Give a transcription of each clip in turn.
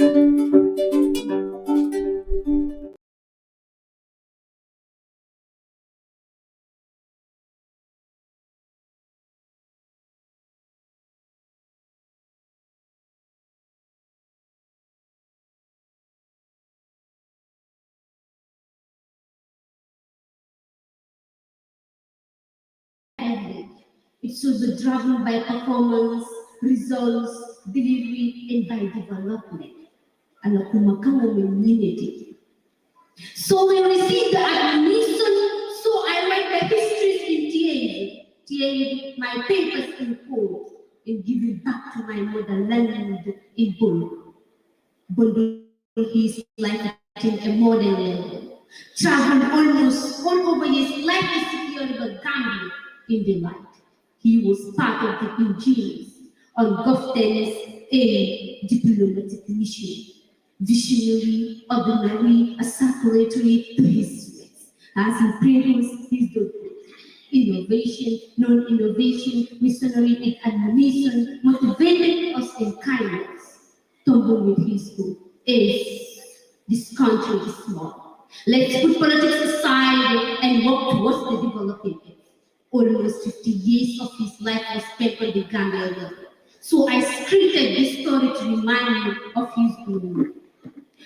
It should be driven by performance, results, delivery, and by development. And community. So we receive the admission, so I write the histories in TA, my papers in code, and give it back to my motherland in Bund. Bundle his life at a modern level. Traveled almost all over his life to secure the Gambia in the light. He was part of the engineers on governance and diplomatic mission. Visionary, ordinary, a circulatory to his ways, as he produced his doctrine. Innovation, non-innovation, missionary and admonition motivated us in kindness. Tumble with his book is this country is small. Let's put politics aside and work towards the developing it. Almost 50 years of his life was spent on the Gambia level. So I scripted this story to remind you of his glory.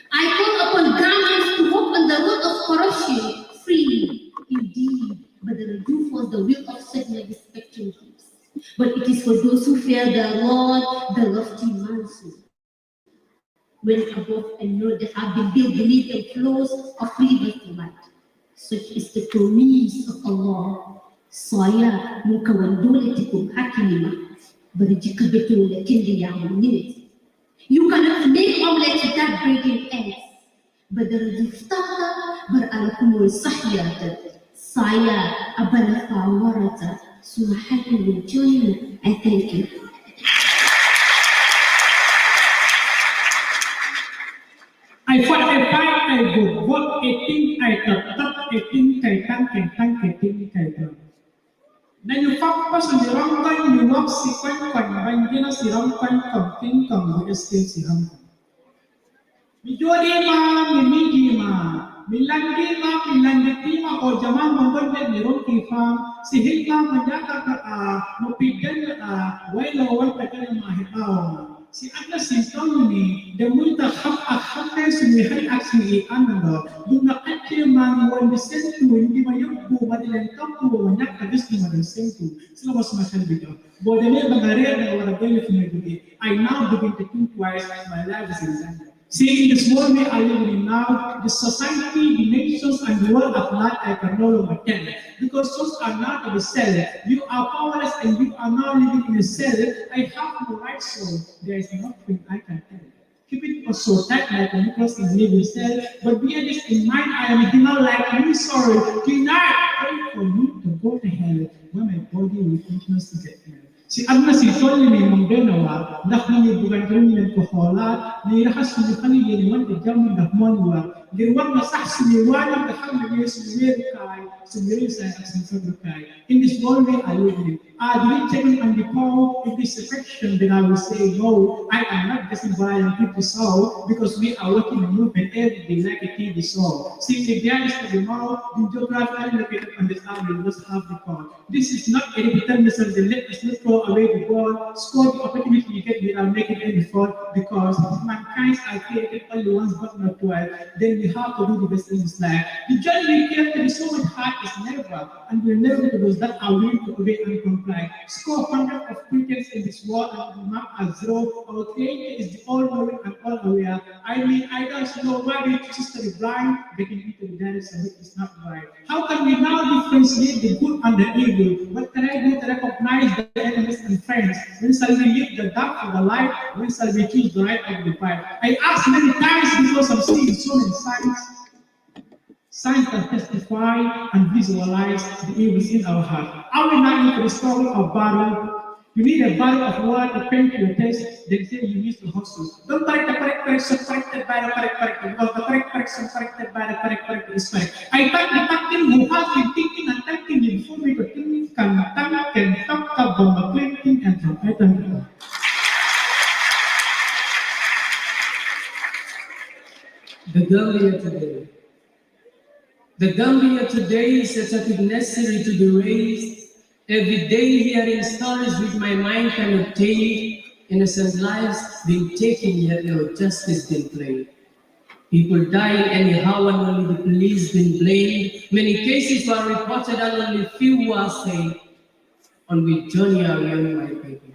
I call upon Gambians to walk on the road of corruption freely, indeed, but the review was the will of certain respecting groups. But it is for those who fear the Lord, the lofty mansion. When above and know there have been built beneath the flows of rivers of light. Such is the promise of Allah. Saya mukawanduletikum hakimima, berjika betul lekindi yang minute. You cannot make omelette without breaking eggs. Badar starter beralakumul sahyata. Saya abana fawarata. Sumahatin will join me. I thank you. I fought, I go. What a thing I thought, a thing I thank, a thing I thought. Na yung fakpa sa nirangkan yung wak si kwan bangin na si rangkan kamting kang estin si rangkan. Mijodi ma, mimigi ma, milandi ma, milanditi ma o jaman manggondet ni Rocky Farm, si Hilma manyaka ka mapigan wailo wal pagkala mahitaw. Si Atlas Sinton ni demunta khapte sumihan aksi anando dunga kacce man won sentu hindi mayubu madilan kampu wanyak kadis ni madal sentu sila was masal bito bodele bagare na wala bele finagudi. I now begin to think twice as my life is in Zambia. See, in this world we are living in now, the society, the nations, and the world at large I can no longer tell. Because those are not to be cell. You are powerless and you are now living in a cell. I have no right, so there is nothing I can tell. Keep it so tight like a Nicholas is living cell, but bear this in mind, I am human like you, sorry. Tonight, pray for me to go to hell when my body will continuously get well. Si Agna si Tony ni Mangbenawa, nakni bukan rin ng kohola, ni rakas ni kanili ni wan ijam ng monwa, girwan masah siniwan ng kahang ng sumiri kai, sumiri sa asin kai. In this world we are living. Dili checking on the power in this affection, then I will say no, I am not just buying people so because we are working in movement every day like a TV show. See, if there is the mouth, the geography located on this arm will just have the call. This is not a determination, then let us not throw away the ball, score the opportunity you get without making any fault, because mankind are created only once but not twice. Then we have to do the best in this life. The journey we care to be so much hard is never, and will never to those that are willing to obey and comply. Score 100 of crickets in this world and mark as zero. Our Creator is the all-knowing and all-aware. I mean, I don't know why we choose to be blind, getting into the direction which is not right. How can we now differentiate the good and the evil? What can I do to recognize the enemies and friends? When shall we leave the dark for the light? When shall we choose the right of the fight? I ask many times because I'm seeing so many signs that testify and visualize the evils in our heart. Are we not into the story of battle? You need a bottle of water to paint your taste, then say you need to hustle. Don't correct the correct correction corrected by the correct, because the correct correction corrected by the correct is correct. I thought the tacting who has been thinking and thinking before me to think can talk about cleaning and from item. The Gambia today. The Gambia today is a topic necessary to be raised. Every day hearing stories which my mind cannot take, innocent lives being taken yet no justice being played. People dying anyhow and only the police being blamed. Many cases were reported and only few were saved. On which journey are we on, my people?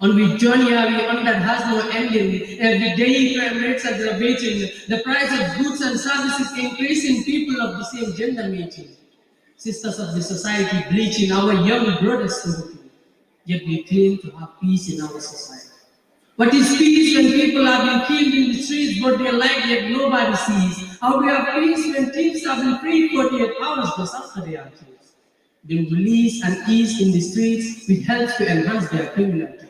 On which journey are we on that has no ending? Every day crime rates are aggravating. The price of goods and services increasing. People of the same gender meeting. Sisters of the society bleaching. Our young brothers smoking. Yet we claim to have peace in our society. What is peace when people are being killed in the streets but they are alive yet nobody sees? How do we have peace when thieves have been freed 48 hours just after they are killed? Being released and eased in the streets which helps to enhance their criminal activities.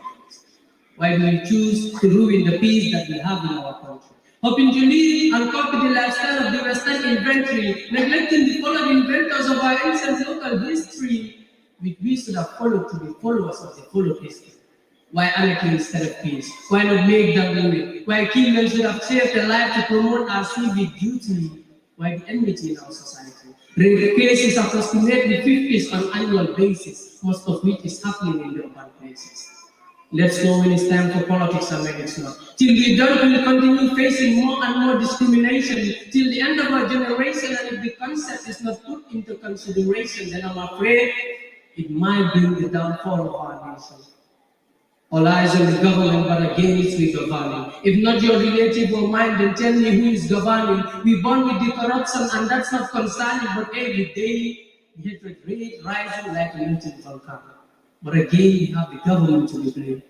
Why do we choose to ruin the peace that we have in our country? Hoping to live and copy the lifestyle of the Western inventory, neglecting the followed inventors of our ancient local history, which we should have followed to be followers of the followed history. Why anarchy instead of peace? Why not make them women? Why kingdoms should have saved their life to promote our civic duty? Why the enmity in our society? Rape cases approximately 50 on annual basis, most of which is happening in the urban places. Let's know when it's time for politics and when it's not. Till we don't, will continue facing more and more discrimination till the end of our generation, and if the concept is not put into consideration, then I'm afraid it might bring the downfall of our nation. All eyes on the government, but against we governing. If not your relative or mine, then tell me who is governing. We born with the corruption, and that's not concerning, but every day the hatred rate rising like a molten volcano. But again, we have the government to be blamed.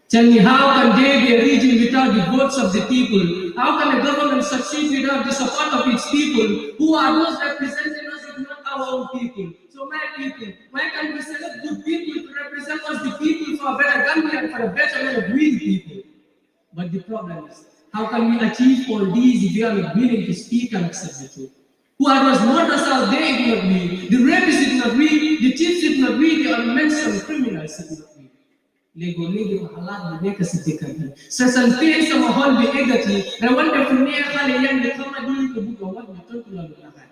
Tell me, how can there be a region without the votes of the people? How can a government succeed without the support of its people? Who are those representing us if not our own people? So my people, why can't we select good people to represent us, the people, for a better Gambia and for a betterment of we the people? But the problem is, how can we achieve all these if we are not willing to speak and accept the truth? Who are those murderers out there if not we? The rapists if not we, the thieves if not we, the unmentioned criminals if not we. Lego mahalat di neka sidikati. Sasantin sa mahal di egati, rawan da funia kali yang di kamadi kebuka wat betul tulah belakang.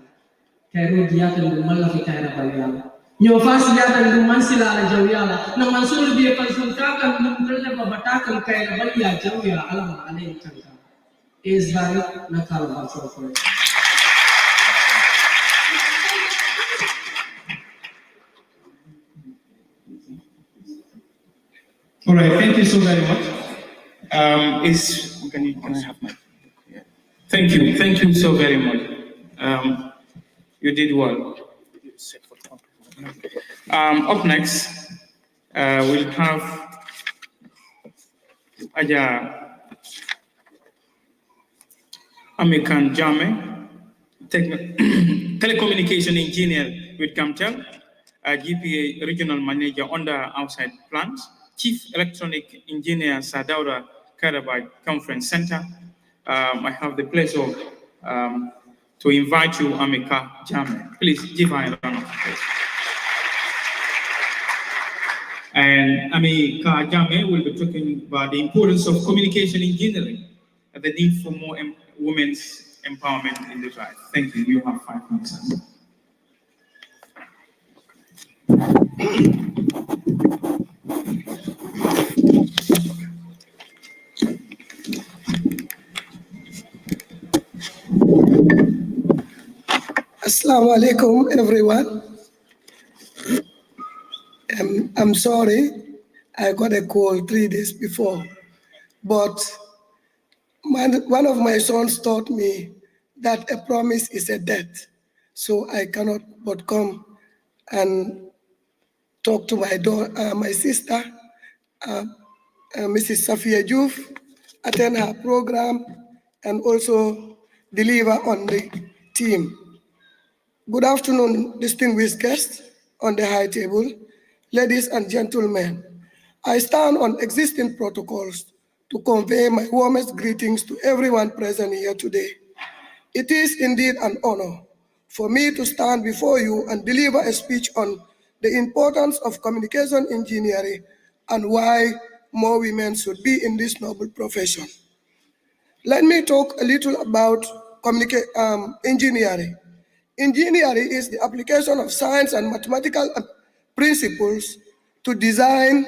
Kairo dia kan lumala fi kaira balyala. Nyo fas dia kan luman sila ala jawyala. Na mansur dia konsultakan lumdalla babatakan kaira balya jawya alam alay tangka. Is bari nakal basal for. All right, thank you so very much. Can I have my? Yeah. Thank you so very much. You did well. Up next, we'll have Aja American Jame, telecommunication engineer with Camtel, GPA regional manager under outside plans. Chief Electronic Engineer Sadaura Karabaj Conference Center. I have the pleasure to invite you, Amika Jame. Please give her a round of applause. And Amika Jame will be talking about the importance of communication engineering and the need for more women's empowerment in the drive. Thank you. You have 5 minutes. Assalamu alaikum, everyone. I'm sorry, I got a call 3 days before, but one of my sons taught me that a promise is a debt, so I cannot but come and talk to my sister, Mrs. Saffiatou Joof, attend her program, and also deliver on the team. Good afternoon, distinguished guests on the high table, ladies and gentlemen. I stand on existing protocols to convey my warmest greetings to everyone present here today. It is indeed an honor for me to stand before you and deliver a speech on the importance of communication engineering and why more women should be in this noble profession. Let me talk a little about engineering. Engineering is the application of science and mathematical principles to design,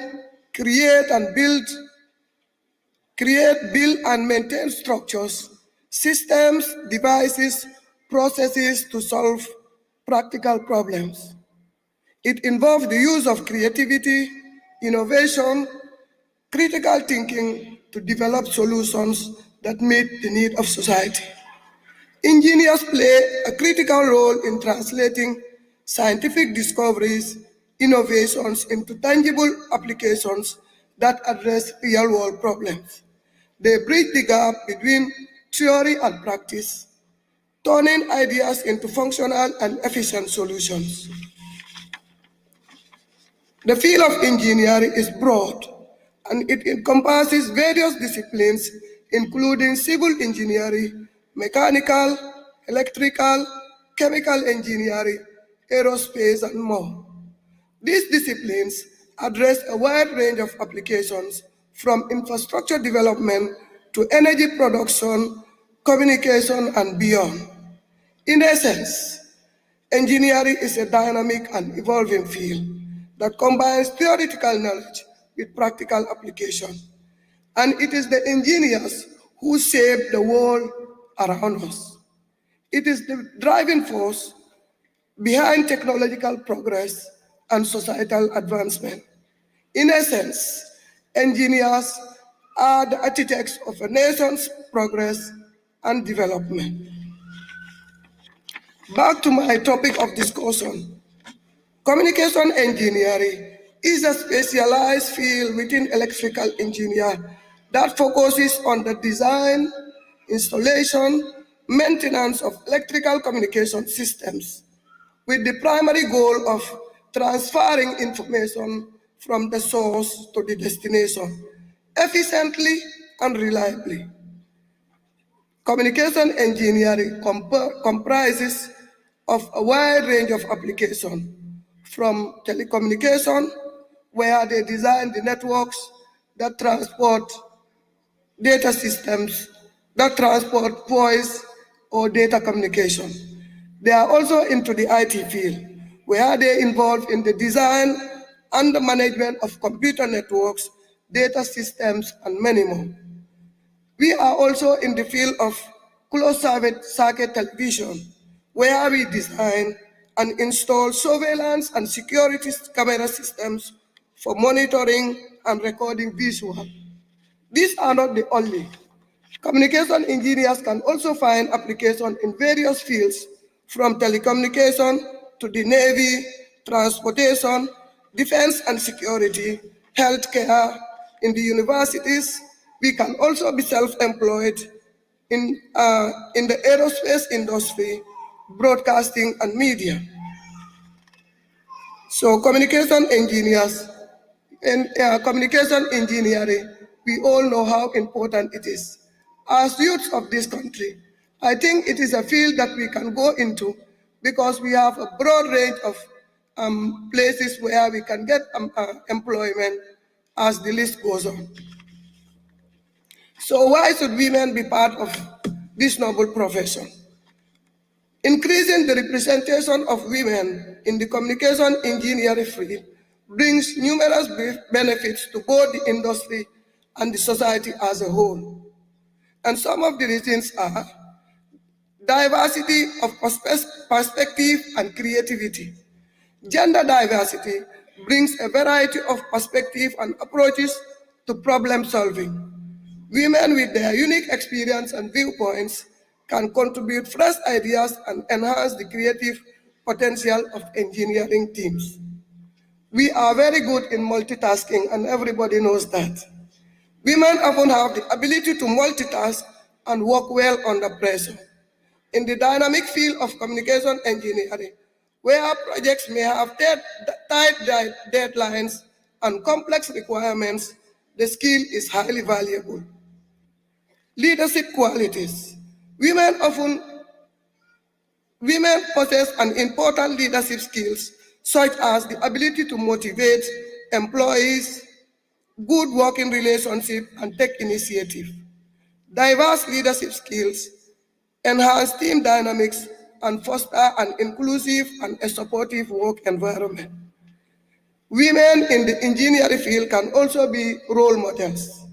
create, build, and maintain structures, systems, devices, processes to solve practical problems. It involves the use of creativity, innovation, critical thinking to develop solutions that meet the need of society. Engineers play a critical role in translating scientific discoveries, innovations into tangible applications that address real-world problems. They bridge the gap between theory and practice, turning ideas into functional and efficient solutions. The field of engineering is broad, and it encompasses various disciplines, including civil engineering, mechanical, electrical, chemical engineering, aerospace, and more. These disciplines address a wide range of applications, from infrastructure development to energy production, communication, and beyond. In essence, engineering is a dynamic and evolving field that combines theoretical knowledge with practical application. And it is the engineers who shape the world around us. It is the driving force behind technological progress and societal advancement. In essence, engineers are the architects of a nation's progress and development. Back to my topic of discussion. Communication engineering is a specialized field within electrical engineering that focuses on the design, installation, maintenance of electrical communication systems, with the primary goal of transferring information from the source to the destination efficiently and reliably. Communication engineering comprises of a wide range of applications, from telecommunication, where they design the networks that transport data systems, that transport voice or data communication. They are also into the IT field, where they involve in the design and the management of computer networks, data systems, and many more. We are also in the field of closed-circuit television, where we design and install surveillance and security camera systems for monitoring and recording visual. These are not the only. Communication engineers can also find application in various fields, from telecommunication to the Navy, transportation, defense and security, healthcare. In the universities, we can also be self-employed in the aerospace industry, broadcasting, and media. So communication engineers and communication engineering, we all know how important it is. As youths of this country, I think it is a field that we can go into because we have a broad range of places where we can get employment as the list goes on. So why should women be part of this noble profession? Increasing the representation of women in the communication engineering field brings numerous benefits to both the industry and the society as a whole. And some of the reasons are diversity of perspective and creativity. Gender diversity brings a variety of perspectives and approaches to problem solving. Women with their unique experience and viewpoints can contribute fresh ideas and enhance the creative potential of engineering teams. We are very good in multitasking, and everybody knows that. Women often have the ability to multitask and work well under pressure. In the dynamic field of communication engineering, where projects may have tight deadlines and complex requirements, the skill is highly valuable. Leadership qualities. Women possess an important leadership skills, such as the ability to motivate employees, good working relationship, and take initiative. Diverse leadership skills enhance team dynamics, and foster an inclusive and a supportive work environment. Women in the engineering field can also be role models.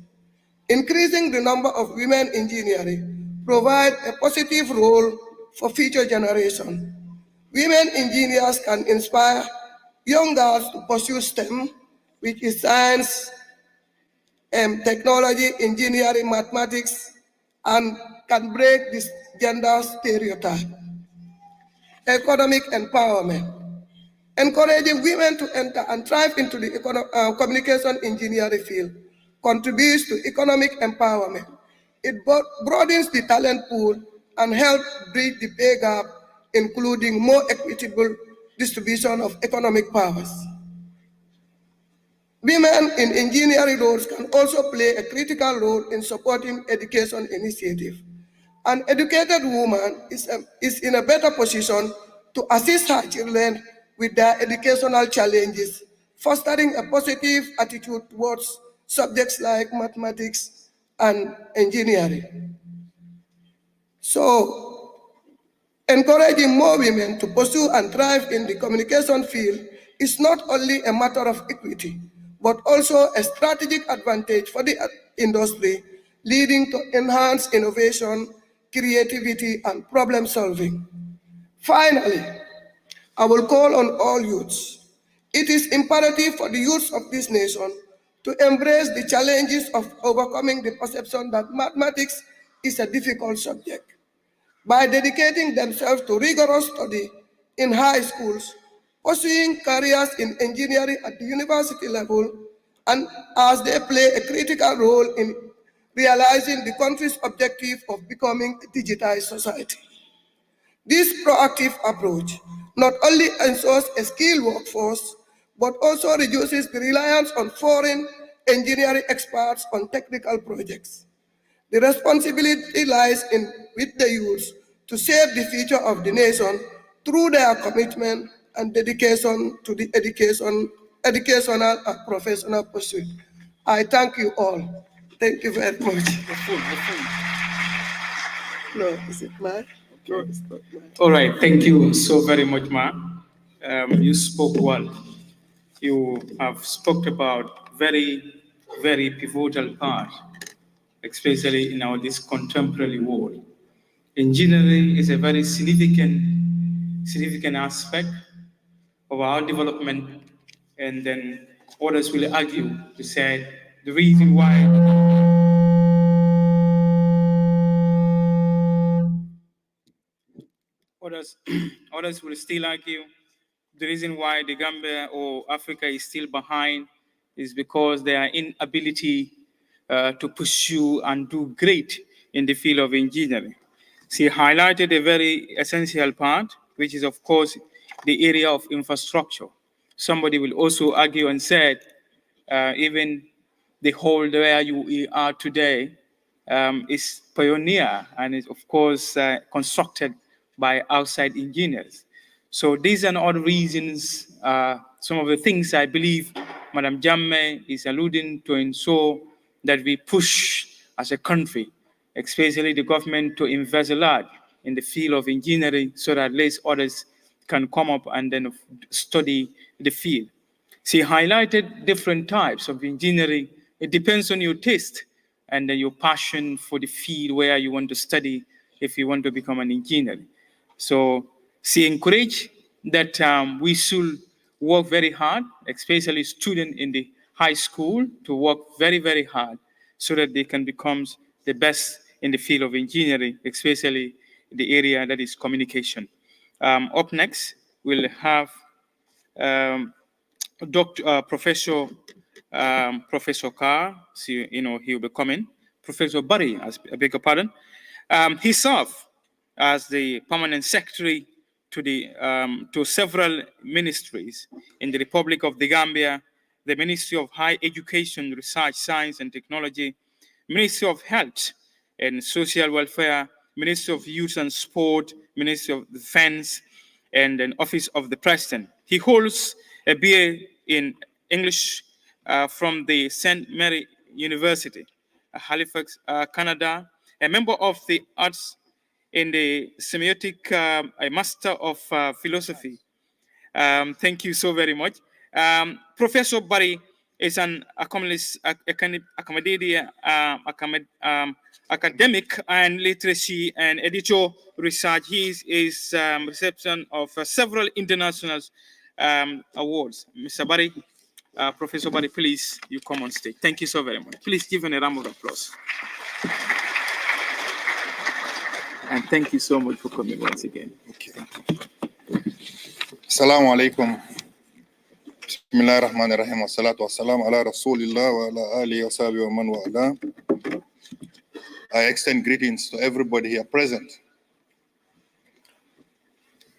Increasing the number of women engineering provide a positive role for future generations. Women engineers can inspire young girls to pursue STEM, which is science, technology, engineering, mathematics, and can break this gender stereotype. Economic empowerment. Encouraging women to enter and thrive into the communication engineering field contributes to economic empowerment. It broadens the talent pool and helps bridge the pay gap, including more equitable distribution of economic powers. Women in engineering roles can also play a critical role in supporting education initiatives. An educated woman is in a better position to assist her children with their educational challenges, fostering a positive attitude towards subjects like mathematics and engineering. So, encouraging more women to pursue and thrive in the communication field is not only a matter of equity, but also a strategic advantage for the industry, leading to enhanced innovation, creativity, and problem solving. Finally, I will call on all youths. It is imperative for the youths of this nation to embrace the challenges of overcoming the perception that mathematics is a difficult subject. By dedicating themselves to rigorous study in high schools, pursuing careers in engineering at the university level, and as they play a critical role in realizing the country's objective of becoming a digitized society. This proactive approach not only ensures a skilled workforce, but also reduces the reliance on foreign engineering experts on technical projects. The responsibility lies with the youth to shape the future of the nation through their commitment and dedication to the educational and professional pursuit. I thank you all. Thank you very much. No, is it mine? No, it's not mine. All right, thank you so very much, Ma. You spoke well. You have spoke about very, very pivotal part, especially in our this contemporary world. Engineering is a very significant aspect of our development, and then others will argue to say the reason why others others will still argue the reason why the Gambia or Africa is still behind is because their inability to pursue and do great in the field of engineering. She highlighted a very essential part, which is, of course, the area of infrastructure. Somebody will also argue and say, even the hall where you are today is pioneer and is, of course, constructed by outside engineers. So these are all reasons, some of the things I believe Madam Jammeh is alluding to ensure that we push as a country, especially the government, to invest a lot in the field of engineering so that at least others can come up and then study the field. She highlighted different types of engineering. It depends on your taste and your passion for the field where you want to study if you want to become an engineer. So she encouraged that we should work very hard, especially students in the high school, to work very, very hard so that they can become the best in the field of engineering, especially the area that is communication. Up next, we'll have Professor Carr. So, he'll be coming. Professor Barry, I beg your pardon. He served as the permanent secretary to several ministries in the Republic of the Gambia, the Ministry of Higher Education, Research, Science and Technology, Ministry of Health and Social Welfare, Ministry of Youth and Sport, Ministry of Defense, and an Office of the President. He holds a BA in English from the St. Mary University, Halifax, Canada, a member of the Arts in the semiotic, a master of philosophy. Thank you so very much. Professor Barry is an accomplished academic and literacy and editor research. He is reception of several international awards. Mr. Barry, Professor Barry, please, you come on stage. Thank you so very much. Please give him a round of applause. And thank you so much for coming once again. Okay. Assalamu alaikum. Bismillah ar-Rahman ar-Rahim. Wassalatu wassalamu ala Rasulillah wa ala alihi wa sahbihi wa man wa'ala. I extend greetings to everybody here present.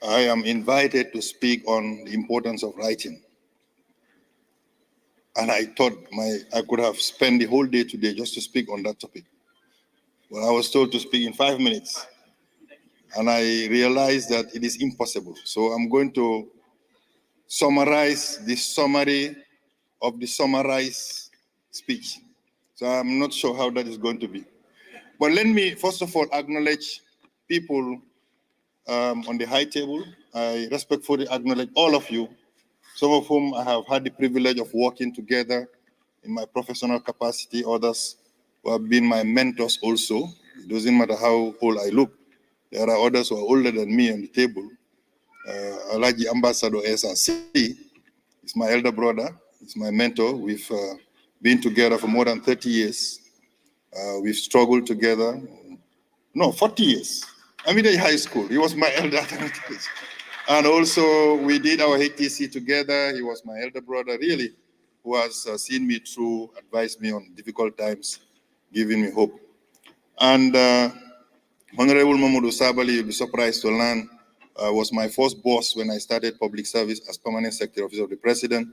I am invited to speak on the importance of writing. And I thought I could have spent the whole day today just to speak on that topic. But I was told to speak in 5 minutes. And I realized that it is impossible. So I'm going to summarize the summary of the summarized speech. So I'm not sure how that is going to be. But let me, first of all, acknowledge people on the high table. I respectfully acknowledge all of you, some of whom I have had the privilege of working together in my professional capacity, others who have been my mentors also. It doesn't matter how old I look. There are others who are older than me on the table. Alaji Ambassador SRC is my elder brother. He's my mentor. We've been together for more than 30 years. We've struggled together. No, 40 years. I'm in high school. He was my elder at that age. And also, we did our HTC together. He was my elder brother, really, who has seen me through, advised me on difficult times, giving me hope. And Honorable Mamadou Sabali, you'll be surprised to learn, was my first boss when I started public service as permanent secretary officer of the president.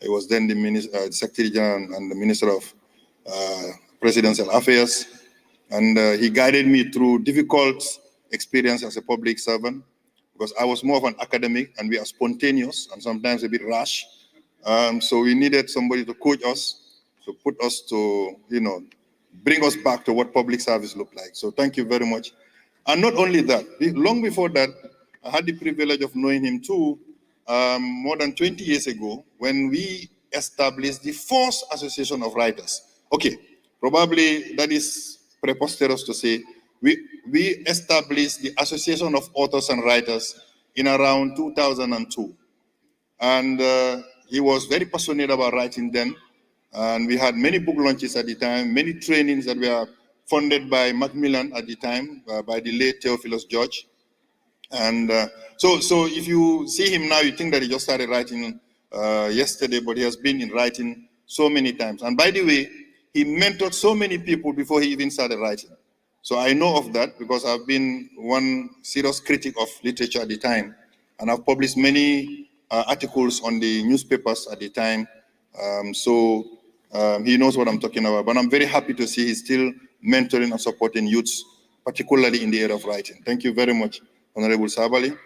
He was then the secretary general and the minister of presidential affairs. And he guided me through difficult experience as a public servant because I was more of an academic and we are spontaneous and sometimes a bit rash. So we needed somebody to coach us, to put us to, bring us back to what public service looked like. So thank you very much. And not only that, long before that, I had the privilege of knowing him too, more than 20 years ago, when we established the first association of writers. Okay, probably that is preposterous to say. We established the Association of Authors and Writers in around 2002. And he was very passionate about writing then. And we had many book launches at the time, many trainings that were funded by Macmillan at the time, by the late Theophilus George. And so if you see him now, you think that he just started writing yesterday, but he has been in writing so many times. And by the way, he mentored so many people before he even started writing. So I know of that because I've been one serious critic of literature at the time. And I've published many articles on the newspapers at the time. He knows what I'm talking about, but I'm very happy to see he's still mentoring and supporting youths, particularly in the area of writing. Thank you very much, Honorable Sabali.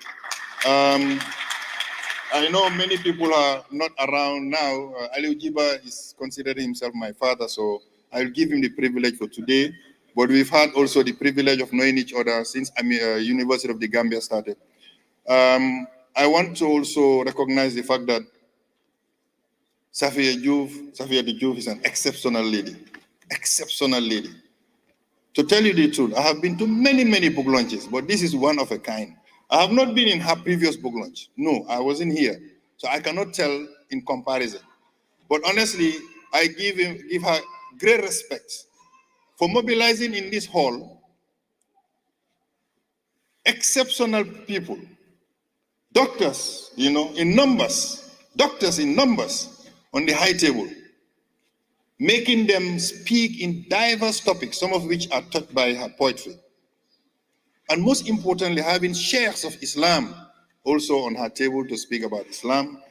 I know many people are not around now. Ali Ujiba is considering himself my father, so I'll give him the privilege for today. But we've had also the privilege of knowing each other since University of the Gambia started. I want to also recognize the fact that Saffiatou Joof is an exceptional lady. Exceptional lady. To tell you the truth, I have been to many, many book launches, but this is one of a kind. I have not been in her previous book launch. No, I wasn't here. So I cannot tell in comparison. But honestly, I give her great respect for mobilizing in this hall exceptional people, doctors, in numbers, doctors in numbers, on the high table, making them speak in diverse topics, some of which are taught by her poetry. And most importantly, having shares of Islam also on her table to speak about Islam,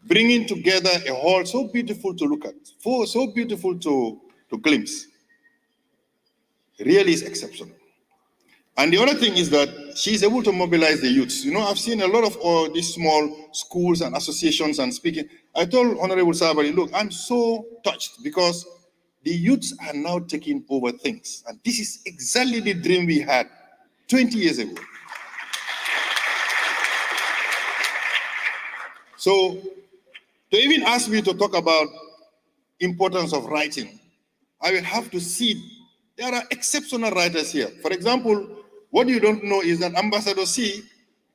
bringing together a hall so beautiful to look at, so beautiful to glimpse. Really is exceptional. And the other thing is that she's able to mobilize the youths. I've seen a lot of all these small schools and associations and speaking. I told Honorable Sabali, look, I'm so touched because the youths are now taking over things. And this is exactly the dream we had 20 years ago. So to even ask me to talk about importance of writing, I will have to see there are exceptional writers here. For example, what you don't know is that Ambassador C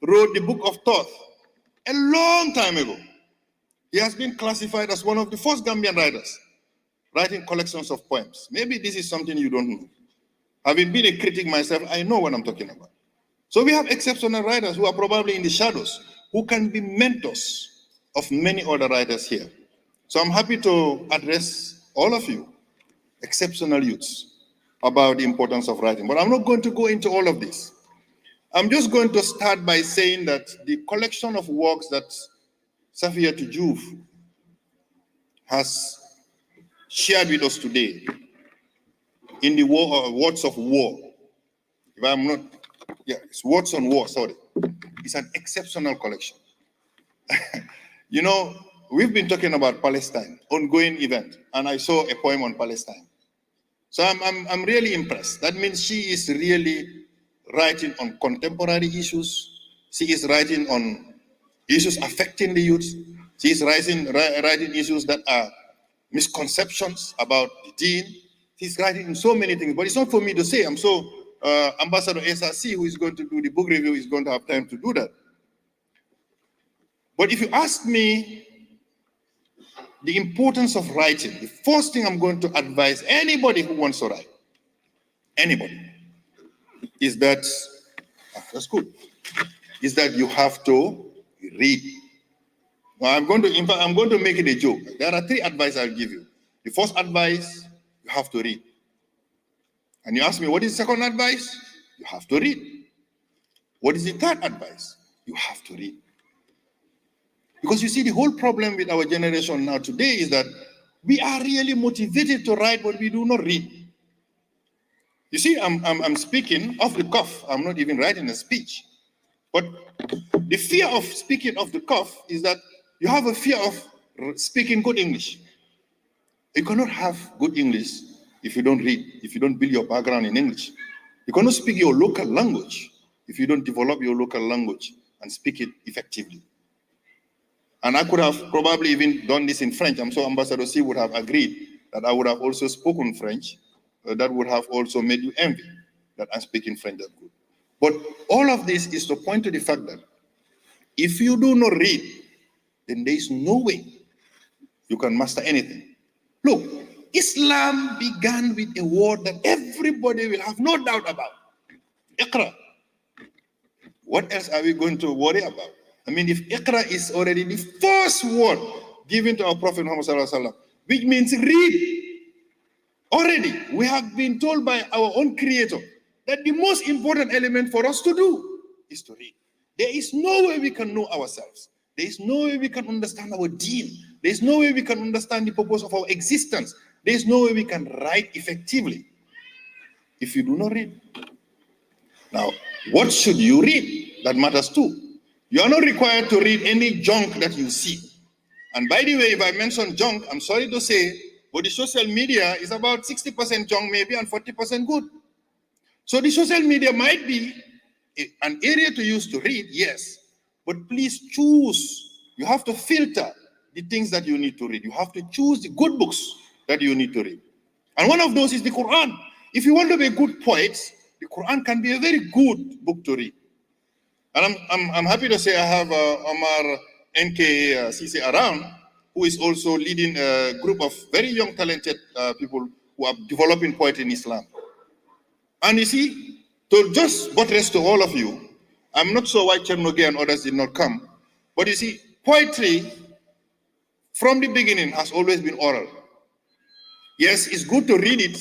wrote the Book of Thoth a long time ago. He has been classified as one of the first Gambian writers, writing collections of poems. Maybe this is something you don't know. Having been a critic myself, I know what I'm talking about. So we have exceptional writers who are probably in the shadows, who can be mentors of many other writers here. So I'm happy to address all of you, exceptional youths, about the importance of writing. But I'm not going to go into all of this. I'm just going to start by saying that the collection of works that Saffiatou Joof has shared with us today in the words of war, if I'm not, yeah, it's words on war, sorry. It's an exceptional collection. You know, we've been talking about Palestine, ongoing event, and I saw a poem on Palestine. So I'm really impressed. That means she is really writing on contemporary issues. She is writing on issues affecting the youth. She is writing issues that are misconceptions about the deen. She's writing in so many things, but it's not for me to say. I'm so Ambassador SRC, who is going to do the book review, is going to have time to do that. But if you ask me the importance of writing, the first thing I'm going to advise anybody who wants to write, anybody, is that, that's good, is that you have to read. Well, I'm going to make it a joke. There are 3 advice I'll give you. The first advice, you have to read. And you ask me, what is the second advice? You have to read. What is the third advice? You have to read. Because you see, the whole problem with our generation now today is that we are really motivated to write, but we do not read. You see, I'm speaking off the cuff. I'm not even writing a speech. But the fear of speaking off the cuff is that you have a fear of speaking good English. You cannot have good English if you don't read, if you don't build your background in English. You cannot speak your local language if you don't develop your local language and speak it effectively. And I could have probably even done this in French. I'm sure Ambassador C would have agreed that I would have also spoken French. That would have also made you envy that I'm speaking French that good. But all of this is to point to the fact that if you do not read, then there is no way you can master anything. Look, Islam began with a word that everybody will have no doubt about. Iqra. What else are we going to worry about? I mean, if Iqra is already the first word given to our Prophet Muhammad Sallallahu Alaihi Wasallam, which means read. Already, we have been told by our own Creator that the most important element for us to do is to read. There is no way we can know ourselves. There is no way we can understand our deen. There is no way we can understand the purpose of our existence. There is no way we can write effectively if you do not read. Now, what should you read? That matters too. You are not required to read any junk that you see. And by the way, if I mention junk, I'm sorry to say, but the social media is about 60% junk maybe and 40% good. So the social media might be an area to use to read, yes, but please choose. You have to filter the things that you need to read. You have to choose the good books that you need to read. And one of those is the Quran. If you want to be a good poet, the Quran can be a very good book to read. And I'm happy to say I have Omar NK around, who is also leading a group of very young, talented people who are developing poetry in Islam. And you see, to just buttress to all of you, I'm not sure why Chernobyl and others did not come, but you see, poetry from the beginning has always been oral. Yes, it's good to read it,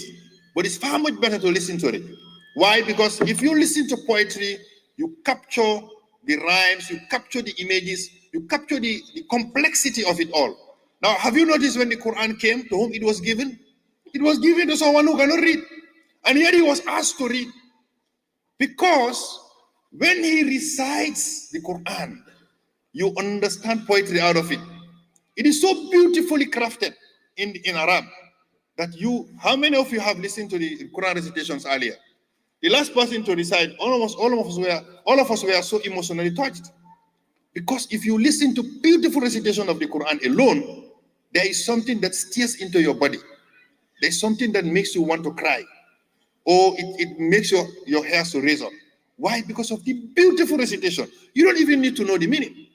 but it's far much better to listen to it. Why? Because if you listen to poetry, you capture the rhymes, you capture the images, you capture the complexity of it all. Now, have you noticed when the Quran came, to whom it was given? It was given to someone who cannot read. And yet he was asked to read. Because when he recites the Quran, you understand poetry out of it. It is so beautifully crafted in Arab that how many of you have listened to the Quran recitations earlier? The last person to recite, all of us were so emotionally touched. Because if you listen to beautiful recitation of the Quran alone, there is something that steers into your body. There's something that makes you want to cry. Or it makes your hair to raise up. Why? Because of the beautiful recitation. You don't even need to know the meaning.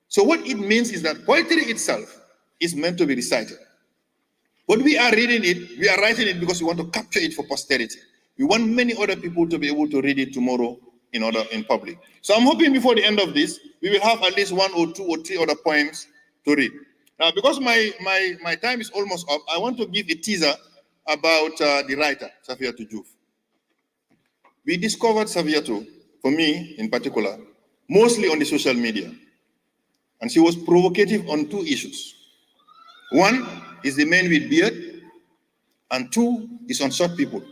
So what it means is that poetry itself is meant to be recited. When we are reading it, we are writing it because we want to capture it for posterity. We want many other people to be able to read it tomorrow in public. So I'm hoping before the end of this, we will have at least 1 or 2 or 3 other poems to read. Now, because my time is almost up, I want to give a teaser about the writer, Saffiatou Joof. We discovered Saffiatou, for me in particular, mostly on the social media. And she was provocative on 2 issues. One is the man with beard, and 2 is on short people.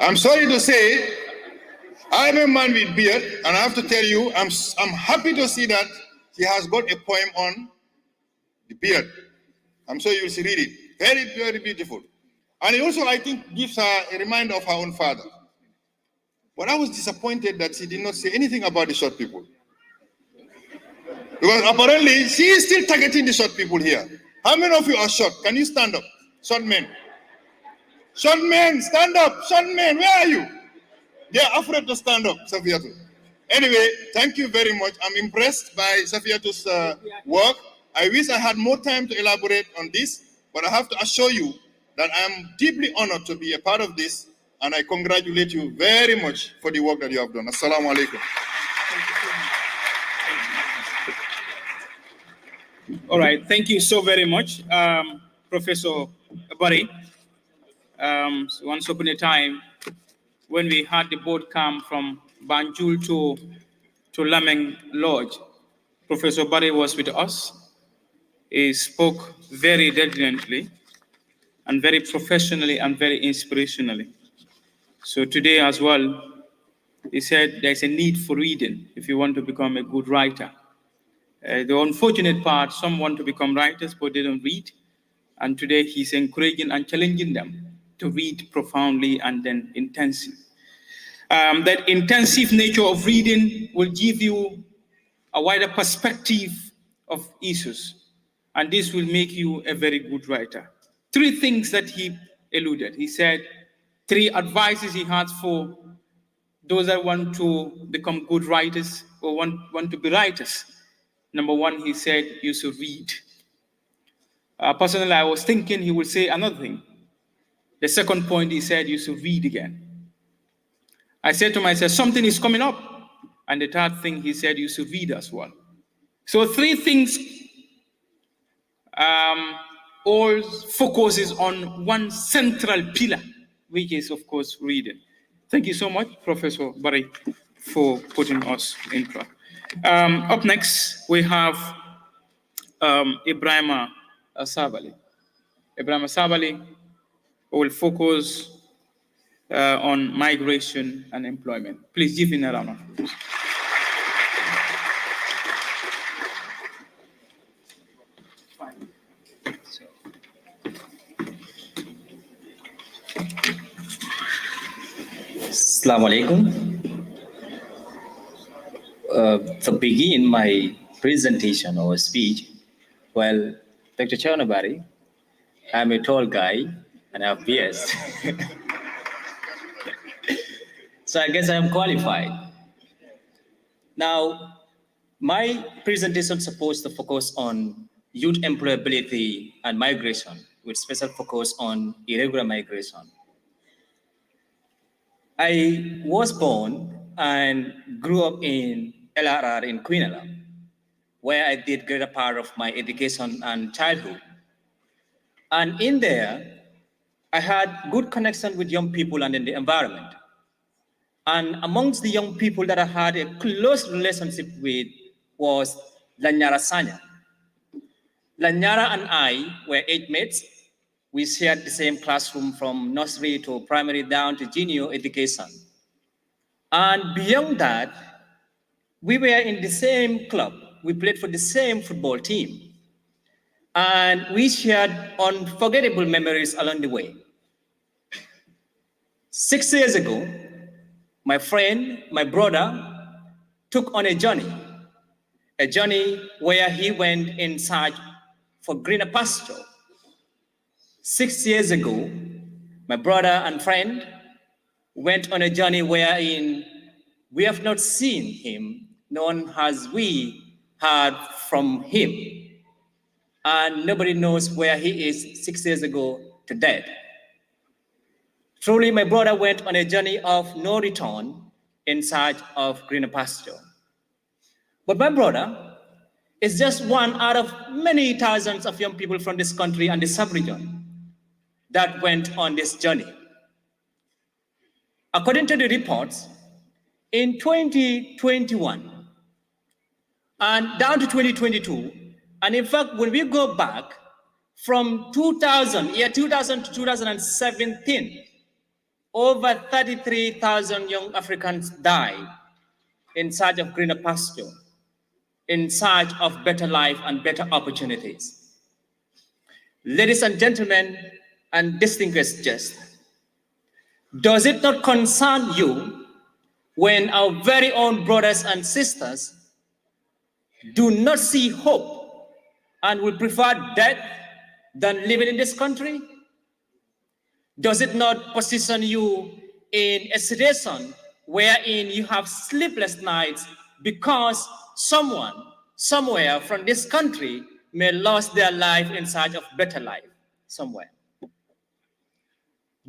I'm sorry to say, I'm a man with beard, and I have to tell you, I'm happy to see that she has got a poem on the beard. I'm sure you will read it. Very, very beautiful. And it also, I think, gives her a reminder of her own father. But I was disappointed that she did not say anything about the short people. Because apparently, she is still targeting the short people here. How many of you are short? Can you stand up? Short men. Short men, stand up. Short men, where are you? They are afraid to stand up, Saffiatou. Anyway, thank you very much. I'm impressed by Saffiatou's work. I wish I had more time to elaborate on this, but I have to assure you that I am deeply honored to be a part of this, and I congratulate you very much for the work that you have done. Assalamu alaikum. All right, thank you so very much, Professor Barry. So once upon a time, when we had the boat come from Banjul to Lameng Lodge, Professor Barry was with us. He spoke very diligently and very professionally and very inspirationally. So today as well, he said there's a need for reading if you want to become a good writer. The unfortunate part, some want to become writers, but they don't read. And today he's encouraging and challenging them to read profoundly and then intensely. That intensive nature of reading will give you a wider perspective of issues, and this will make you a very good writer. 3 things that he alluded. He said 3 advices he has for those that want to become good writers or want to be writers. Number 1, he said you should read. Personally, I was thinking he would say another thing. The second point, he said you should read again. I said to myself, something is coming up. And the third thing, he said you should read as well. So 3 things all focuses on one central pillar, which is, of course, reading. Thank you so much, Professor Barry, for putting us in front. Up next, we have Ibrahima Sabali. Ibrahima Sabali will focus on migration and employment. Please give him a round of applause. Assalamu alaikum. To begin my presentation or speech, well, Dr. Chaunabari, I'm a tall guy and I have beards. So I guess I am qualified. Now, my presentation is supposed to focus on youth employability and migration, with special focus on irregular migration. I was born and grew up in LRR in Queenala, where I did greater part of my education and childhood. And in there, I had good connection with young people and in the environment. And amongst the young people that I had a close relationship with was Lanyara Sanya. Lanyara and I were age mates. We shared the same classroom from nursery to primary down to junior education. And beyond that, we were in the same club. We played for the same football team. And we shared unforgettable memories along the way. 6 years ago, my friend, my brother, took on a journey where he went in search for greener pasture. 6 years ago, my brother and friend went on a journey wherein we have not seen him, nor has we heard from him. And nobody knows where he is 6 years ago to date. Truly, my brother went on a journey of no return in search of greener pasture. But my brother is just one out of many thousands of young people from this country and the sub-region that went on this journey. According to the reports, in 2021 and down to 2022, and in fact, when we go back from 2000 to 2017, over 33,000 young Africans died in search of greener pasture, in search of better life and better opportunities. Ladies and gentlemen, and distinguished guests, does it not concern you when our very own brothers and sisters do not see hope and will prefer death than living in this country? Does it not position you in a situation wherein you have sleepless nights because someone, somewhere from this country may lose their life in search of better life somewhere?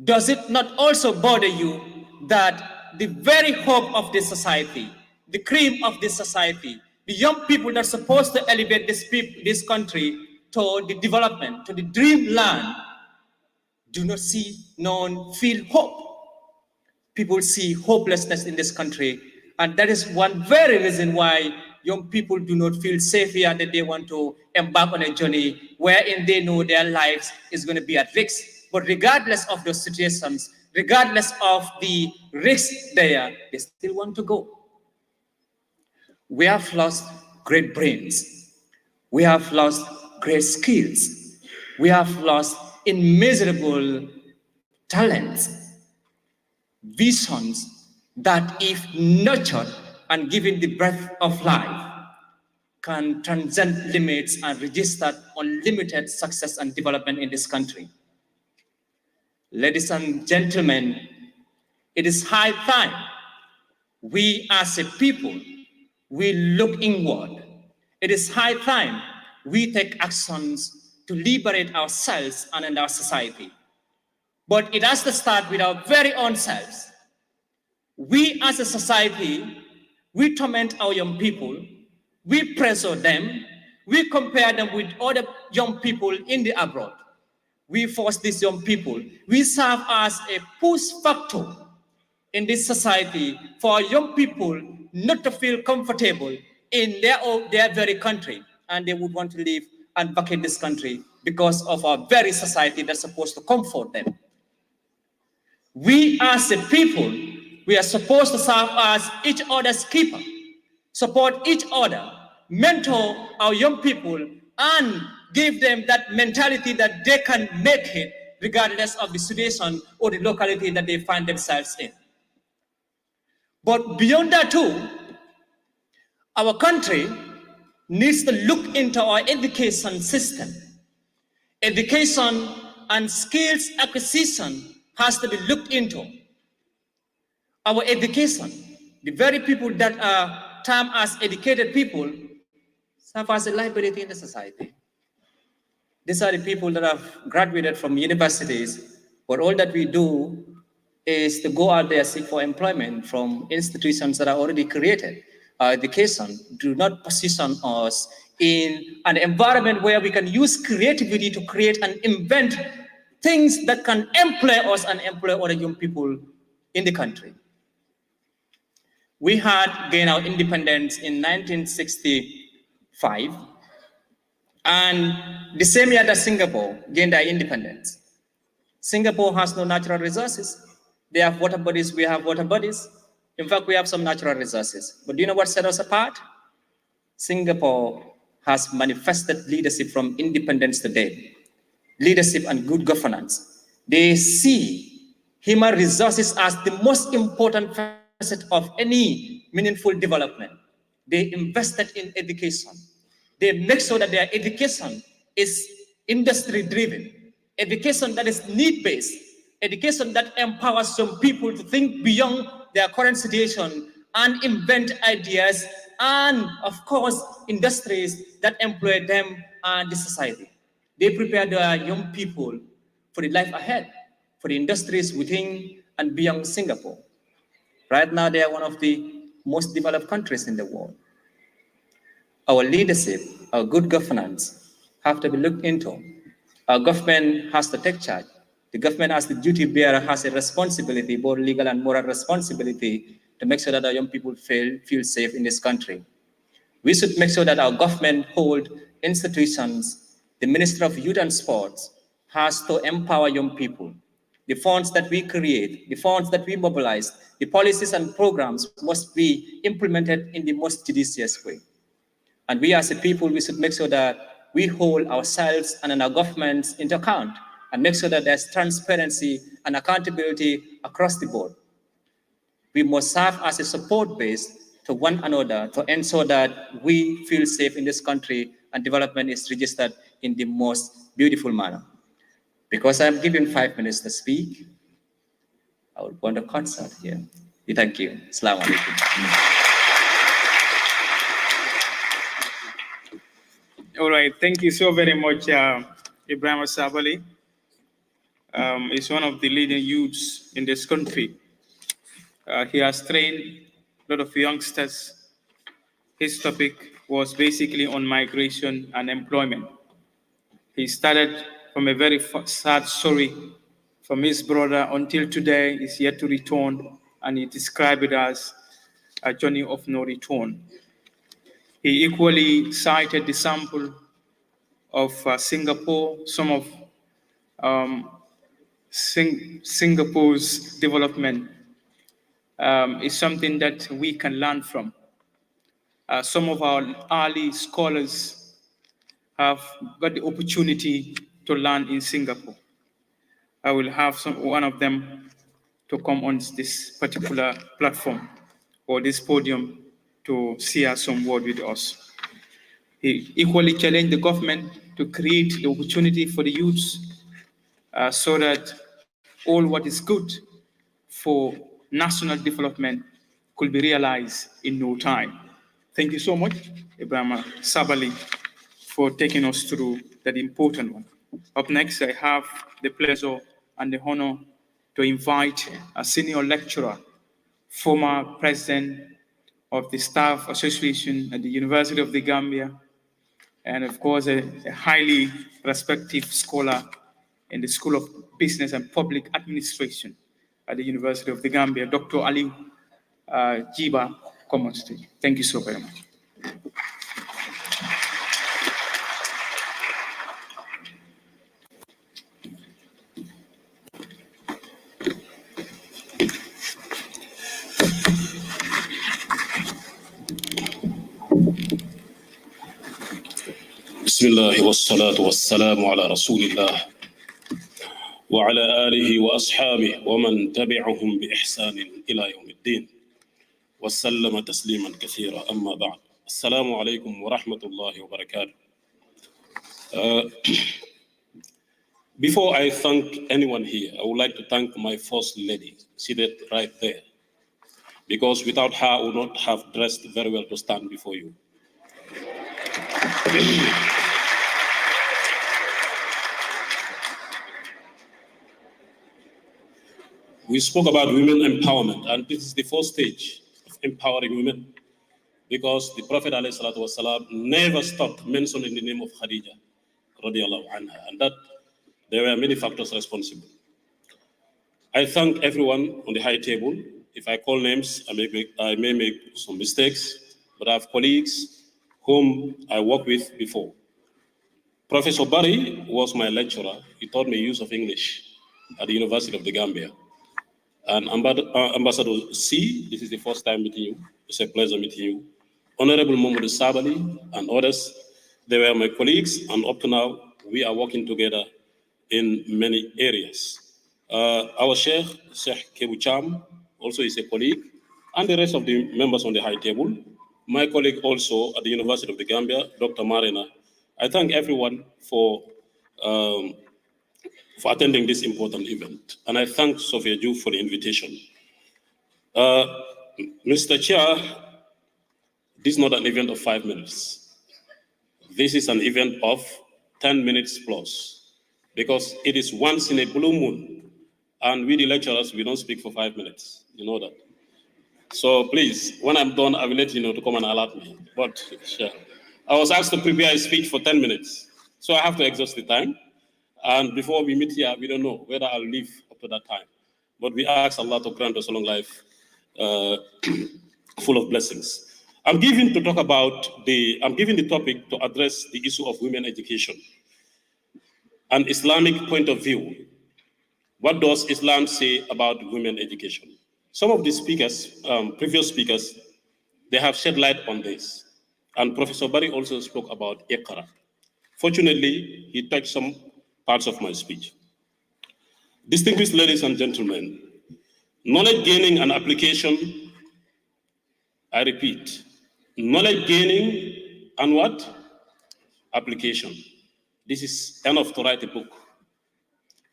Does it not also bother you that the very hope of this society, the cream of this society, the young people that are supposed to elevate this country to the development, to the dreamland, do not see, nor feel hope? People see hopelessness in this country, and that is one very reason why young people do not feel safe here, that they want to embark on a journey wherein they know their lives is going to be at risk. But regardless of those situations, regardless of the risk there, they still want to go. We have lost great brains. We have lost great skills. We have lost immeasurable talents, visions that, if nurtured and given the breath of life, can transcend limits and register unlimited success and development in this country. Ladies and gentlemen, it is high time we as a people, we look inward. It is high time we take actions to liberate ourselves and our society. But it has to start with our very own selves. We as a society, we torment our young people, we pressure them, we compare them with other young people in the abroad. We force these young people. We serve as a push factor in this society for young people not to feel comfortable in their very country, and they would want to live and vacate this country because of our very society that's supposed to comfort them. We as a people, we are supposed to serve as each other's keeper, support each other, mentor our young people, and give them that mentality that they can make it regardless of the situation or the locality that they find themselves in. But beyond that too, our country needs to look into our education system. Education and skills acquisition has to be looked into. Our education, the very people that are termed as educated people, serve as a liability in the society. These are the people that have graduated from universities, but all that we do is to go out there seek for employment from institutions that are already created. Our education do not position us in an environment where we can use creativity to create and invent things that can employ us and employ other young people in the country. We had gained our independence in 1965, and the same year that Singapore gained their independence. Singapore has no natural resources. They have water bodies, we have water bodies. In fact, we have some natural resources. But do you know what set us apart? Singapore has manifested leadership from independence to date. Leadership and good governance. They see human resources as the most important facet of any meaningful development. They invested in education. They make sure that their education is industry-driven, education that is need-based, education that empowers young people to think beyond their current situation and invent ideas, and of course, industries that employ them and the society. They prepare their young people for the life ahead, for the industries within and beyond Singapore. Right now, they are one of the most developed countries in the world. Our leadership, our good governance have to be looked into. Our government has to take charge. The government as the duty bearer has a responsibility, both legal and moral responsibility, to make sure that our young people feel safe in this country. We should make sure that our government hold institutions. The Ministry of Youth and Sports has to empower young people. The funds that we create, the funds that we mobilize, the policies and programs must be implemented in the most judicious way. And we as a people, we should make sure that we hold ourselves and our governments into account and make sure that there's transparency and accountability across the board. We must serve as a support base to one another to ensure that we feel safe in this country and development is registered in the most beautiful manner. Because I'm given 5 minutes to speak, I would want a concert here. Thank you. Assalamu alaikum. All right, thank you so very much, Ibrahim Sabali. He's one of the leading youths in this country. He has trained a lot of youngsters. His topic was basically on migration and employment. He started from a very sad story from his brother until today. He's yet to return, and he described it as a journey of no return. He equally cited the sample of Singapore. Some of Singapore's development is something that we can learn from. Some of our early scholars have got the opportunity to learn in Singapore. I will have one of them to come on this particular platform or this podium to share some word with us. He equally challenged the government to create the opportunity for the youths so that all what is good for national development could be realized in no time. Thank you so much, Ibrahim Sabali, for taking us through that important one. Up next, I have the pleasure and the honor to invite a senior lecturer, former president of the Staff Association at the University of the Gambia, and of course, a highly respected scholar in the School of Business and Public Administration at the University of the Gambia, Dr. Ali Jiba, come on stage. Thank you so very much. بسم الله والصلاة والسلام على رسول الله وعلى آله وأصحابه ومن تبعهم بإحسان إلى يوم الدين وسلم تسليما كثيرا أما بعد السلام عليكم ورحمة الله وبركاته. Before I thank anyone here, I would like to thank my first lady seated right there, because without her I would not have dressed very well to stand before you. We spoke about women empowerment, and this is the first stage of empowering women, because the Prophet ﷺ never stopped mentioning the name of Khadija, radiallahu anha, and that there were many factors responsible. I thank everyone on the high table. If I call names, I may make some mistakes, but I have colleagues whom I worked with before. Professor Barry was my lecturer. He taught me use of English at the University of the Gambia. And Ambassador C, this is the first time meeting you. It's a pleasure meeting you. Honorable Mohamed Sabali and others, they were my colleagues, and up to now, we are working together in many areas. Our Sheikh Kebucham, also is a colleague, and the rest of the members on the high table. My colleague also at the University of the Gambia, Dr. Marina. I thank everyone for attending this important event. And I thank Saffiatou Joof for the invitation. Mr. Chair, this is not an event of 5 minutes. This is an event of 10 minutes plus, because it is once in a blue moon. And we, the lecturers, we don't speak for 5 minutes. You know that. So please, when I'm done, I will let you know to come and alert me. But sure. I was asked to prepare a speech for 10 minutes. So I have to exhaust the time. And before we meet here, we don't know whether I'll live up to that time. But we ask Allah to grant us a long life full of blessings. I'm giving the topic to address the issue of women education. An Islamic point of view. What does Islam say about women education? Some of the speakers, previous speakers, they have shed light on this. And Professor Barry also spoke about Iqra. Fortunately, he touched some parts of my speech. Distinguished ladies and gentlemen, knowledge gaining and application, I repeat, knowledge gaining and what? Application. This is enough to write a book.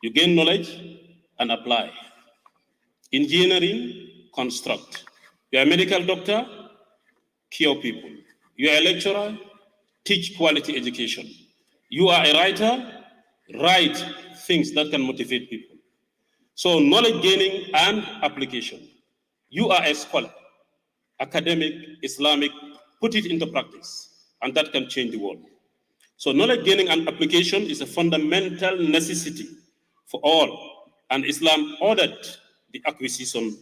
You gain knowledge and apply. Engineering, construct. You are a medical doctor, cure people. You are a lecturer, teach quality education. You are a writer, write things that can motivate people. So knowledge gaining and application. You are a scholar, academic, Islamic, put it into practice, and that can change the world. So knowledge gaining and application is a fundamental necessity for all, and Islam ordered the acquisition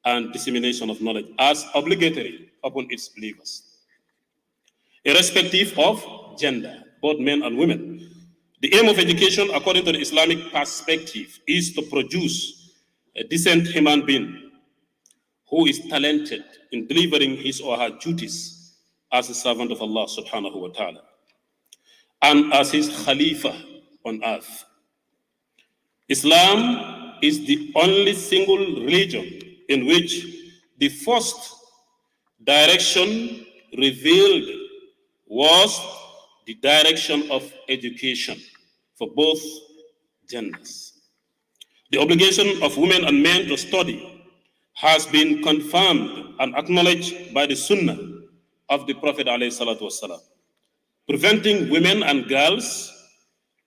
and dissemination of knowledge as obligatory upon its believers, irrespective of gender, both men and women. The aim of education, according to the Islamic perspective, is to produce a decent human being who is talented in delivering his or her duties as a servant of Allah subhanahu wa ta'ala and as his Khalifa on earth. Islam is the only single religion in which the first direction revealed was the direction of education for both genders. The obligation of women and men to study has been confirmed and acknowledged by the Sunnah of the Prophet ﷺ. Preventing women and girls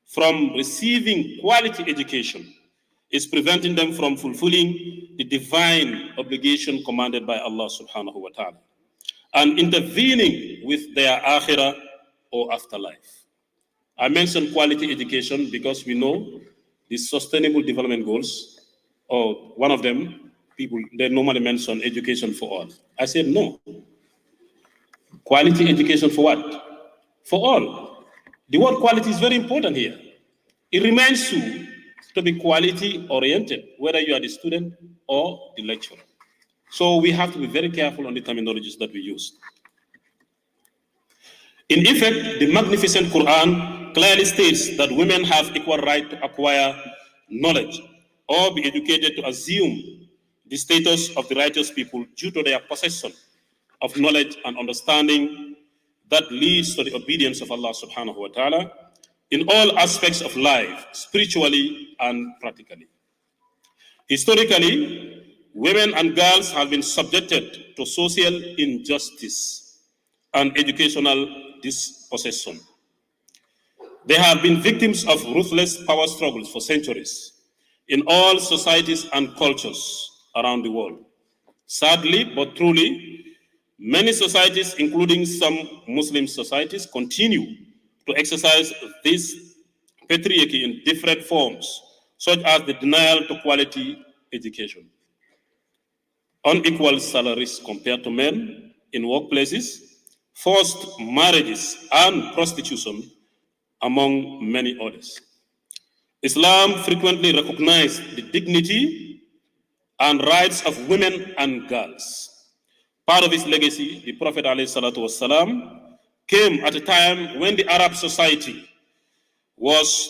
from receiving quality education is preventing them from fulfilling the divine obligation commanded by Allah subhanahu wa ta'ala and intervening with their akhirah or afterlife. I mentioned quality education because we know the sustainable development goals, or one of them, people, they normally mention education for all. I said no. Quality education for what? For all. The word quality is very important here. It reminds you to be quality oriented, whether you are the student or the lecturer. So we have to be very careful on the terminologies that we use. In effect, the magnificent Quran clearly states that women have equal right to acquire knowledge or be educated to assume the status of the righteous people due to their possession of knowledge and understanding that leads to the obedience of Allah subhanahu wa ta'ala in all aspects of life, spiritually and practically. Historically, women and girls have been subjected to social injustice and educational dispossession. They have been victims of ruthless power struggles for centuries in all societies and cultures around the world. Sadly, but truly, many societies, including some Muslim societies, continue to exercise this patriarchy in different forms, such as the denial to quality education, unequal salaries compared to men in workplaces, forced marriages, and prostitution, among many others. Islam frequently recognizes the dignity and rights of women and girls. Part of his legacy, the Prophet ﷺ, came at a time when the Arab society was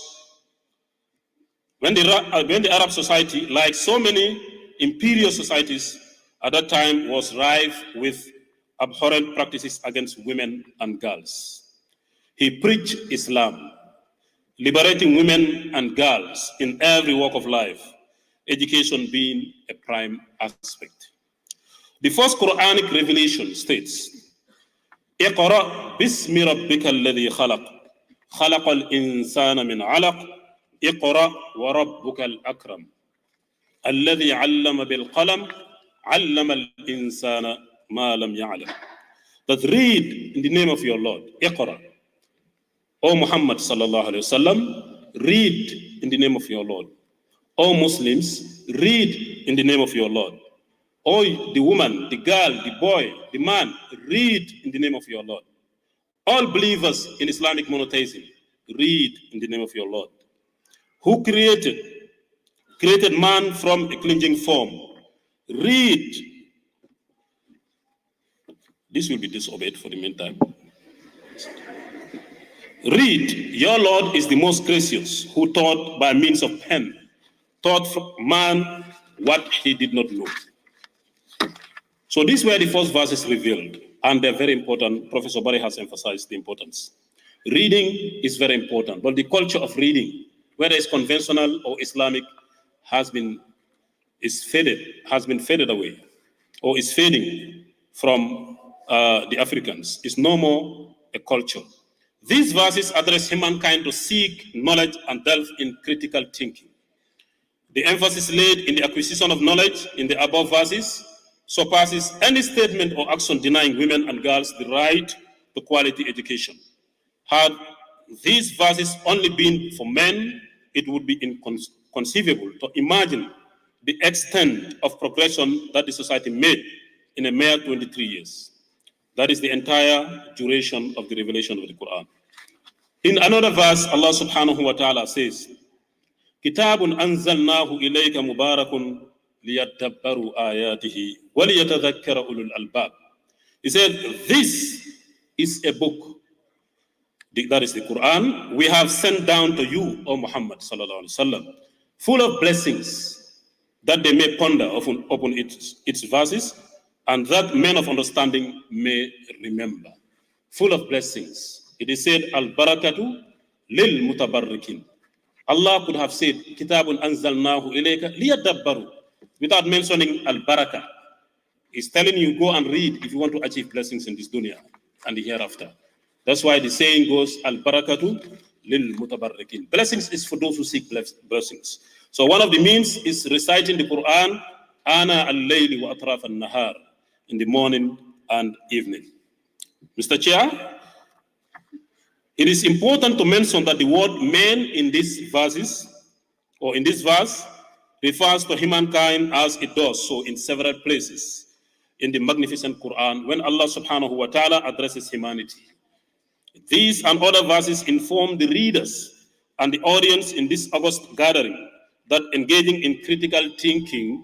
When the Arab society, like so many imperial societies at that time, was rife with abhorrent practices against women and girls. He preached Islam, liberating women and girls in every walk of life, education being a prime aspect. The first Quranic revelation states, اقرأ باسم ربك الذي خلق خلق الإنسان من علق اقرأ وربك الأكرم الذي علم بالقلم علم الإنسان ما لم يعلم. That read in the name of your Lord. اقرأ. O Muhammad sallallahu alayhi wasallam, read in the name of your Lord. O Muslims, read in the name of your Lord. O the woman, the girl, the boy, the man, read in the name of your Lord. All believers in Islamic monotheism, read in the name of your Lord. Who created man from a clinging form. Read. This will be disobeyed for the meantime. Read, your Lord is the most gracious, who taught by means of pen, taught man what he did not know. So these were the first verses revealed, and they're very important. Professor Barry has emphasized the importance. Reading is very important, but the culture of reading, whether it's conventional or Islamic, has been faded away, or is fading from the Africans. It's no more a culture. These verses address humankind to seek knowledge and delve in critical thinking. The emphasis laid in the acquisition of knowledge in the above verses surpasses any statement or action denying women and girls the right to quality education. Had these verses only been for men, it would be inconceivable to imagine the extent of progression that the society made in a mere 23 years. That is the entire duration of the revelation of the Quran. In another verse, Allah subhanahu wa ta'ala says, Kitabun anzalnahu ilayka mubarakun liyadabbaru ayatihi waliyatadhakkara ulul albab. He said, this is a book, that is the Quran, we have sent down to you, O Muhammad sallallahu alaihi wasallam, full of blessings, that they may ponder upon its verses, and that men of understanding may remember. Full of blessings. It is said, Al-barakatu lil mutabarrikin. Allah could have said, Kitabun anzalnahu ilayka liyadabbaru, without mentioning al-barakah. He's telling you, go and read if you want to achieve blessings in this dunya and the hereafter. That's why the saying goes, Al-barakatu lil mutabarrikin. Blessings is for those who seek blessings. So one of the means is reciting the Quran, ana al-layli wa atraf al-nahar, in the morning and evening. Mr. Chair, it is important to mention that the word men in these verses, or in this verse, refers to humankind as it does so in several places in the magnificent Quran when Allah subhanahu wa ta'ala addresses humanity. These and other verses inform the readers and the audience in this August gathering that engaging in critical thinking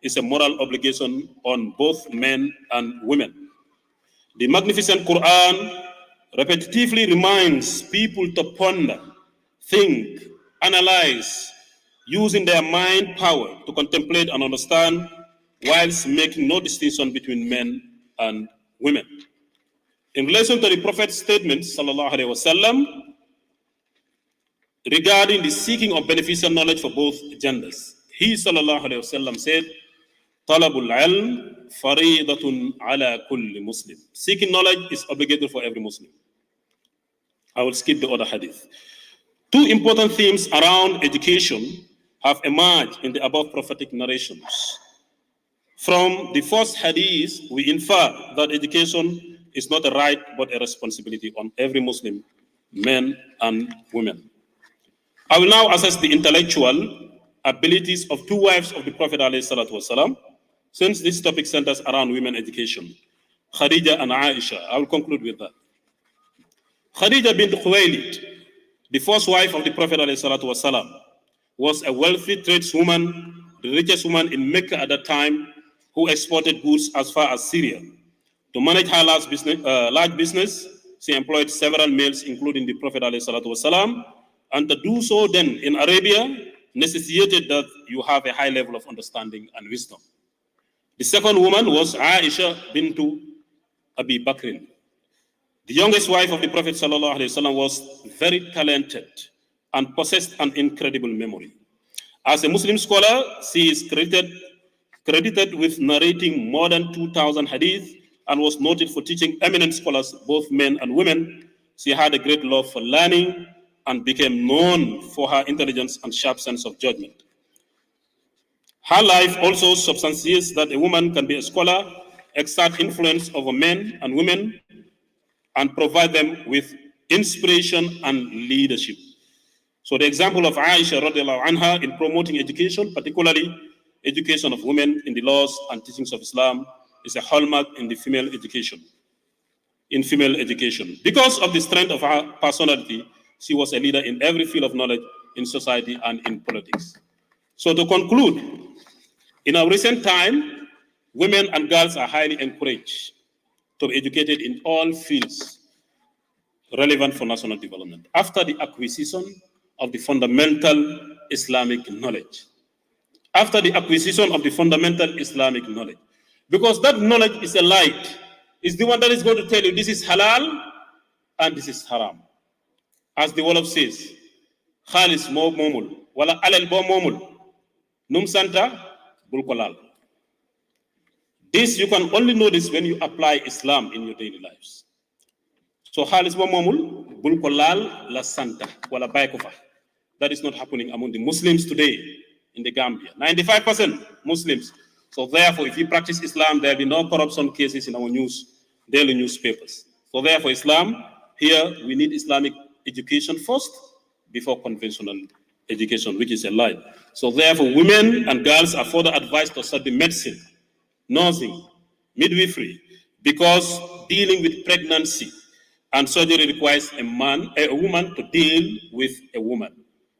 is a moral obligation on both men and women. The magnificent Quran repetitively reminds people to ponder, think, analyze, using their mind power to contemplate and understand, whilst making no distinction between men and women. In relation to the Prophet's statement, sallallahu alaihi wasallam, regarding the seeking of beneficial knowledge for both genders, he sallallahu alaihi wasallam said, "Talabul ilm faridatun ala kulli Muslim." Seeking knowledge is obligatory for every Muslim. I will skip the other hadith. Two important themes around education have emerged in the above prophetic narrations. From the first hadith, we infer that education is not a right but a responsibility on every Muslim, men and women. I will now assess the intellectual abilities of two wives of the Prophet ﷺ, since this topic centers around women education, Khadija and Aisha. I will conclude with that. Khadija bint Khuwaylid, the first wife of the Prophet ﷺ, was a wealthy tradeswoman, the richest woman in Mecca at that time, who exported goods as far as Syria. To manage her large business, she employed several males, including the Prophet ﷺ, and to do so then in Arabia, necessitated that you have a high level of understanding and wisdom. The second woman was Aisha bintu Abi Bakrin. The youngest wife of the Prophet ﷺ was very talented and possessed an incredible memory. As a Muslim scholar, she is credited with narrating more than 2,000 hadith and was noted for teaching eminent scholars, both men and women. She had a great love for learning and became known for her intelligence and sharp sense of judgment. Her life also substantiates that a woman can be a scholar, exert influence over men and women, and provide them with inspiration and leadership. So the example of Aisha radiallahu anha in promoting education, particularly education of women in the laws and teachings of Islam, is a hallmark in the female education. Because of the strength of her personality, she was a leader in every field of knowledge in society and in politics. So to conclude, in our recent time, women and girls are highly encouraged to be educated in all fields relevant for national development after the acquisition of the fundamental Islamic knowledge. After the acquisition of the fundamental Islamic knowledge. Because that knowledge is a light. It's the one that is going to tell you this is halal and this is haram. As the Wolof says, Khalis mo momul, wala alal bo momul, num santa bulkolal. This, you can only know this when you apply Islam in your daily lives. So Khalis mo momul, bulkolal la santa, wala baikofa. That is not happening among the Muslims today in the Gambia. 95% Muslims. So therefore, if you practice Islam, there will be no corruption cases in our daily newspapers. So therefore, Islam, here we need Islamic education first before conventional education, which is a lie. So therefore, women and girls are further advised to study medicine, nursing, midwifery, because dealing with pregnancy and surgery requires a woman to deal with a woman.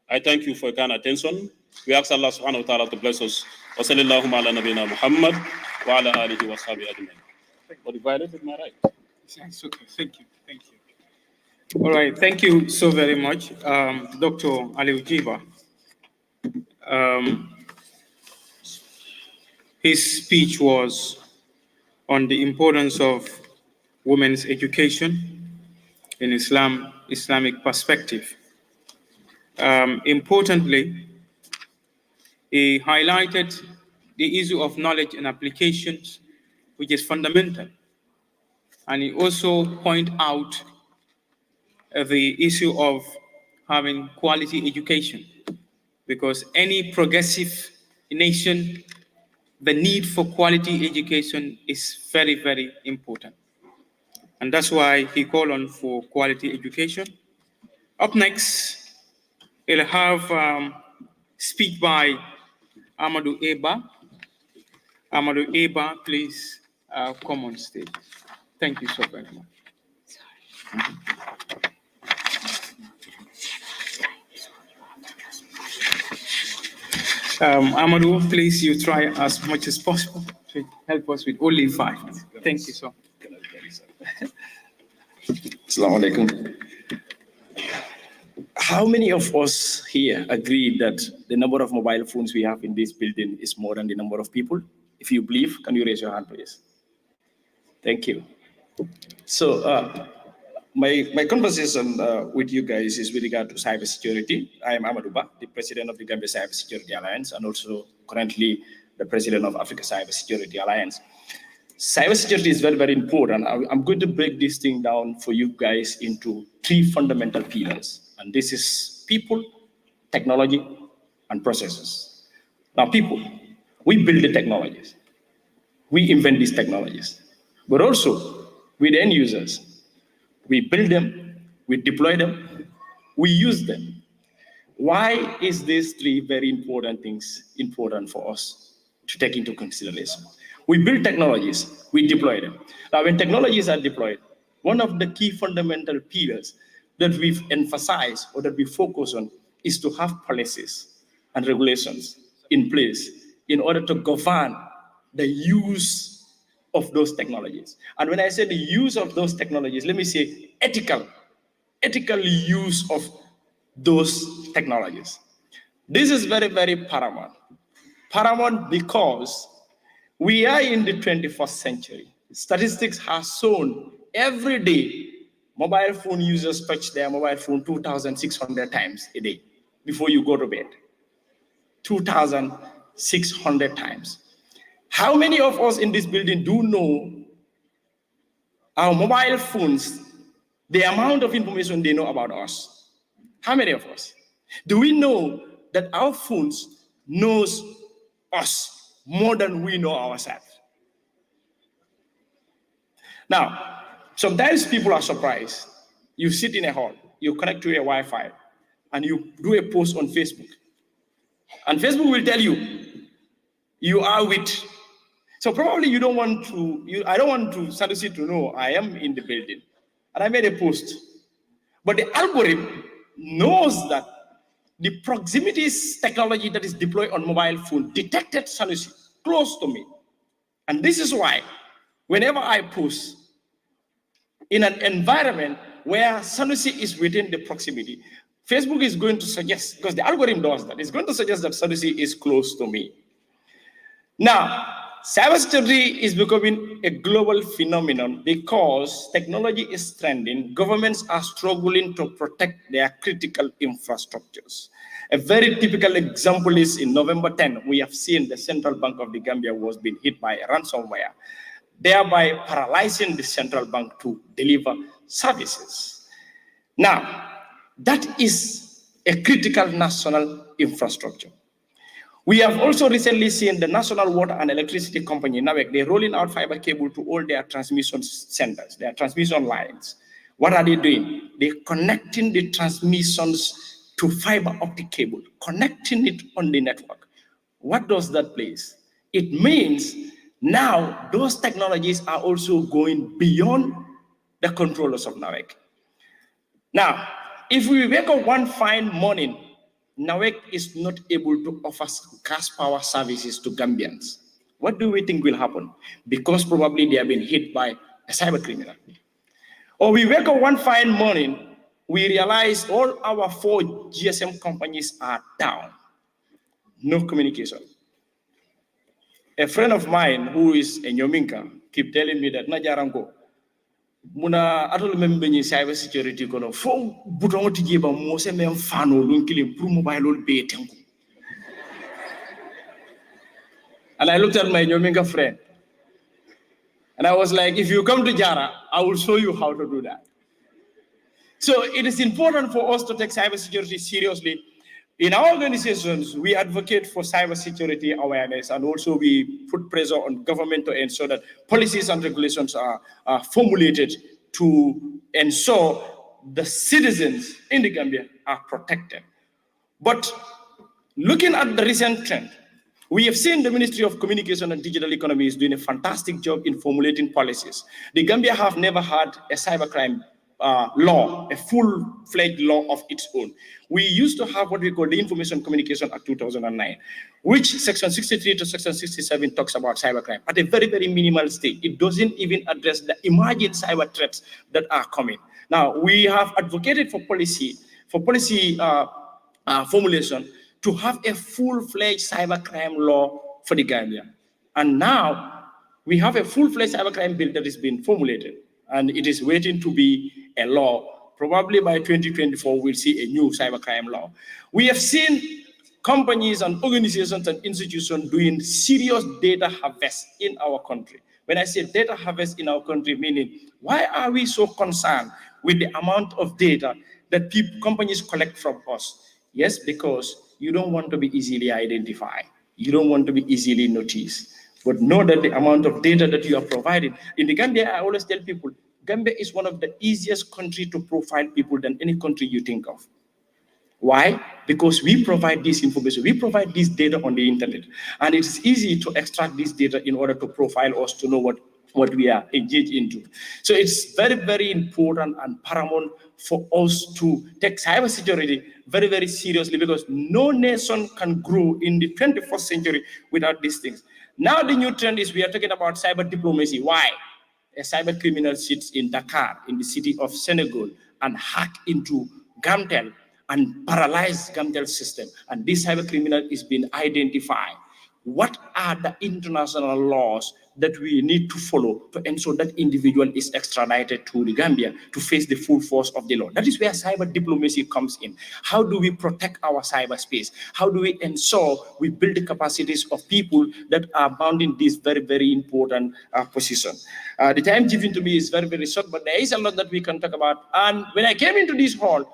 I thank you for your kind attention. We ask Allah subhanahu wa ta'ala to bless us. Wa sallallahu ala nabina Muhammad wa ala alihi wa sahbihi ajmain. But if I violated my right. It's okay. Thank you. Thank you. All right. Thank you so very much, Dr. Ali Ujiba. His speech was on the importance of women's education in Islamic perspective. Importantly, he highlighted the issue of knowledge and applications, which is fundamental. And he also pointed out the issue of having quality education, because any progressive nation, the need for quality education is very, very important. And that's why he called on for quality education. Up next, we'll have speak by Amadou Eba. Amadou Eba, please come on stage. Thank you so very much. Amadou, please, you try as much as possible to help us with only 5 minutes. Thank you so much. Assalamu alaikum. How many of us here agree that the number of mobile phones we have in this building is more than the number of people? If you believe, can you raise your hand, please? Thank you. So my conversation with you guys is with regard to cybersecurity. I am Amadou Ba, the president of the Gambia Cybersecurity Alliance, and also currently the president of Africa Cybersecurity Alliance. Cybersecurity is very, very important. I'm going to break this thing down for you guys into 3 fundamental pillars. And this is people, technology, and processes. Now, people, we build the technologies. We invent these technologies. But also, with end users, we build them, we deploy them, we use them. Why is these 3 very important things important for us to take into consideration? We build technologies, we deploy them. Now, when technologies are deployed, one of the key fundamental pillars that we've emphasized or that we focus on is to have policies and regulations in place in order to govern the use of those technologies. And when I say the use of those technologies, let me say ethical use of those technologies. This is very, very paramount. Paramount because we are in the 21st century. Statistics have shown every day mobile phone users touch their mobile phone 2,600 times a day before you go to bed. 2,600 times. How many of us in this building do know our mobile phones, the amount of information they know about us? How many of us? Do we know that our phones knows us more than we know ourselves? Now, sometimes people are surprised. You sit in a hall, you connect to a Wi-Fi, and you do a post on Facebook. And Facebook will tell you, you are with. So probably you don't want to, I don't want to Sanusi to know I am in the building. And I made a post. But the algorithm knows that the proximity technology that is deployed on mobile phone detected Sanusi close to me. And this is why whenever I post in an environment where Sanusi is within the proximity, Facebook is going to suggest, because the algorithm does that, it's going to suggest that Sanusi is close to me. Now, cybersecurity is becoming a global phenomenon because technology is trending. Governments are struggling to protect their critical infrastructures. A very typical example is in November 10, we have seen the Central Bank of the Gambia was being hit by a ransomware, thereby paralyzing the central bank to deliver services. Now, that is a critical national infrastructure. We have also recently seen the National Water and Electricity Company, NAWEC, they're rolling out fiber cable to all their transmission centers, their transmission lines. What are they doing? They're connecting the transmissions to fiber optic cable, connecting it on the network. What does that place? It means now those technologies are also going beyond the controllers of NAWEC. Now, if we wake up one fine morning, NAWEC is not able to offer gas power services to Gambians, what do we think will happen? Because probably they have been hit by a cyber criminal. Or we wake up one fine morning, we realize all our 4 GSM companies are down. No communication. A friend of mine who is a Nyominka keep telling me that Najarango, muna atol membe ni cyber security kono fo bouton tije ba mo se mem fano lun kilim pour mobile ol be tenku. And I looked at my Nyominga friend and I was like, if you come to Jara, I will show you how to do that. So it is important for us to take cybersecurity seriously. In our organizations, we advocate for cybersecurity awareness, and also we put pressure on government to ensure that policies and regulations are formulated to ensure the citizens in the Gambia are protected. But looking at the recent trend, we have seen the Ministry of Communication and Digital Economy is doing a fantastic job in formulating policies. The Gambia have never had a cybercrime law, a full-fledged law of its own. We used to have what we call the Information Communication Act 2009, which section 63 to section 67 talks about cybercrime at a very, very minimal stage. It doesn't even address the emerging cyber threats that are coming. Now, we have advocated for policy formulation to have a full-fledged cybercrime law for the Gambia. And now we have a full-fledged cybercrime bill that is being formulated, and it is waiting to be a law. Probably by 2024, we'll see a new cybercrime law. We have seen companies and organizations and institutions doing serious data harvest in our country. When I say data harvest in our country, meaning why are we so concerned with the amount of data that companies collect from us? Yes, because you don't want to be easily identified. You don't want to be easily noticed. But know that the amount of data that you are providing. In the Gambia, I always tell people, Gambia is one of the easiest countries to profile people than any country you think of. Why? Because we provide this information, we provide this data on the internet. And it's easy to extract this data in order to profile us to know what we are engaged into. So it's very, very important and paramount for us to take cybersecurity very, very seriously, because no nation can grow in the 21st century without these things. Now the new trend is we are talking about cyber diplomacy. Why? A cyber criminal sits in Dakar, in the city of Senegal, and hack into Gamtel and paralyze Gambian system. And this cyber criminal is being identified. What are the international laws that we need to follow to ensure that individual is extradited to the Gambia to face the full force of the law? That is where cyber diplomacy comes in. How do we protect our cyberspace? How do we ensure we build the capacities of people that are bound in this very, very important position? The time given to me is very, very short, but there is a lot that we can talk about. And when I came into this hall,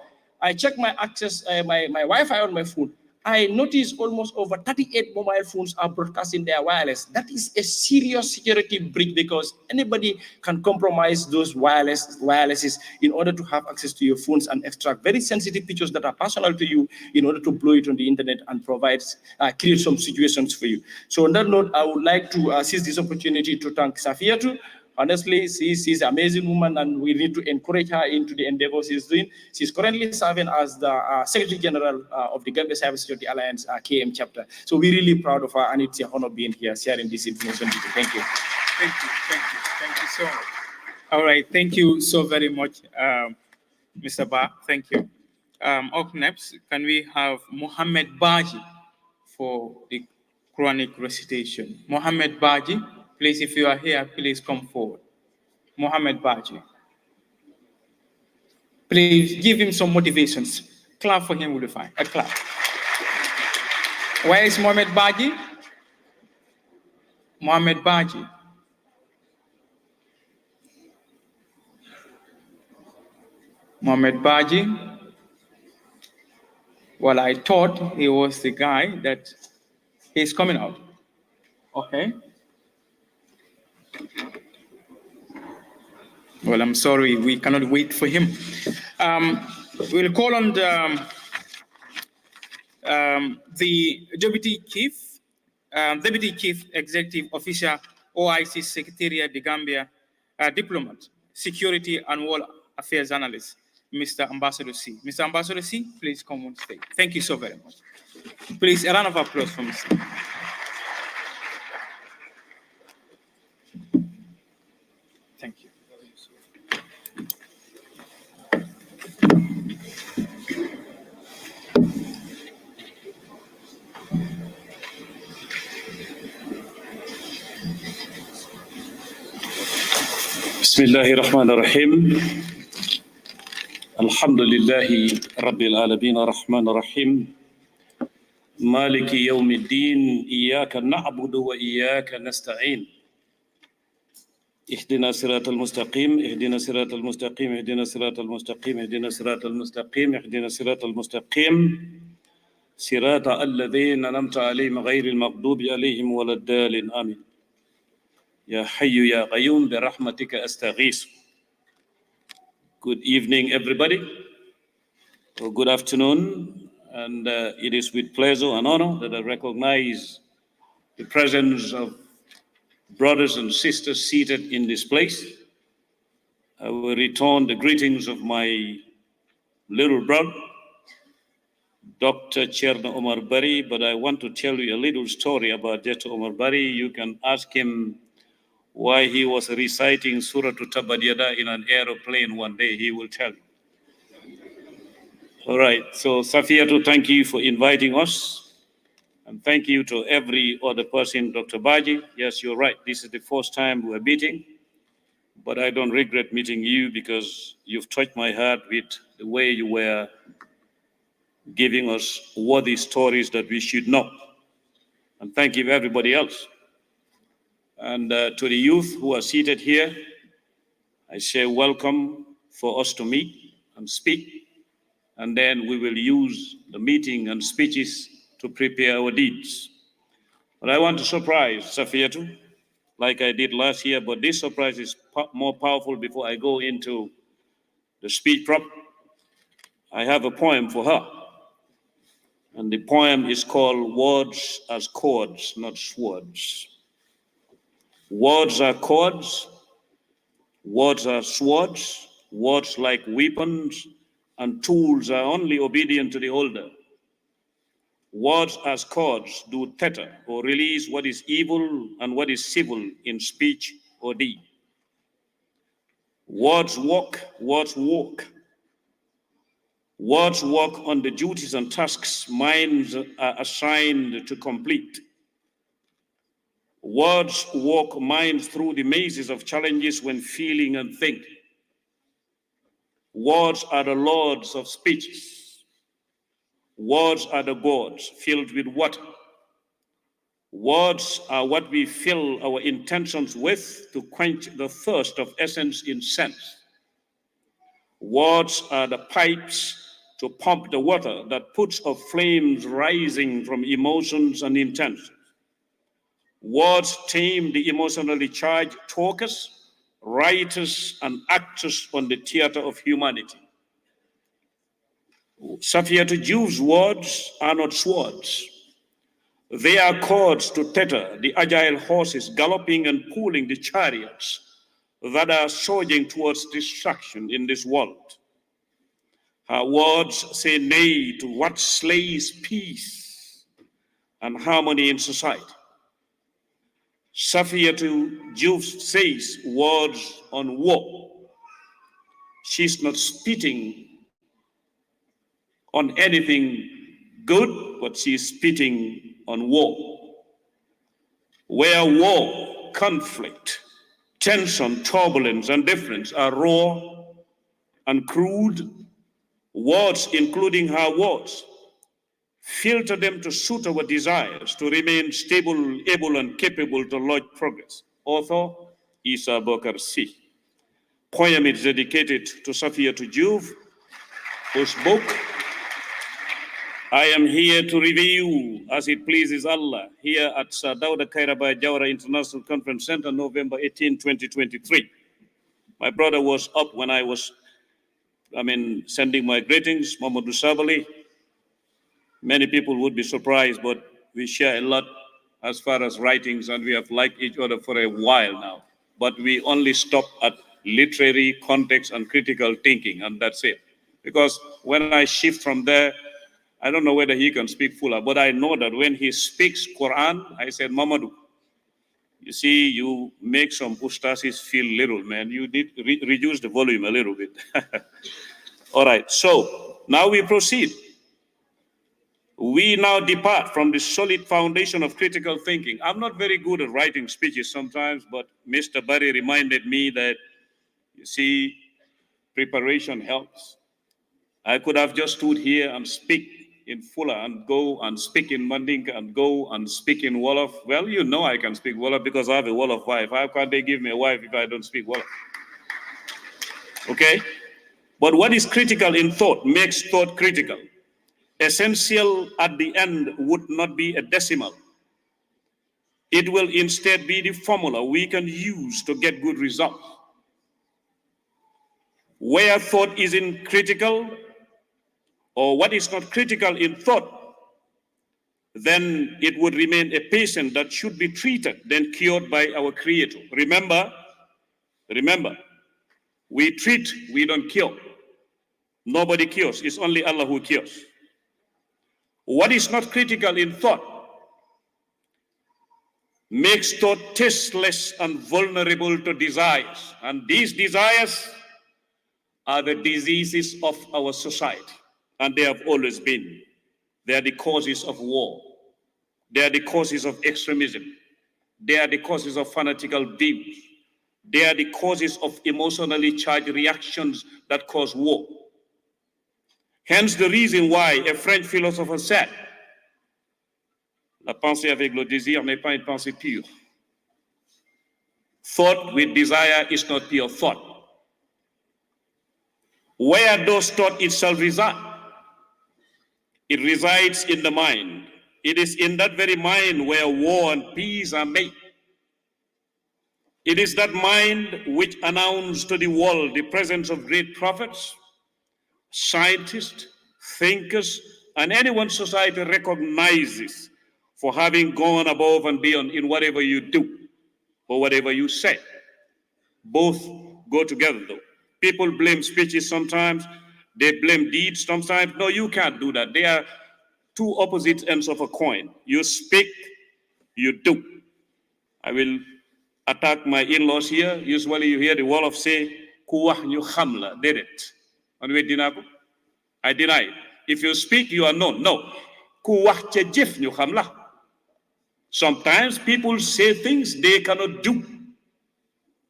I checked my access, my Wi-Fi on my phone. I noticed almost over 38 mobile phones are broadcasting their wireless. That is a serious security breach because anybody can compromise those wirelesses in order to have access to your phones and extract very sensitive pictures that are personal to you in order to blow it on the internet and create some situations for you. So on that note, I would like to seize this opportunity to thank Saffiatou. Honestly, she's an amazing woman, and we need to encourage her into the endeavors she's doing. She's currently serving as the Secretary General of the Gambia Cybersecurity Alliance KM chapter. So we're really proud of her, and it's an honor being here sharing this information with you. Thank you. Thank you so much. All right, thank you so very much, Mr. Ba. Thank you. Up next, can we have Mohammed Baji for the Quranic recitation? Mohammed Baji, please, if you are here, please come forward. Mohammed Baji. Please give him some motivations. Clap for him will be fine. A clap. Where is Mohammed Baji? Mohammed Baji. Mohammed Baji. Well, I thought he was the guy that he's coming out. Okay. Well, I'm sorry, we cannot wait for him. We'll call on the Deputy Chief Executive Officer, OIC Secretariat, the Gambia, Diplomat, Security and World Affairs Analyst, Mr. Ambassador C. Mr. Ambassador C, please come on stage. Thank you so very much. Please, a round of applause for Mr. Thank you. بسم الله الرحمن الرحيم الحمد لله رب العالمين الرحمن الرحيم مالك يوم الدين إياك نعبد وإياك نستعين اهدنا الصراط المستقيم اهدنا الصراط المستقيم اهدنا الصراط المستقيم اهدنا الصراط المستقيم اهدنا الصراط المستقيم صراط الذين أنعمت عليهم غير المغضوب عليهم ولا الضالين آمين يا حي يا قيوم برحمتك أستغيث. Good evening, everybody, or good afternoon, and it is with pleasure and honor that I recognize the presence of brothers and sisters seated in this place. I will return the greetings of my little brother, Dr. Cherno Omar Bari, but I want to tell you a little story about Dr. Omar Bari. You can ask him why he was reciting Surah Tabbat Yada in an aeroplane one day. He will tell you. All right, so Saffiatou, thank you for inviting us. And thank you to every other person, Dr. Baji. Yes, you're right. This is the first time we're meeting, but I don't regret meeting you because you've touched my heart with the way you were giving us worthy stories that we should know. And thank you, everybody else. And to the youth who are seated here, I say welcome for us to meet and speak. And then we will use the meeting and speeches to prepare our deeds. But I want to surprise Saffiatou, like I did last year, but this surprise is more powerful. Before I go into the speech prop, I have a poem for her. And the poem is called Words as Cords, Not Swords. Words are cords, words are swords, words like weapons, and tools are only obedient to the holder. Words as cords do tether or release what is evil and what is civil in speech or deed. Words walk, words walk. Words work on the duties and tasks minds are assigned to complete. Words walk minds through the mazes of challenges when feeling and thinking. Words are the lords of speeches. Words are the gourds filled with water. Words are what we fill our intentions with to quench the thirst of essence in sense. Words are the pipes to pump the water that puts out flames rising from emotions and intentions. Words tame the emotionally charged talkers, writers, and actors on the theater of humanity. Saffiatou Joof's words are not swords. They are cords to tether the agile horses galloping and pulling the chariots that are surging towards destruction in this world. Her words say nay to what slays peace and harmony in society. Saffiatou Joof says words on war. She's not spitting on anything good, but she's spitting on war. Where war, conflict, tension, turbulence, and difference are raw and crude, words, including her words, filter them to suit our desires to remain stable, able, and capable to lodge progress. Author Isa Bakar C. Poem is dedicated to Saffiatou Joof, whose book, I am here to review as it pleases Allah, here at Sadauda Kairaba Jawara International Conference Center, November 18, 2023. My brother was up when I was, sending my greetings, Mamadou Sabali. Many people would be surprised, but we share a lot as far as writings, and we have liked each other for a while now. But we only stop at literary context and critical thinking, and that's it. Because when I shift from there, I don't know whether he can speak fuller, but I know that when he speaks Quran, I said, Mamadou, you see, you make some ustasis feel little, man. You need to reduce the volume a little bit. All right, so now we proceed. We now depart from the solid foundation of critical thinking. I'm not very good at writing speeches sometimes, but Mr. Barry reminded me that, you see, preparation helps. I could have just stood here and speak in Fula and go and speak in Mandinka and go and speak in Wolof. Well, you know I can speak Wolof because I have a Wolof wife. How can they give me a wife if I don't speak Wolof? Okay? But what is critical in thought makes thought critical. Essential at the end would not be a decimal. It will instead be the formula we can use to get good results. Where thought isn't critical, or what is not critical in thought, then it would remain a patient that should be treated, then cured by our Creator. Remember, we treat, we don't cure. Nobody cures, it's only Allah who cures. What is not critical in thought makes thought tasteless and vulnerable to desires. And these desires are the diseases of our society. And they have always been. They are the causes of war. They are the causes of extremism. They are the causes of fanatical views. They are the causes of emotionally charged reactions that cause war. Hence the reason why a French philosopher said, la pensée avec le désir n'est pas une pensée pure. Thought with desire is not pure thought. Where does thought itself reside? It resides in the mind. It is in that very mind where war and peace are made. It is that mind which announced to the world the presence of great prophets, scientists, thinkers, and anyone society recognizes for having gone above and beyond in whatever you do or whatever you say. Both go together though. People blame speeches sometimes, they blame deeds sometimes. No, you can't do that. They are two opposite ends of a coin. You speak, you do. I will attack my in-laws here. Usually you hear the Wolof say, ku wax ñu xam la, déedéet. Man weddi naa ko. I deny it. If you speak, you are known. No. Ku wax ca jëf ñu xam la. Sometimes people say things they cannot do.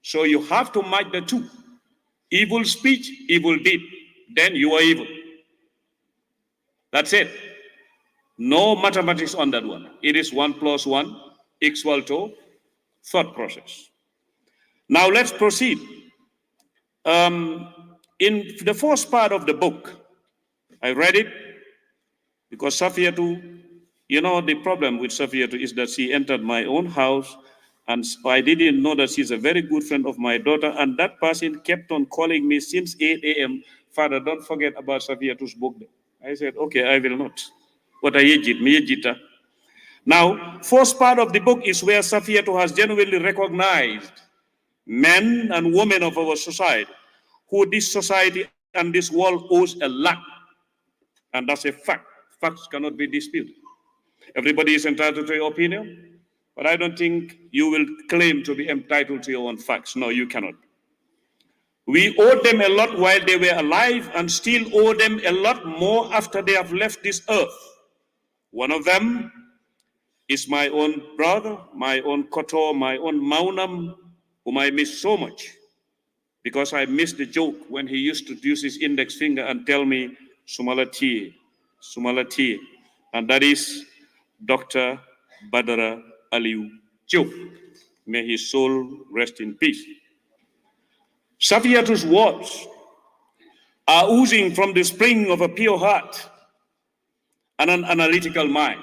So you have to match the two. Evil speech, evil deed. Then you are evil. That's it. No mathematics on that one. It is 1 + 1 equal to thought process. Now let's proceed. In the first part of the book, I read it because Saffiatou, you know, the problem with Saffiatou is that she entered my own house and I didn't know that she's a very good friend of my daughter. And that person kept on calling me since 8 a.m. Father, don't forget about Saffiatou's book. I said, okay, I will not. What I yejit. Now, first part of the book is where Saffiatou has genuinely recognized men and women of our society, who this society and this world owes a lot. And that's a fact. Facts cannot be disputed. Everybody is entitled to your opinion, but I don't think you will claim to be entitled to your own facts. No, you cannot. We owe them a lot while they were alive and still owe them a lot more after they have left this earth. One of them is my own brother, my own Kotor, my own Maunam, whom I miss so much, because I missed the joke when he used to use his index finger and tell me, Sumalati, Sumalati, and that is Dr. Badara Aliou Joof. May his soul rest in peace. Saffiatou's words are oozing from the spring of a pure heart and an analytical mind,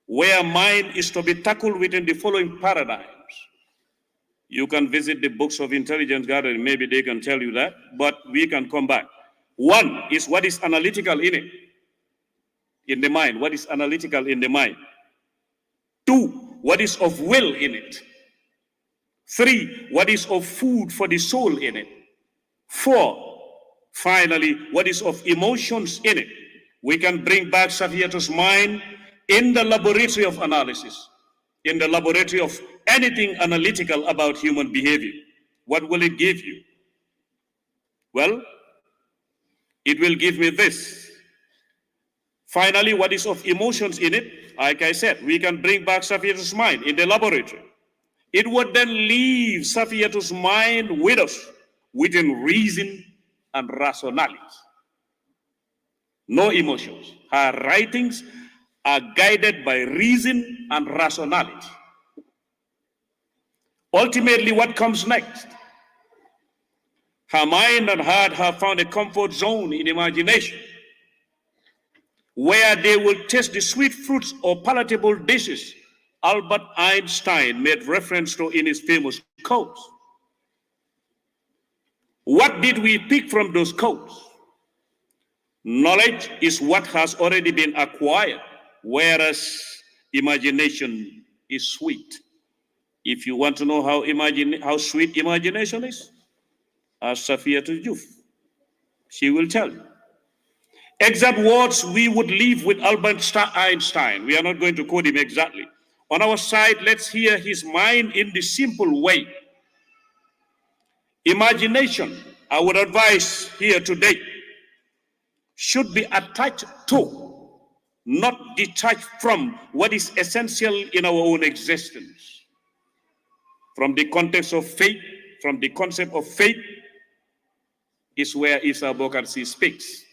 where mind is to be tackled within the following paradigms. You can visit the books of intelligence gathering, maybe they can tell you that, but we can come back. One is what is analytical in it, in the mind, what is analytical in the mind. Two, what is of will in it. Three, what is of food for the soul in it. Four, finally, what is of emotions in it. We can bring back Saffiatou's mind in the laboratory of analysis, in the laboratory of anything analytical about human behavior. What will it give you? Well, it will give me this. Finally, what is of emotions in it? Like I said, we can bring back Saffiatou's mind in the laboratory. It would then leave Saffiatou's mind with us within reason and rationality. No emotions. Her writings are guided by reason and rationality. Ultimately, what comes next? Her mind and heart have found a comfort zone in imagination, where they will taste the sweet fruits or palatable dishes Albert Einstein made reference to in his famous quotes. What did we pick from those quotes? Knowledge is what has already been acquired, whereas imagination is sweet. If you want to know how sweet imagination is, ask Saffiatou Joof. She will tell you. Exact words we would leave with Albert Einstein. We are not going to quote him exactly. On our side, let's hear his mind in the simple way. Imagination, I would advise here today, should be attached to, not detached from, what is essential in our own existence. From the context of faith, from the concept of faith, is where Isa Bokarsi speaks.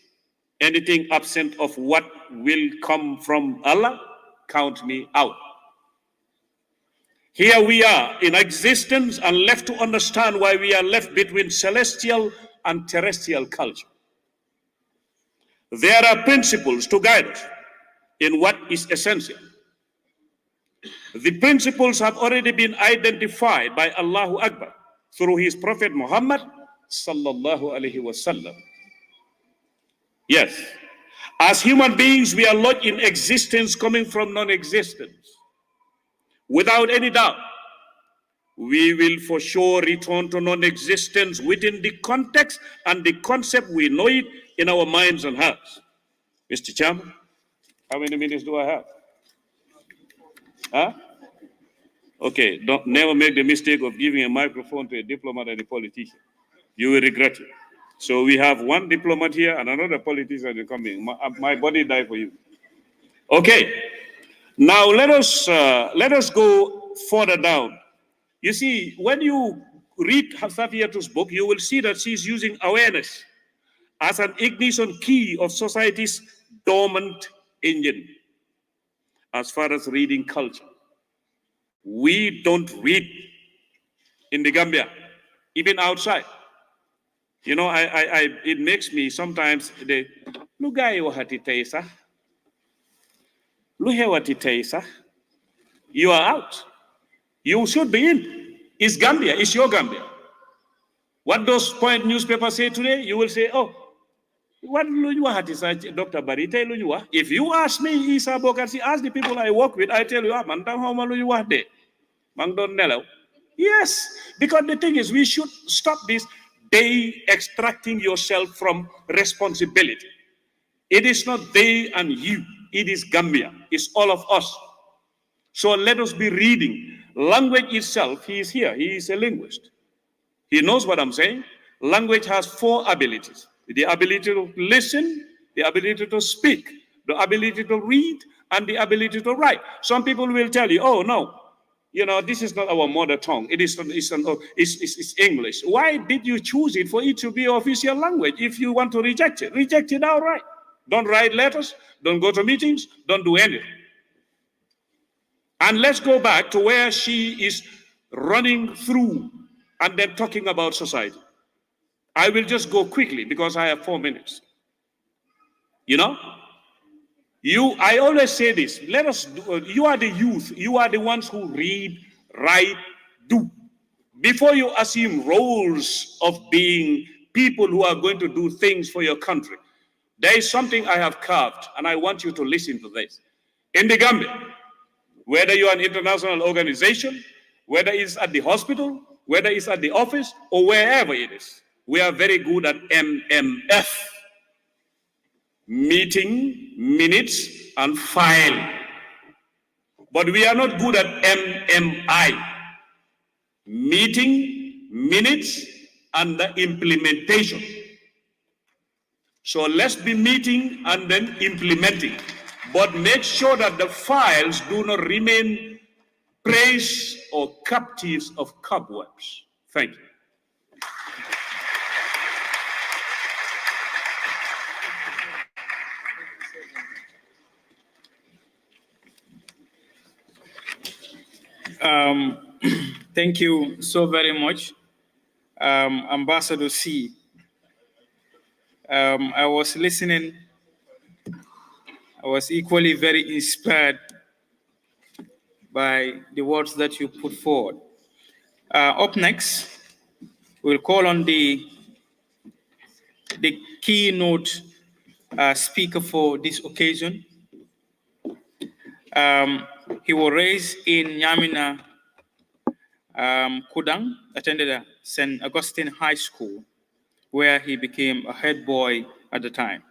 Anything absent of what will come from Allah, count me out. Here we are in existence and left to understand why we are left between celestial and terrestrial culture. There are principles to guide us in what is essential. The principles have already been identified by Allahu Akbar through his Prophet Muhammad sallallahu alaihi wasallam. Yes, as human beings, we are lodged in existence coming from non-existence. Without any doubt, we will for sure return to non-existence within the context and the concept we know it in our minds and hearts. Mr. Chairman, how many minutes do I have? Huh? Okay, never make the mistake of giving a microphone to a diplomat and a politician. You will regret it. So we have one diplomat here and another politician coming. My body die for you. Okay. Now let us go further down. You see, when you read Saffiatou's book, you will see that she's using awareness as an ignition key of society's dormant engine. As far as reading culture, we don't read in the Gambia, even outside. You know, it makes me sometimes the lugay wahati taisa, luhewati taisa. You are out. You should be in. It's Gambia. It's your Gambia. What those point newspapers say today, you will say, oh, what Dr. Barite. If you ask me, Isa Bokasi, ask the people I work with, I tell you, man, yes, because the thing is, we should stop this they extracting yourself from responsibility. It is not they and you, it is Gambia, it's all of us. So let us be reading. Language itself, he is here, he is a linguist. He knows what I'm saying. Language has 4 abilities: the ability to listen, the ability to speak, the ability to read, and the ability to write. Some people will tell you, oh no, you know, this is not our mother tongue. It's English. Why did you choose it for it to be official language? If you want to reject it outright. Don't write letters, don't go to meetings, don't do anything. And let's go back to where she is running through and then talking about society. I will just go quickly because I have 4 minutes. You know, I always say this, you are the youth, you are the ones who read, write, do. Before you assume roles of being people who are going to do things for your country, there is something I have carved, and I want you to listen to this. In the Gambia, whether you are an international organization, whether it's at the hospital, whether it's at the office, or wherever it is, we are very good at MMF. Meeting, minutes, and file. But we are not good at MMI. Meeting, minutes, and the implementation. So let's be meeting and then implementing. But make sure that the files do not remain preys or captives of cobwebs. Thank you. Thank you so very much, Ambassador C. I was listening. I was equally very inspired by the words that you put forward. Up next, we'll call on the keynote speaker for this occasion. He was raised in Nyamina, Kudang, attended St. Augustine High School, where he became a head boy at the time.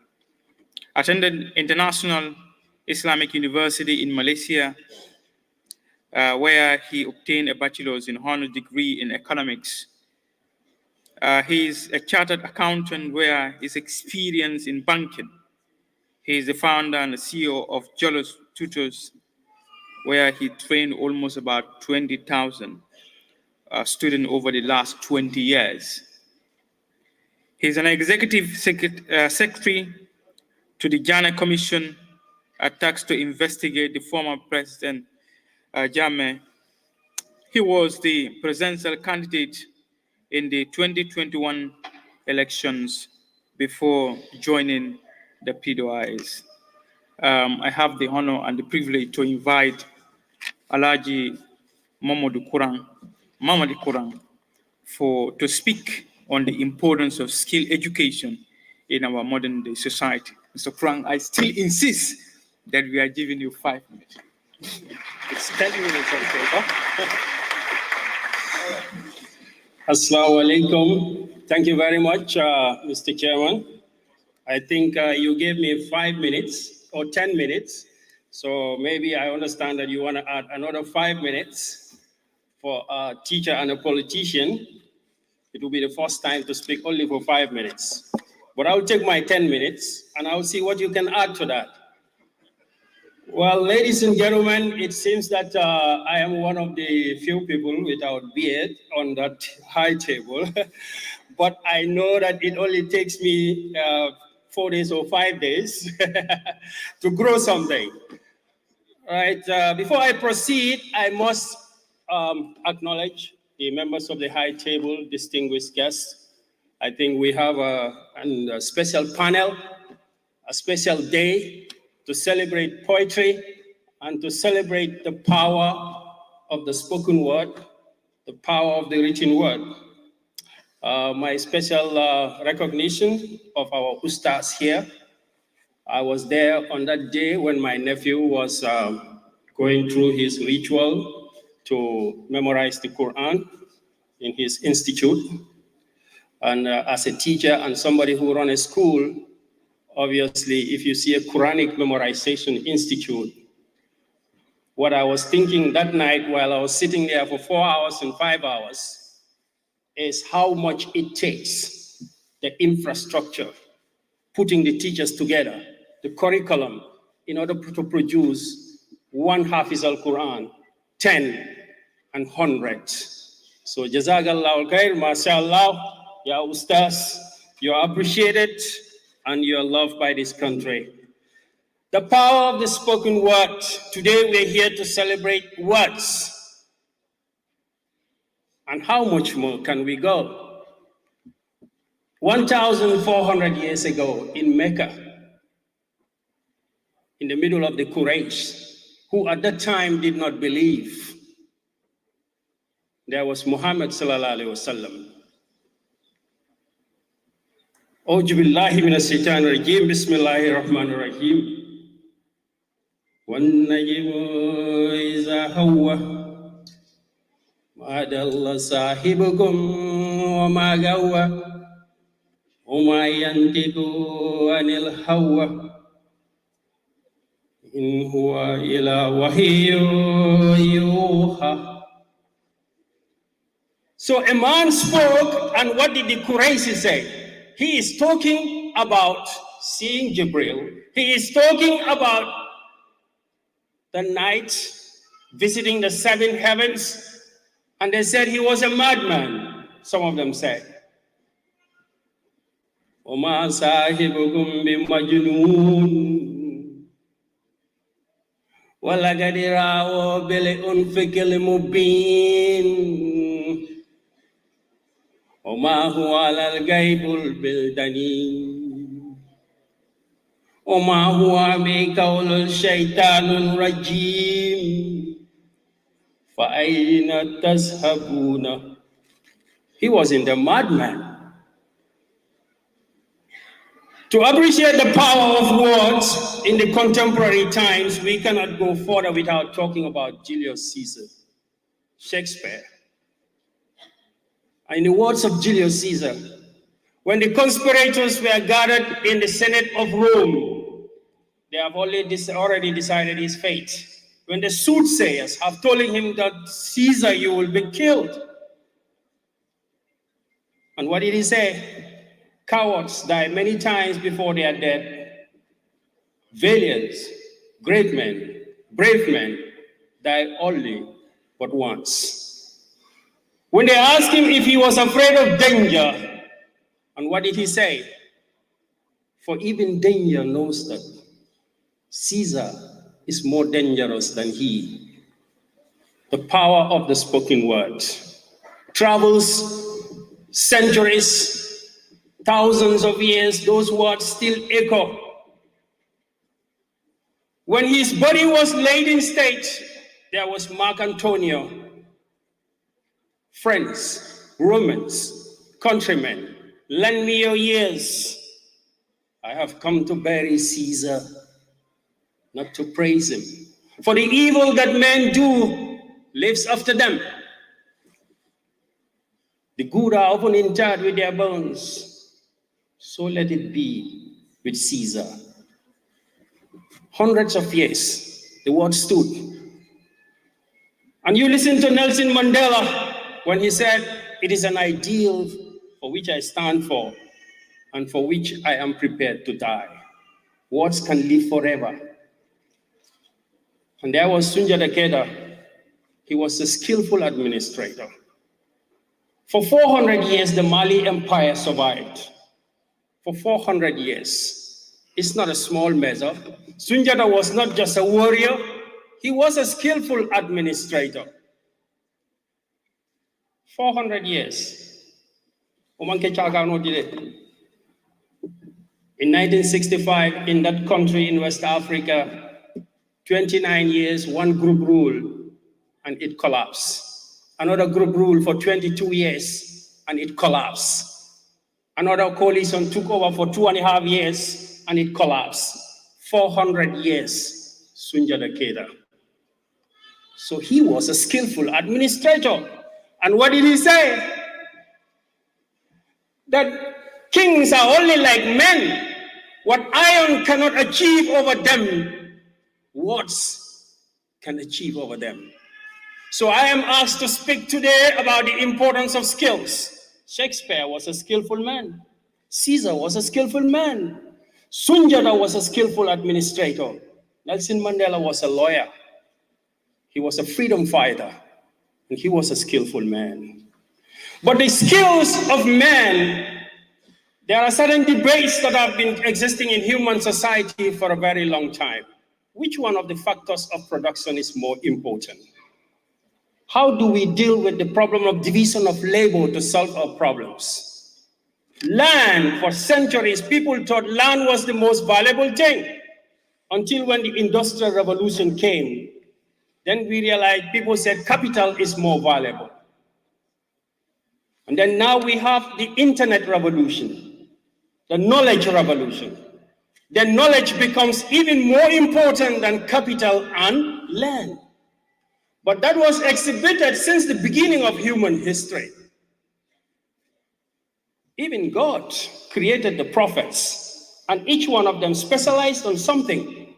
Attended International Islamic University in Malaysia, where he obtained a bachelor's in honors degree in economics. He is a chartered accountant where his experience in banking. He is the founder and the CEO of Jolos Tutors, where he trained almost about 20,000 students over the last 20 years. He's an executive secretary to the Ghana Commission tasked to investigate the former President Jammeh. He was the presidential candidate in the 2021 elections before joining the PDOIs. I have the honor and the privilege to invite Alaji Mamadi Kurang to speak on the importance of skill education in our modern day society. Mr. Kurang, I still insist that we are giving you 5 minutes. It's 10 minutes on paper. Assalamu alaikum. Thank you very much, Mr. Chairman. I think you gave me 5 minutes or 10 minutes. So maybe I understand that you want to add another 5 minutes for a teacher and a politician. it will be the first time to speak only for 5 minutes. But I'll take my 10 minutes and I'll see what you can add to that. Well, ladies and gentlemen, it seems that I am one of the few people without beard on that high table. But I know that it only takes me 4 days or 5 days to grow something. All right, before I proceed, I must acknowledge the members of the high table, distinguished guests. I think we have a special panel, a special day to celebrate poetry and to celebrate the power of the spoken word, the power of the written word. My special recognition of our ustas here. I was there on that day when my nephew was going through his ritual to memorize the Quran in his institute. And as a teacher and somebody who runs a school, obviously, if you see a Quranic memorization institute, what I was thinking that night while I was sitting there for 4 hours and 5 hours is how much it takes, the infrastructure, putting the teachers together, the curriculum, in order to produce one Hafiz al-Quran, 10 and 100. So Jazakallah al-Khair, mashallah, ya Ustaz, you are appreciated and you are loved by this country. The power of the spoken word. Today we're here to celebrate words. And how much more can we go? 1,400 years ago in Mecca, in the middle of the Quraysh, who at that time did not believe, there was Muhammad sallallahu alaihi wasallam. Auzu billahi minash shaitanir rajim, bismillahir rahmanir rahim. Wan najmu iza hawa ما دل صاحبكم وما غوى وما ينطق عن الهوى إن هو إلا وحي يوحى. So a man spoke, and what did the Quraysh say? He is talking about seeing Jibril. He is talking about the night visiting the 7 heavens. And they said he was a madman, some of them said. وَمَا صَاحِبُكُمْ بِمَجْنُونٍ وَلَقَدْ رَآهُ بِالْأُفُقِ الْمُبِينِ وَمَا هُوَ عَلَى الْغَيْبِ بِضَنِينٍ وَمَا هُوَ بِقَوْلِ الشَّيْطَانِ الرَّجِيمِ فَأَيْنَ تَذْهَبُونَ. He wasn't a madman. To appreciate the power of words in the contemporary times, we cannot go further without talking about Julius Caesar, Shakespeare. In the words of Julius Caesar, when the conspirators were gathered in the Senate of Rome, they have already decided his fate. When the soothsayers have told him that Caesar, you will be killed. And what did he say? Cowards die many times before they are dead. Valiant, great men, brave men die only but once. When they asked him if he was afraid of danger, and what did he say? For even danger knows that Caesar is more dangerous than he. The power of the spoken word travels centuries, thousands of years, those words still echo. When his body was laid in state, there was Mark Antonio, friends, Romans, countrymen, lend me your ears. I have come to bury Caesar, not to praise him. For the evil that men do lives after them. The good are often interred with their bones. So let it be with Caesar. Hundreds of years, the word stood. And you listen to Nelson Mandela when he said, it is an ideal for which I stand for, and for which I am prepared to die. Words can live forever. And there was Sunjata Keita. He was a skillful administrator. For 400 years, the Mali Empire survived. For 400 years. It's not a small measure. Sunjata was not just a warrior, he was a skillful administrator. 400 years. In 1965, in that country in West Africa, 29 years, one group ruled, and it collapsed. Another group ruled for 22 years, and it collapsed. Another coalition took over for 2.5 years, and it collapsed. 400 years, Sunjata Keita. So he was a skillful administrator. And what did he say? That kings are only like men. What iron cannot achieve over them, words can achieve over them. So I am asked to speak today about the importance of skills. Shakespeare was a skillful man. Caesar was a skillful man. Sunjata was a skillful administrator. Nelson Mandela was a lawyer. He was a freedom fighter, and he was a skillful man. But the skills of man, there are certain debates that have been existing in human society for a very long time. Which one of the factors of production is more important? How do we deal with the problem of division of labor to solve our problems? Land, for centuries, people thought land was the most valuable thing until when the Industrial Revolution came. Then we realized people said capital is more valuable. And then now we have the internet revolution, the knowledge revolution. Then knowledge becomes even more important than capital and land. But that was exhibited since the beginning of human history. Even God created the prophets, and each one of them specialized on something.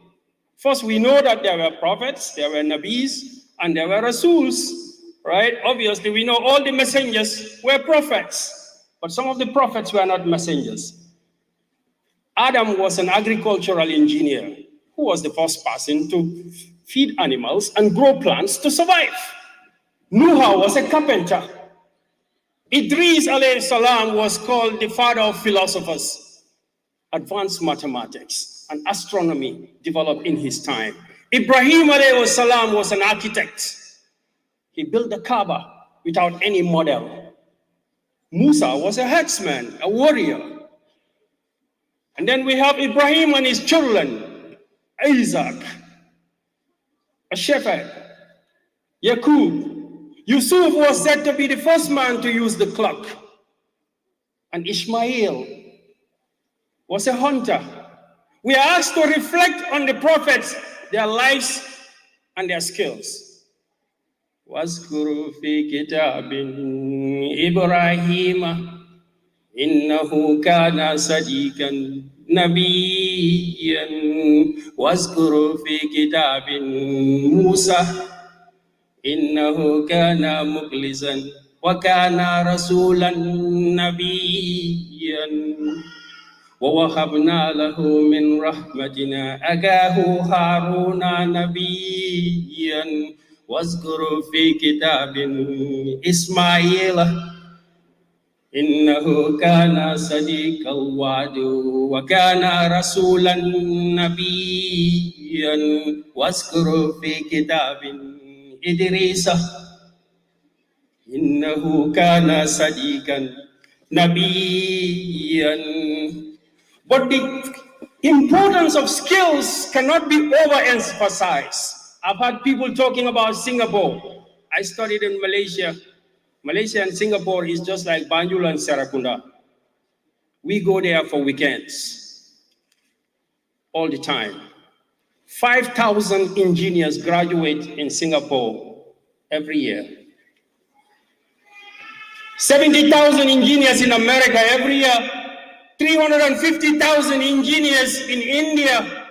First, we know that there were prophets, there were nabis, and there were rasuls, right? Obviously, we know all the messengers were prophets, but some of the prophets were not messengers. Adam was an agricultural engineer who was the first person to feed animals and grow plants to survive. Nuh was a carpenter. Idris alayhi salam was called the father of philosophers. Advanced mathematics and astronomy developed in his time. Ibrahim alayhi salam was an architect. He built the Kaaba without any model. Musa was a herdsman, a warrior. And then we have Ibrahim and his children, Isaac, a shepherd, Yaqub. Yusuf was said to be the first man to use the clock. And Ishmael was a hunter. We are asked to reflect on the prophets, their lives, and their skills. واذكر في كتاب إبراهيم إنه كان صديقا نبيا واذكر في كتاب موسى إنه كان مخلصا وكان رسولا نبيا ووهبنا له من رحمتنا أخاه هارون نبيا واذكر في كتاب إسماعيل إنه كان صديق الوعد وكان رسولا نبيا واذكر في كتاب إدريس إنه كان صديقا نبيا. But the importance of skills cannot be overemphasized. I've had people talking about Singapore. I studied in Malaysia. Malaysia and Singapore is just like Banjul and Serakunda. We go there for weekends all the time. 5,000 engineers graduate in Singapore every year. 70,000 engineers in America every year. 350,000 engineers in India.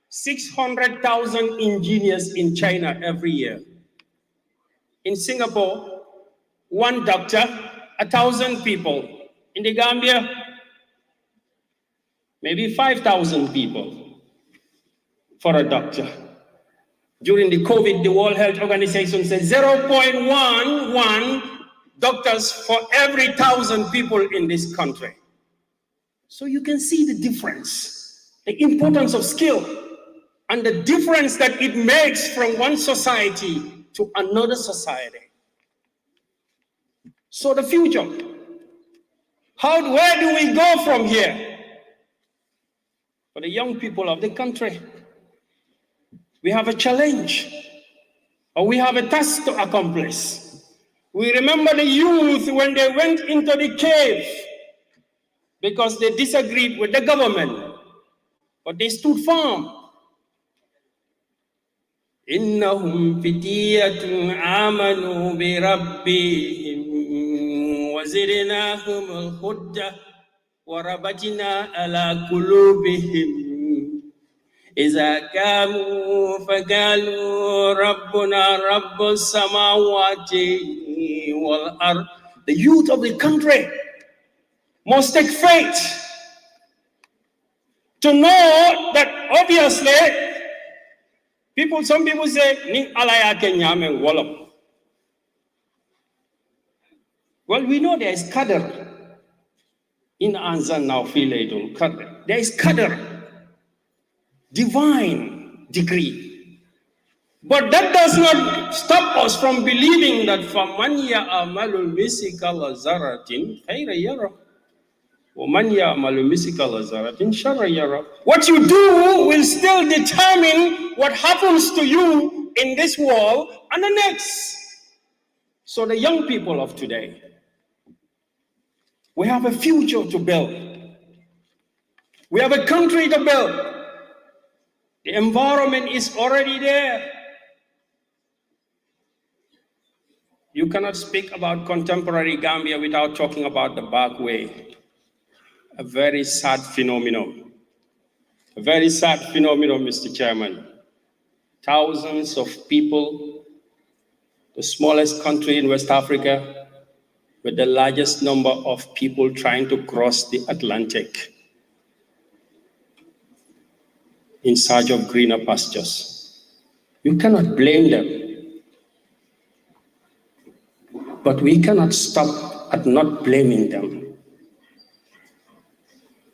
600,000 engineers in China every year. In Singapore, one doctor, 1,000 people. In the Gambia, maybe 5,000 people for a doctor. During the COVID, the World Health Organization said 0.11 doctors for every 1,000 people in this country. So you can see the difference, the importance of skill, and the difference that it makes from one society to another society. So the future, where do we go from here? For the young people of the country, we have a challenge, or we have a task to accomplish. We remember the youth when they went into the cave because they disagreed with the government, but they stood firm. إنهم فتية آمنوا بربهم وزدناهم الهدى وربطنا على قلوبهم إذا قاموا فقالوا ربنا رب السماوات والأرض. The youth of the country must take faith to know that obviously some people say, Ning alaya kenyame wolom. Well, we know there is qadr in Anzan now filaydul qadr. There is qadr, divine decree. But that does not stop us from believing that فَمَنْ يَعْمَلُ مِثْقَالَ ذَرَّةٍ خَيْرًا يَرَهُ وَمَنْ يَعْمَلُ مِثْقَالَ ذَرَّةٍ شَرًّا يَرَهُ. What you do will still determine what happens to you in this world and the next. So the young people of today, we have a future to build. We have a country to build. The environment is already there. You cannot speak about contemporary Gambia without talking about the back way. A very sad phenomenon. A very sad phenomenon, Mr. Chairman. Thousands of people, the smallest country in West Africa, with the largest number of people trying to cross the Atlantic in search of greener pastures. You cannot blame them. But we cannot stop at not blaming them.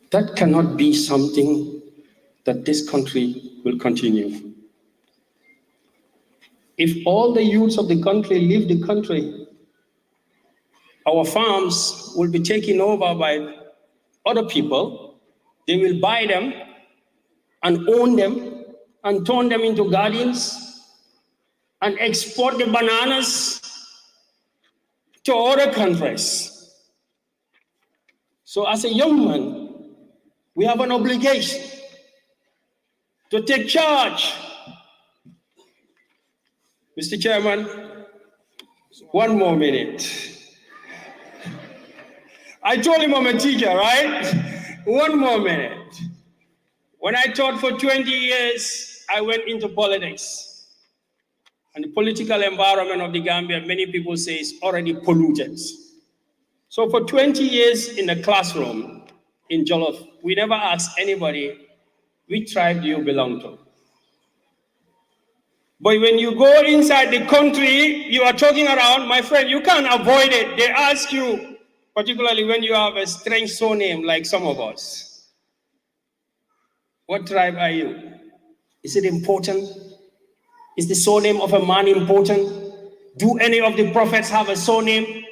That cannot be something that this country will continue. If all the youths of the country leave the country, our farms will be taken over by other people. They will buy them and own them and turn them into gardens and export the bananas to other countries. So as a young man, we have an obligation to take charge. Mr. Chairman, one more minute. I told him I'm a teacher, right? One more minute. When I taught for 20 years, I went into politics. And the political environment of the Gambia, many people say, is already polluted. So for 20 years in the classroom in Jollof, we never asked anybody, which tribe do you belong to? But when you go inside the country, you are talking around, my friend, you can't avoid it. They ask you, particularly when you have a strange surname like some of us. What tribe are you? Is it important? Is the surname of a man important? Do any of the prophets have a surname?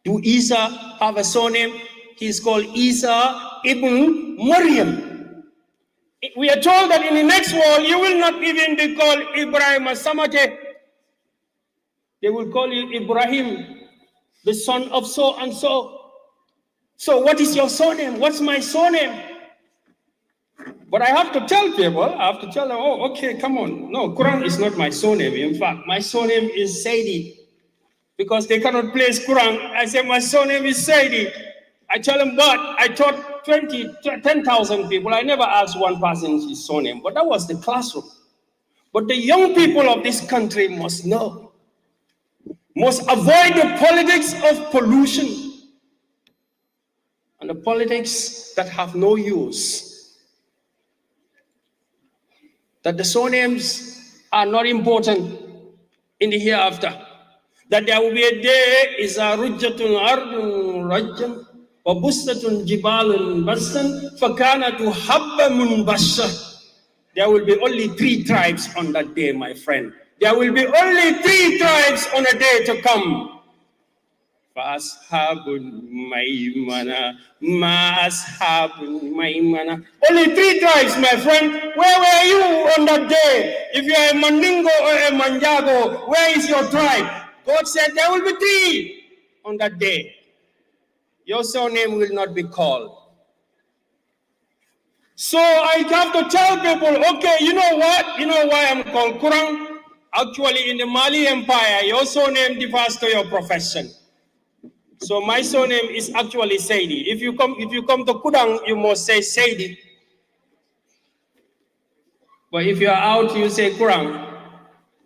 Do Isa have a surname? He's called Isa ibn Maryam. We are told that in the next world, you will not even be called Ibrahim Samate. They will call you Ibrahim, the son of so and so. So what is your surname? What's my surname? But I have to tell people, them, oh, okay, come on. No, Quran is not my surname. In fact, my surname is Saidi. Because they cannot place Quran. I say, my surname is Saidi. I tell them, but I taught 10,000 people. I never asked one person his surname, but that was the classroom. But the young people of this country must know must avoid the politics of pollution and the politics that have no use. That the surnames are not important in the hereafter. That there will be a day is a rujjatun ardun rajjan wa bustatun jibalun bastan fakanatu habba munbasha. There will be only 3 tribes on that day, my friend. There will be only 3 tribes on a day to come. Ashabun maimana, ma ashabun maimana. Only 3 tribes, my friend. Where were you on that day? If you are a Mandingo or a Manjago, where is your tribe? God said there will be 3 on that day. Your surname will not be called. So I have to tell people, okay, you know what? You know why I'm called Kurang? Actually, in the Mali Empire, your surname differs to your profession. So my surname is actually Saidi. If you come to Kurang, you must say Saidi. But if you are out, you say Kurang.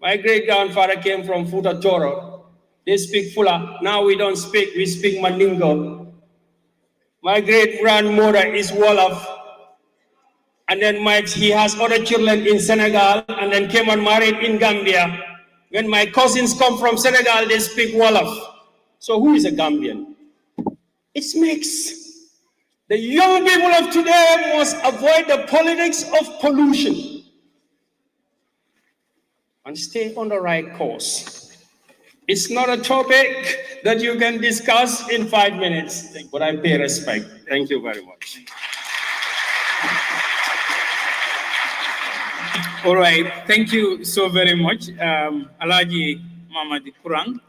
My great-grandfather came from Futa Toro. They speak Fula. Now we don't speak, we speak Mandingo. My great-grandmother is Wolof. And then he has other children in Senegal, and then came and married in Gambia. When my cousins come from Senegal, they speak Wolof. So who is a Gambian? It's mixed. The young people of today must avoid the politics of pollution and stay on the right course. It's not a topic that you can discuss in 5 minutes, but I pay respect. Thank you very much. All right, thank you so very much, Alaji Mamadi Kurang.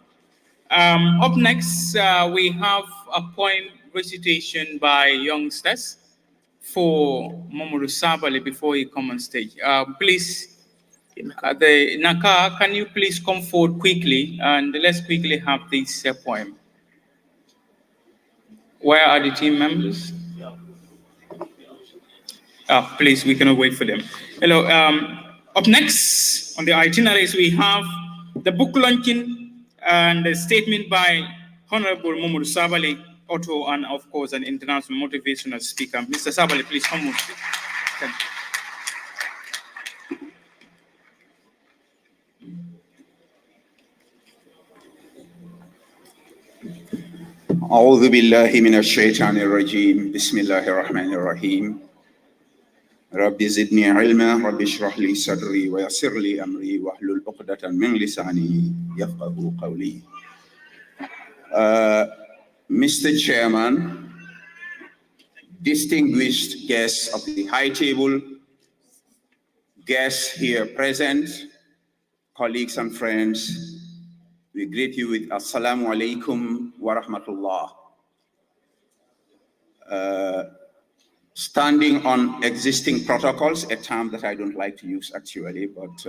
Up next, we have a poem recitation by youngsters for Mamadou Sabali before he comes on stage. Please, Naka, can you please come forward quickly and let's quickly have this poem. Where are the team members? Please, we cannot wait for them. Hello. Up next on the itineraries, we have the book launching and a statement by Honorable Mamadou Sabali, author and, of course, an international motivational speaker. Mr. Sabali, please come on. Thank you. أعوذ بالله من الشيطان الرجيم بسم الله الرحمن الرحيم رب زدني علما رب اشرح لي صدري ويسر لي أمري واحلل عقدة من لساني يفقهوا قولي. Mr. Chairman, distinguished guests of the high table, guests here present, colleagues and friends, we greet you with Assalamu alaikum wa rahmatullah. Standing on existing protocols, a term that I don't like to use actually, but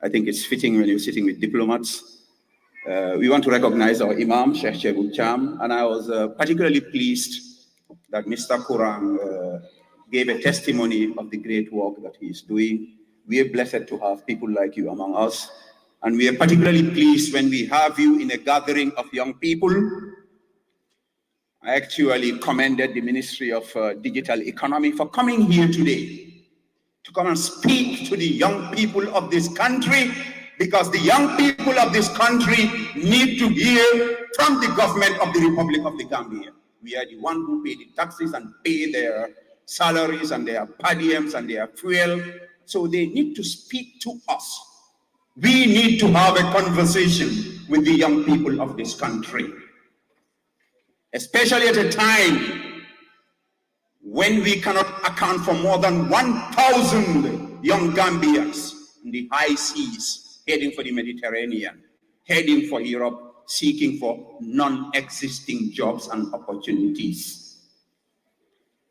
I think it's fitting when you're sitting with diplomats. We want to recognize our Imam, Sheikh Chebul Cham, and I was particularly pleased that Mr. Kurang gave a testimony of the great work that he is doing. We are blessed to have people like you among us. And we are particularly pleased when we have you in a gathering of young people. I actually commended the Ministry of Digital Economy for coming here today to come and speak to the young people of this country, because the young people of this country need to hear from the government of the Republic of the Gambia. We are the ones who pay the taxes and pay their salaries and their per diems and their fuel. So they need to speak to us. We need to have a conversation with the young people of this country, especially at a time when we cannot account for more than 1,000 young Gambians in the high seas, heading for the Mediterranean, heading for Europe, seeking for non-existing jobs and opportunities.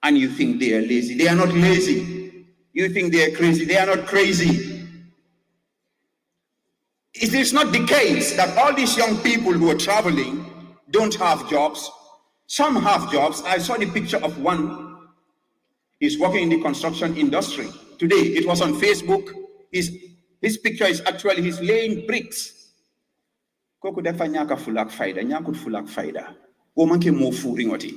And you think they are lazy. They are not lazy. You think they are crazy. They are not crazy. It is not the case that all these young people who are traveling don't have jobs. Some have jobs. I saw the picture of one. He's working in the construction industry. Today, it was on Facebook. His picture is actually, he's laying bricks. koku defa ñaka fulak fayda ñakut fulak fayda wo manke mo furi ngoti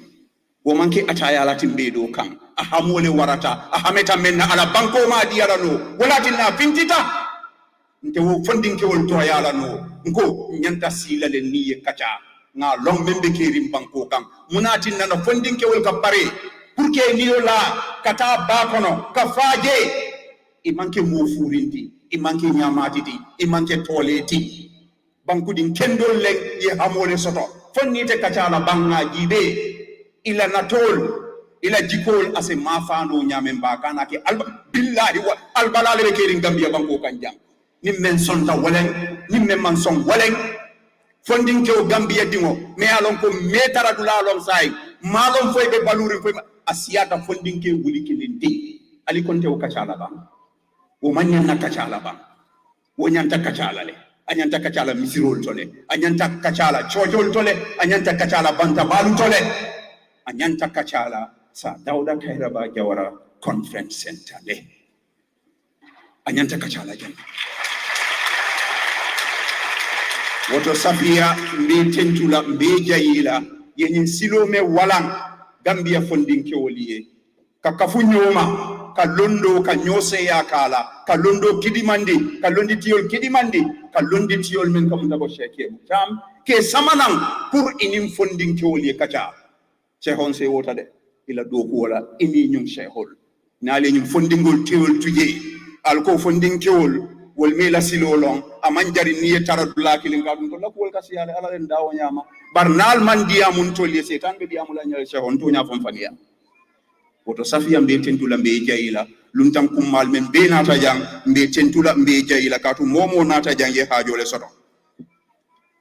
wo manke ataya lati mbedo kan ahamole warata ahameta menna ala banko ma diara no walati na pintita nte wo fondinke wol to yala no nko nyanta silale niye kacha nga long membe kerim banko kan munati nana fondinke wol ka pare pour que niyola kata bakono ka faje i manke mo furinti i manke nyamatiti i manke toleti banku din kendol len ye hamole soto fonnite kacha la banga jibe ila natol ila jikol ase mafano nyamen bakana ke billahi wa albalale be kerin gambia banko kanjam nimmen sonta walen nimmen man son walen fondin ke o gambia dingo me alon ko metara dula lon sai malon foy be baluri foy asiata fondin ke wuli kilindi ali konte o kacala ba o manyan na kacala ba o nyanta kacala le anyanta kacala misirol tole anyanta kacala chojol tole anyanta kacala banta balu tole anyanta kacala sa Dauda Kairaba Jawara Conference Center le anyanta kacala jan woto Safia mbe tentula mbe jayila yenyin silome walang Gambia fondin kewoliye ka kafu nyoma ka londo ka nyose ya kala ka londo kidimandi ka londi tiol kidimandi ka londi tiol men kam dabo sheke tam ke samanang pour inim fondin kewoliye kacha chehon se wota de ila do ko wala ini nyum chehol nale nyum fondingol tiol tuje alko fondin kewol wol mela silolong amanjari niye taradula kilin ka dum to la ko ka siyale ala en dawo nyama barnal man diamun tolye setan be diamula nyal chehon to nya fam fania woto Safia mbe tentula mbe jayila luntam kummal men be nata jang mbe tentula mbe jayila katu momo nata jange haajole soto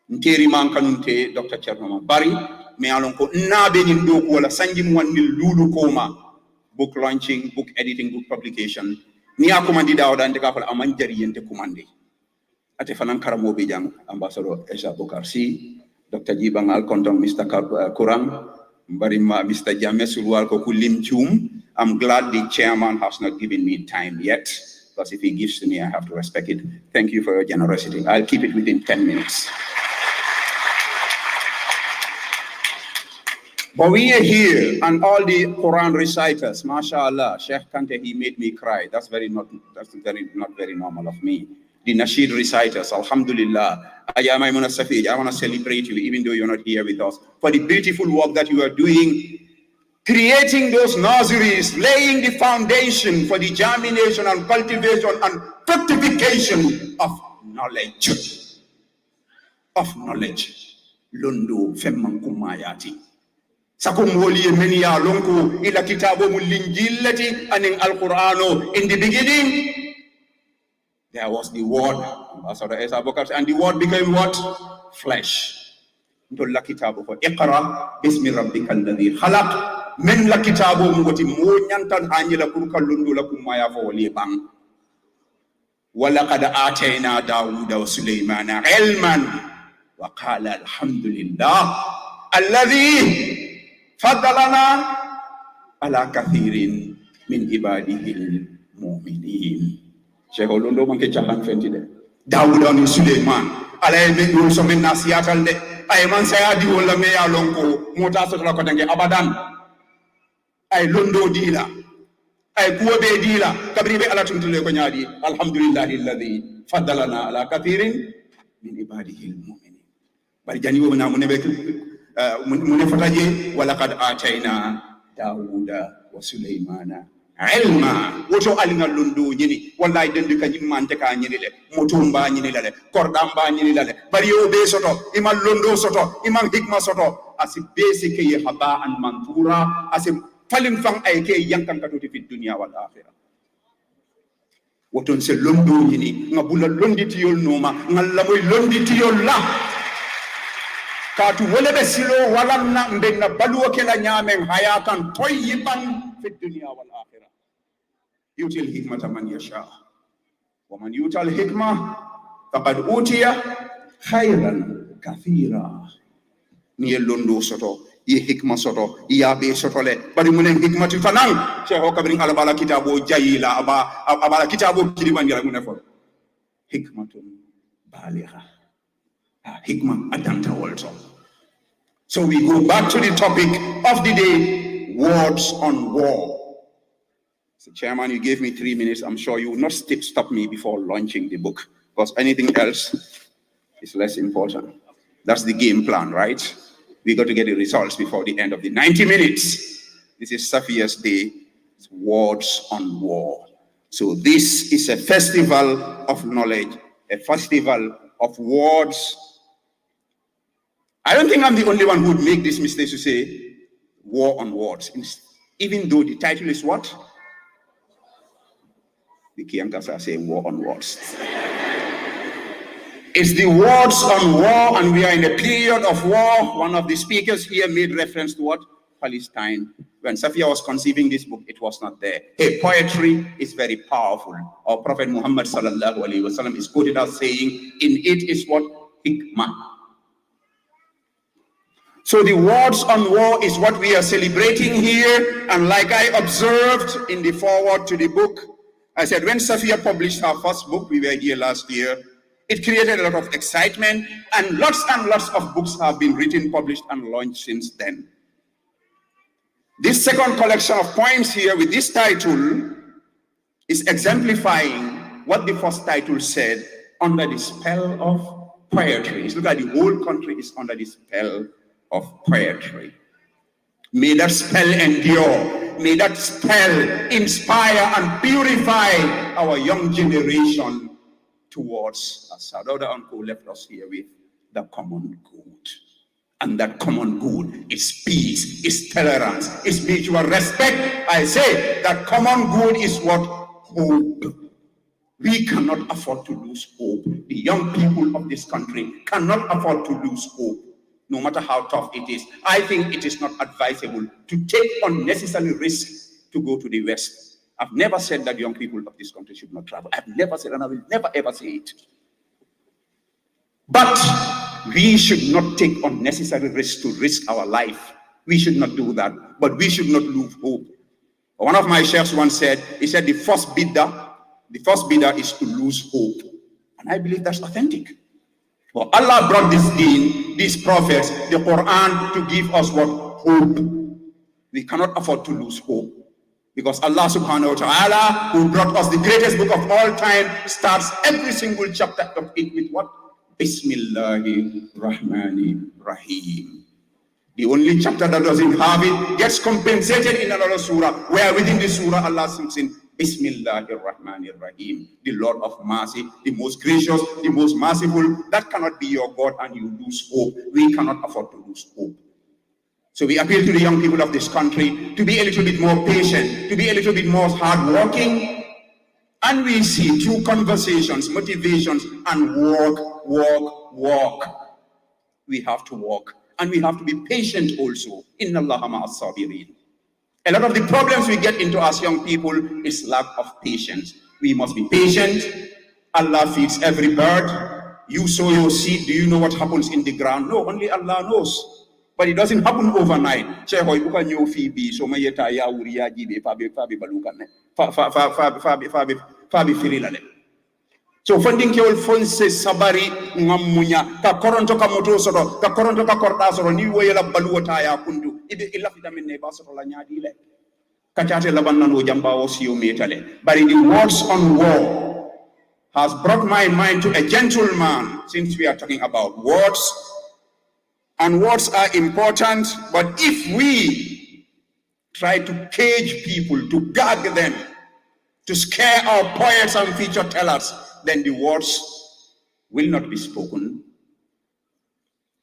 nteri man kanunte Dr. Cherno Bari me alon ko nabe nyin do ko wala sanji mo wannil lulu koma book launching book editing book publication ni akomandi dawda ante ka fala amanjari yente kumande ate fanan karamo be jang ambassador Esha Bokar Si Dr. Jibang Alkontong Mr. Kurang Barima Mr. James Ulwalko Kulim Chum. I'm glad the chairman has not given me time yet, because if he gives to me, I have to respect it. Thank you for your generosity. I'll keep it within 10 minutes. But we are here, and all the Quran reciters, mashallah, Sheikh Kante, he made me cry. That's not very normal of me. The Nasheed reciters, alhamdulillah. I want to celebrate you, even though you're not here with us, for the beautiful work that you are doing, creating those nurseries, laying the foundation for the germination and cultivation and fructification of knowledge. Londo femman kumayati. Sakumwoli many ya lonko ila kitabo mulinjillati aning al-Qur'ano. In the beginning, there was the word, and the word became what? Flesh. Ndolla kitabu ko iqra bismi rabbikal ladhi khalaq men la kitabu ngoti mo nyantan hanyila pour kallundo la kumaya fo wali bang wala qad atayna Dawuda wa Sulaymana ilman wa qala alhamdulillah alladhi faddalana ala kathirin min ibadihi almu'minin. Sheikh Olondo manke chahan fenti de Dawuda ni Suleiman ala me do so men nasiatal de ay man sayadi wala me ya lonko mota so la ko dange abadan ay londo dila ay kuobe dila kabri be ala tuntule ko nyaadi alhamdulillahi alladhi faddalana ala kathirin min ibadihi almu'minin bari jani wo na mo nebe mo ne fataje wala qad atayna Dawuda wa Sulaymana ilma woto alinga londo nyini wallahi dendi kanyim mante ka nyini le moto mba nyini le korda mba nyini le bari o be soto iman londo soto iman hikma soto asi basic ye haba an mantura asi falim fang ay ke yankan katoti fi dunya wal akhirah woton se londo nyini ngabula londi tiyol noma ngalla moy londi tiyol la katu wala be silo wala na mbenna baluwa kala nyamen hayatan tayyiban fi dunya wal akhirah yuti al hikmata man yasha wa man yuta al hikma faqad utiya khayran kathira ni londo soto ye hikma soto ya be soto le bari munen hikmatu fanan cheikh o kabrin ala bala kitabo jayila aba kitabo kiliman yala munen fo hikmatun baligha Hikmah Adanta also. So we go back to the topic of the day, words on war. So Chairman, you gave me 3 minutes. I'm sure you will not stop me before launching the book, because anything else is less important. That's the game plan, right? We got to get the results before the end of the 90 minutes. This is Safia's Day, it's Words on War. So this is a festival of knowledge, a festival of words. I don't think I'm the only one who would make this mistake to say war on words, even though the title is what? The Kiankas are saying war on words. It's the words on war, and we are in a period of war. One of the speakers here made reference to what? Palestine. When Safia was conceiving this book, it was not there. Hey, poetry is very powerful. Our Prophet Muhammad sallallahu alaihi wasallam is quoted as saying, in it is what? Hikmah. So the words on war is what we are celebrating here. And like I observed in the foreword to the book, I said when Safia published her first book, we were here last year, it created a lot of excitement, and lots of books have been written, published, and launched since then. This second collection of poems here with this title is exemplifying what the first title said, under the spell of poetry. Look at the whole country is under the spell of poetry. May that spell endure. May that spell inspire and purify our young generation towards, as Sadauda Uncle left us here with, the common good. And that common good is peace, is tolerance, is mutual respect. I say that common good is what? Hope. We cannot afford to lose hope. The young people of this country cannot afford to lose hope, no matter how tough it is. I think it is not advisable to take unnecessary risks to go to the West. I've never said that young people of this country should not travel. I've never said, and I will never ever say it. But we should not take unnecessary risks to risk our life. We should not do that. But we should not lose hope. One of my chefs once said, he said, the first bidder is to lose hope. And I believe that's authentic. Well, Allah brought this deen, these prophets, the Quran, to give us what? Hope. We cannot afford to lose hope. Because Allah subhanahu wa ta'ala, who brought us the greatest book of all time, starts every single chapter of it with what? Bismillahir Rahmanir Rahim. The only chapter that doesn't have it gets compensated in another surah, where within the surah Allah speaks in Bismillahir Rahmanir Rahim, the Lord of mercy, the most gracious, the most merciful. That cannot be your God, and you lose hope. We cannot afford to lose hope. So we appeal to the young people of this country to be a little bit more patient, to be a little bit more hardworking. And we see through conversations, motivations, and walk. We have to walk. And we have to be patient also. Inna Allaha ma'as sabirin. A lot of the problems we get into as young people is lack of patience. We must be patient. Allah feeds every bird. You sow your seed. Do you know what happens in the ground? No, only Allah knows. But it doesn't happen overnight. So funding ke ol fonse sabari ngamunya ka koronto ka moto soto ka koronto ka korda soto ni woyela baluota ya kundu ibe illa vitamin ne ba soto la nyaadi le ka tate la bannan o jamba o siyo metale. But the words on war has brought my mind to a gentleman, since we are talking about words. And words are important, but if we try to cage people, to gag them, to scare our poets and feature tellers, then the words will not be spoken.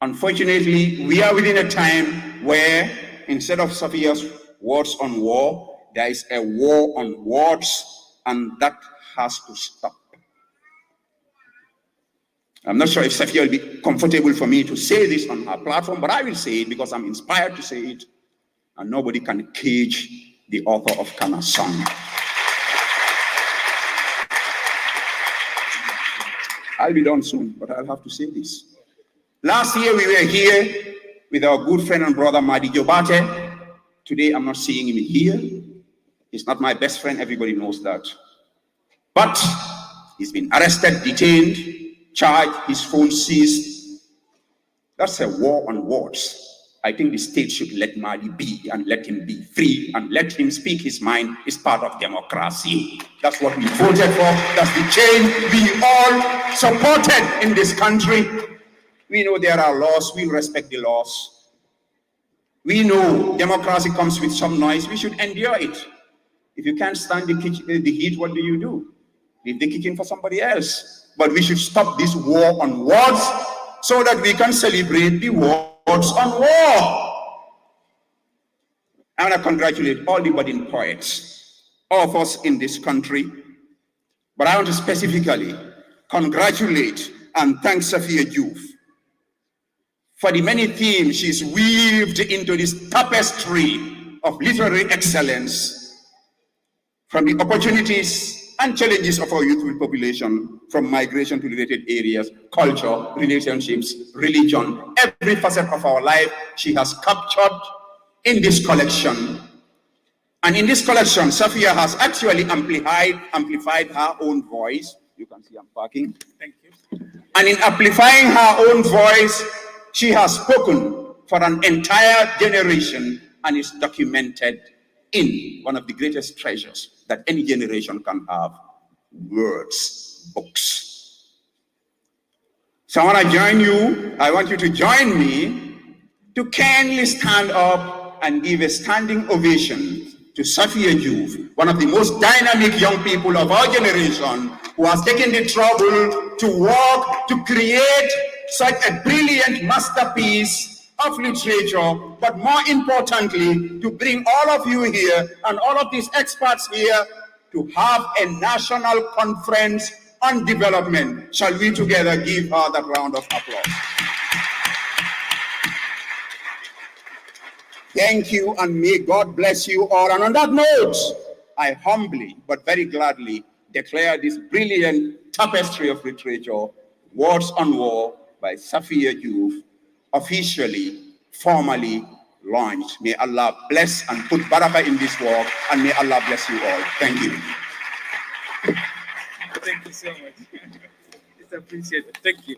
Unfortunately, we are within a time where instead of Safia's words on war, there is a war on words, and that has to stop. I'm not sure if Safia will be comfortable for me to say this on her platform, but I will say it because I'm inspired to say it, and nobody can cage the author of Kana Song. I'll be done soon, but I'll have to say this. Last year we were here with our good friend and brother Madi Jobate. Today I'm not seeing him here. He's not my best friend, everybody knows that. But he's been arrested, detained, charged, his phone seized, That's a war on words. I think the state should let Mali be and let him be free and let him speak his mind. Is part of democracy. That's what we voted for. That's the change we all supported in this country. We know there are laws. We respect the laws. We know democracy comes with some noise. We should endure it. If you can't stand the heat, what do? Leave the kitchen for somebody else. But we should stop this war on words so that we can celebrate the words on war. I want to congratulate all the budding poets, all of us in this country. But I want to specifically congratulate and thank Saffiatou Joof for the many themes she's weaved into this tapestry of literary excellence, from the opportunities and challenges of our youthful population, from migration to related areas, culture, relationships, religion, every facet of our life she has captured in this collection. And in this collection, Safia has actually amplified her own voice. You can see I'm parking. Thank you. And in amplifying her own voice, she has spoken for an entire generation and is documented in one of the greatest treasures that any generation can have: words, books. So I want you to join me to kindly stand up and give a standing ovation to Saffiatou Joof, one of the most dynamic young people of our generation, who has taken the trouble to work to create such a brilliant masterpiece of literature, but more importantly, to bring all of you here and all of these experts here to have a national conference on development. Shall we together give her that round of applause? Thank you, and may God bless you all. And on that note, I humbly but very gladly declare this brilliant tapestry of literature, Words on War by Saffiatou Joof, officially, formally launched. May Allah bless and put barakah in this work, and may Allah bless you all. Thank you. Thank you so much. It's appreciated. Thank you.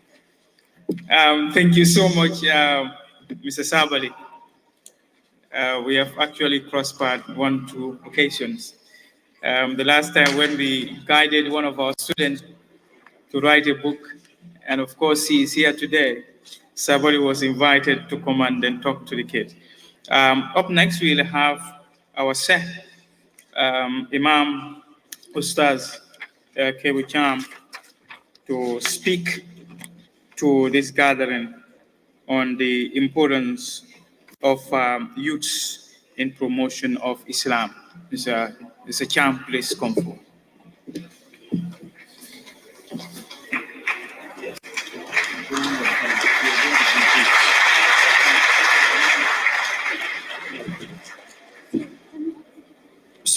Thank you so much, Mr. Sabali. We have actually crossed paths 1-2 occasions. The last time when we guided one of our students to write a book, and of course he is here today, Sabali was invited to come and talk to the kid. Up next, we'll have our Sheikh, Imam Ustaz Kebu Cham, to speak to this gathering on the importance of youths in promotion of Islam. Mr. Cham, please come forward.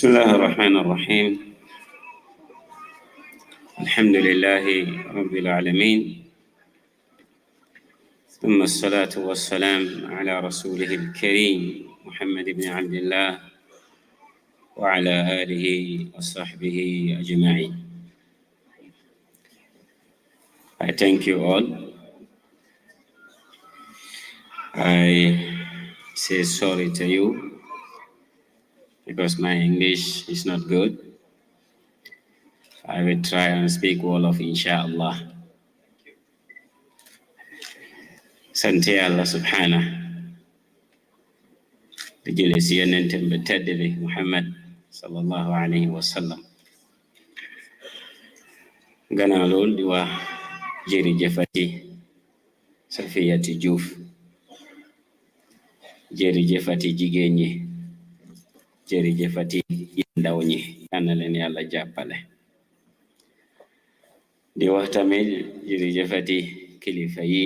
بسم الله الرحمن الرحيم الحمد لله رب العالمين ثم الصلاة والسلام على رسوله الكريم محمد بن عبد الله وعلى آله وصحبه أجمعين. I thank you all. I say sorry to you because my English is not good. I will try and speak all of inshallah. Sante Allah subhanahu di jële si yonentem ba tedd bi Muhammad sallallahu alayhi wa sallam. Gannaaw loolu di wax jërëjëfati Saffiatou Joof, jërëjëfati jigéen ñi, jërëjëfati ndaw ñi, yal na leen Yàlla jàppale. Di wax tamit jërëjëfati kilifa yi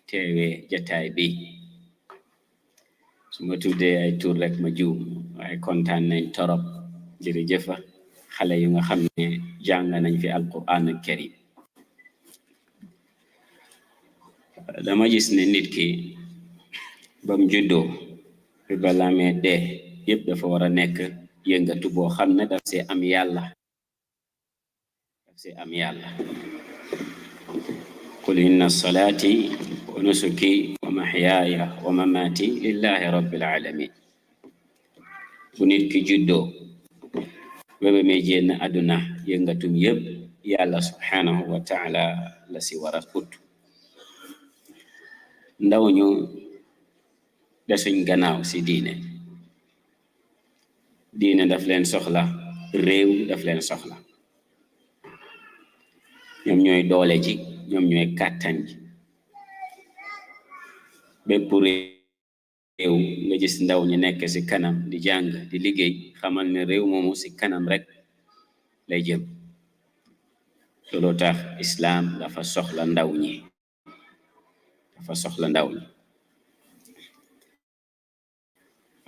teewe jataay bi. Su ma tuddee ay tur rek ma juum, waaye kontaan nañ torop. Jërëjëfa xale yu nga xam ne jàng nañ fi alquran ak karim. Dama gis ne nit ki bam juddoo fi balaa mee dee yëpp dafa war a nekk yëngatu boo xam ne daf see am yàlla. Qul inna salaati wa nusuki wa mahyaaya wa mamati lillahi rabbil alamin. bu nit ki juddoo bébé may jénn àdduna yëngatum yëpp yàlla subhanahu wa taala la si war a ut. ndaw ñu desuñ gannaaw si diine daf leen soxla, réew daf leen soxla. ñoom ñooy doole ji, ñoom ñooy kàttan ji. bépp réew nga gis ndaw ñi nekk si kanam di jàng di liggéey, xamal ne réew moomu si kanam rek lay jëm. looloo tax islam dafa soxla ndaw ñi, dafa soxla ndaw ñi.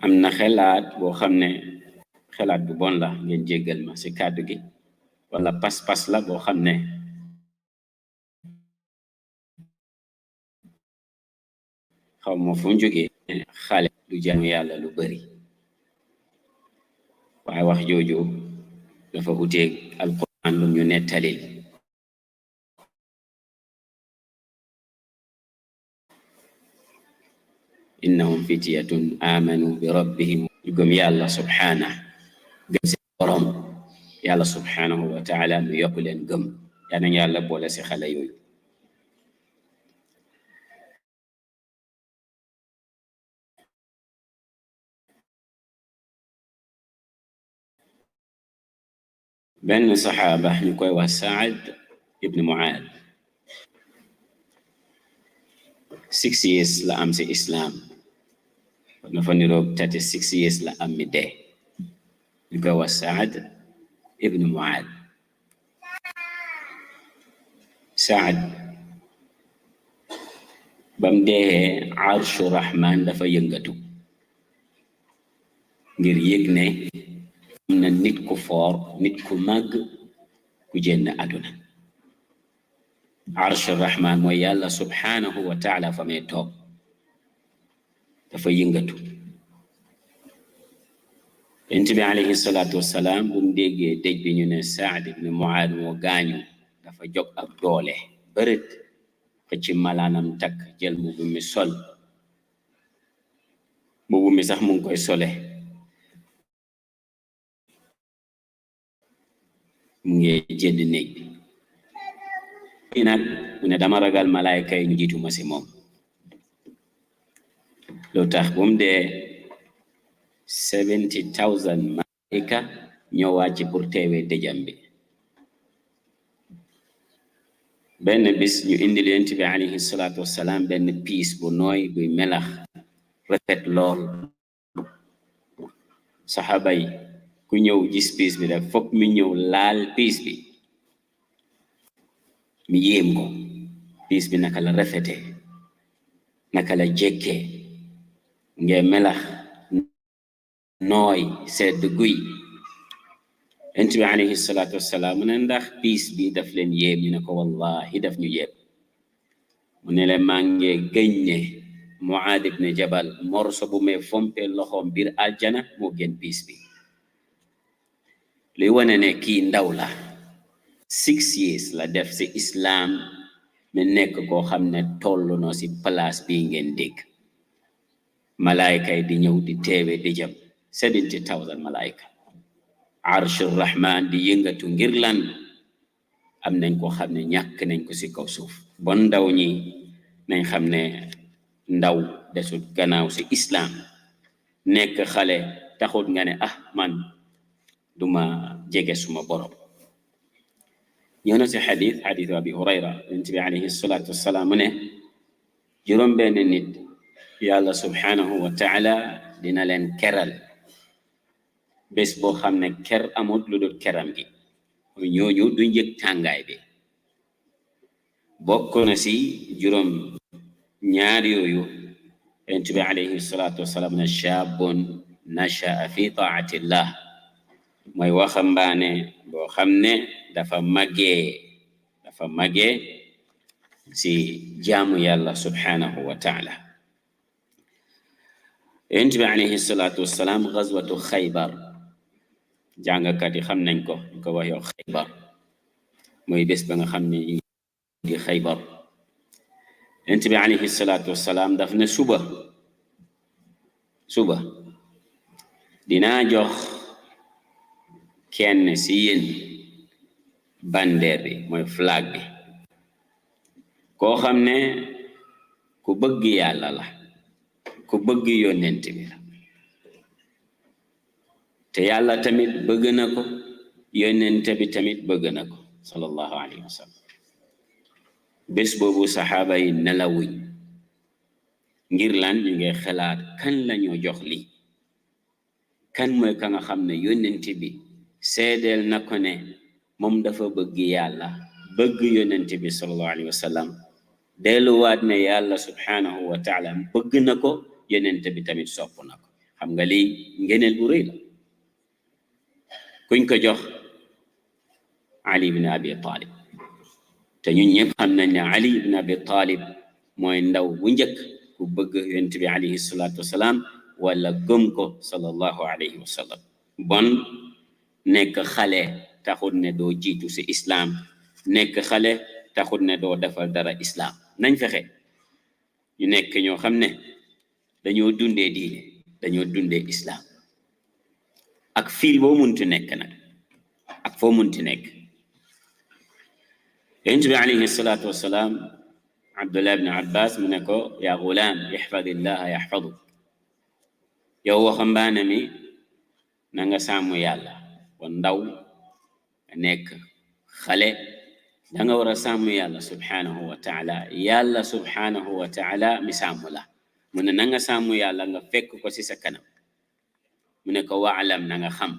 am na xelaat boo xam ne xelaat bu bon la, ngeen jéggal ma si kàddu gi, wala pas-pas la boo xam ne xaw ma fu mu jógee. xale du jaamu yàlla lu bari, waaye wax jooju dafa uteeg alquran lu ñu nettalil. innahum fityatun amanu bi rabbihim, ñu gëm yàlla subhanahu, gëm seen borom yàlla subhanahu wa taala mu yokk leen gëm. yaa nañ yàlla boole si xale yooyu. benn saxaaba ñu koy wax Saad ibn Muaad 6 years la am si islam, na fa niroog 36 years la am mi dee. ñu koy wax Saad ibn Muaad. Saad bam dee arshu rahman dafa yëngatu ngir yëg ne am na nit ku foor, nit ku màgg ku génn àdduna. arshu rahman mooy yàlla subhanahu wa taala fa may toog, dafa yëngatu. yonent bi alayhi salaatu wassalaam bu mu déggee dëj bi ñu ne Saad ibn Muaad moo gaañu, dafa jóg ak doole bërët, xëcc malaanam takk, jël mbubu mi sol, mbubu mi sax mu ngi koy sole, mu ngi jënd néeg bi nag mu ne dama ragal malaayka yi ñu jiitu ma si moom. loo tax bu mu dee 70,000 malaayka ñoo wàcc pour teewee dëjam bi. benn bis ñu indi Yonent bi alayhi salaatu wassalaam benn piis bu nooy buy melax rafet lool. saxaaba yi ku ñëw gis piis bi rek fokk mi ñëw laal piis bi, mi yéem ko. piis bi naka la rafete, naka la jekkee, ngee melax nooy sedd guy. Yonent bi alayhi salaatu wassalaam mu ne ndax piis bi daf leen yéem? ñu ne ko wallahi daf ñu yéem. mu ne leen maa ngi gëñ ne Muaad ibn Jabal morso bu may fompe loxoom biir aljana moo gën piis bi. luy wane ne kii ndaw la, 6 years la def si islam, mi nekk koo xam ne tollu no si place bii ngeen dégg. malaayka yi di ñëw di teewe di jëm 70,000 malaayka. arshur rahman di yëngatu ngir lan? am nañ ko xam ne ñàkk nañ ko si kaw suuf. bon ndaw ñi nañ xam ne ndaw desut gannaaw si islam. nekk xale taxut nga ne man duma jege suma borom. ñëw na si xadis abi hurayra, yonent bi alayhi salaatu wassalaam mu ne juróom benn nit yàlla subhanahu wa taala dina leen keral bés boo xam ne ker amut lu dul keram gi. ñooñu duñ yëg tàngaay bi. bokk na si juróom ñaar yooyu yonent bi alayhi salaatu wassalaam ne shaabun nashaa fi taatillah, mooy waxambaane boo xam ne dafa màggee si jaamu yàlla subhanahu wa taala. yonent bi alayhi salaatu wassalaam gazwatu xaybar, jàngkat yi xam nañ ko, ñu ko wax yow xaybar mooy bés ba nga xam ne di xaybar. yonent bi alayhi salaatu wassalaam daf ne suba dinaa jox kenn si yéen bandeer bi mooy flag bi koo xam ne ku bëgg yàlla la ku bëgg yonent bi la te yàlla tamit bëgg na ko yonent bi tamit bëgg na ko sallallahu alayhi wa sallam bés boobu saxaaba yi nelawuñ ngir lan ñu ngi xalaat kan lañoo jox lii kan mooy ka nga xam ne yonent bi seedeel na ko ne moom dafa bëgg yàlla bëgg yonent bi sallallahu alayhi wa sallam delluwaat ne yàlla subhanahu wa taala bëgg na ko yonent bi tamit sopp na ko xam nga lii ngeneel bu rëy la kuñ ko jox Ali ibn Abi Talib te ñun ñëpp xam nañ ne Ali ibn Abi Talib mooy ndaw bu njëkk ku bëgg yonent bi alayhi salatu wasalaam wala gëm ko sallallahu alayhi wa sallam bon nekk xale taxul ne doo jiitu si islam nekk xale taxul ne doo defal dara islam nañ fexe ñu nekk ñoo xam ne dañoo dundee diine dañoo dundee islam ak fiil boo munti nekk nag ak foo munti nekk yonent bi alayhi salatu wasalaam Abdullah ibn Abbas mu ne ko yaa gulaam ihfadillaha yaxfaduk yow waxambaane mi na nga sàmm yàlla kon ndaw nga nekk xale da nga war a sàmm yàlla subhanahu wa taala yàlla subhanahu wa taala mi sàmm la mu ne na nga sàmm yàlla nga fekk ko ci sa kanam mu ne ko waalam na nga xam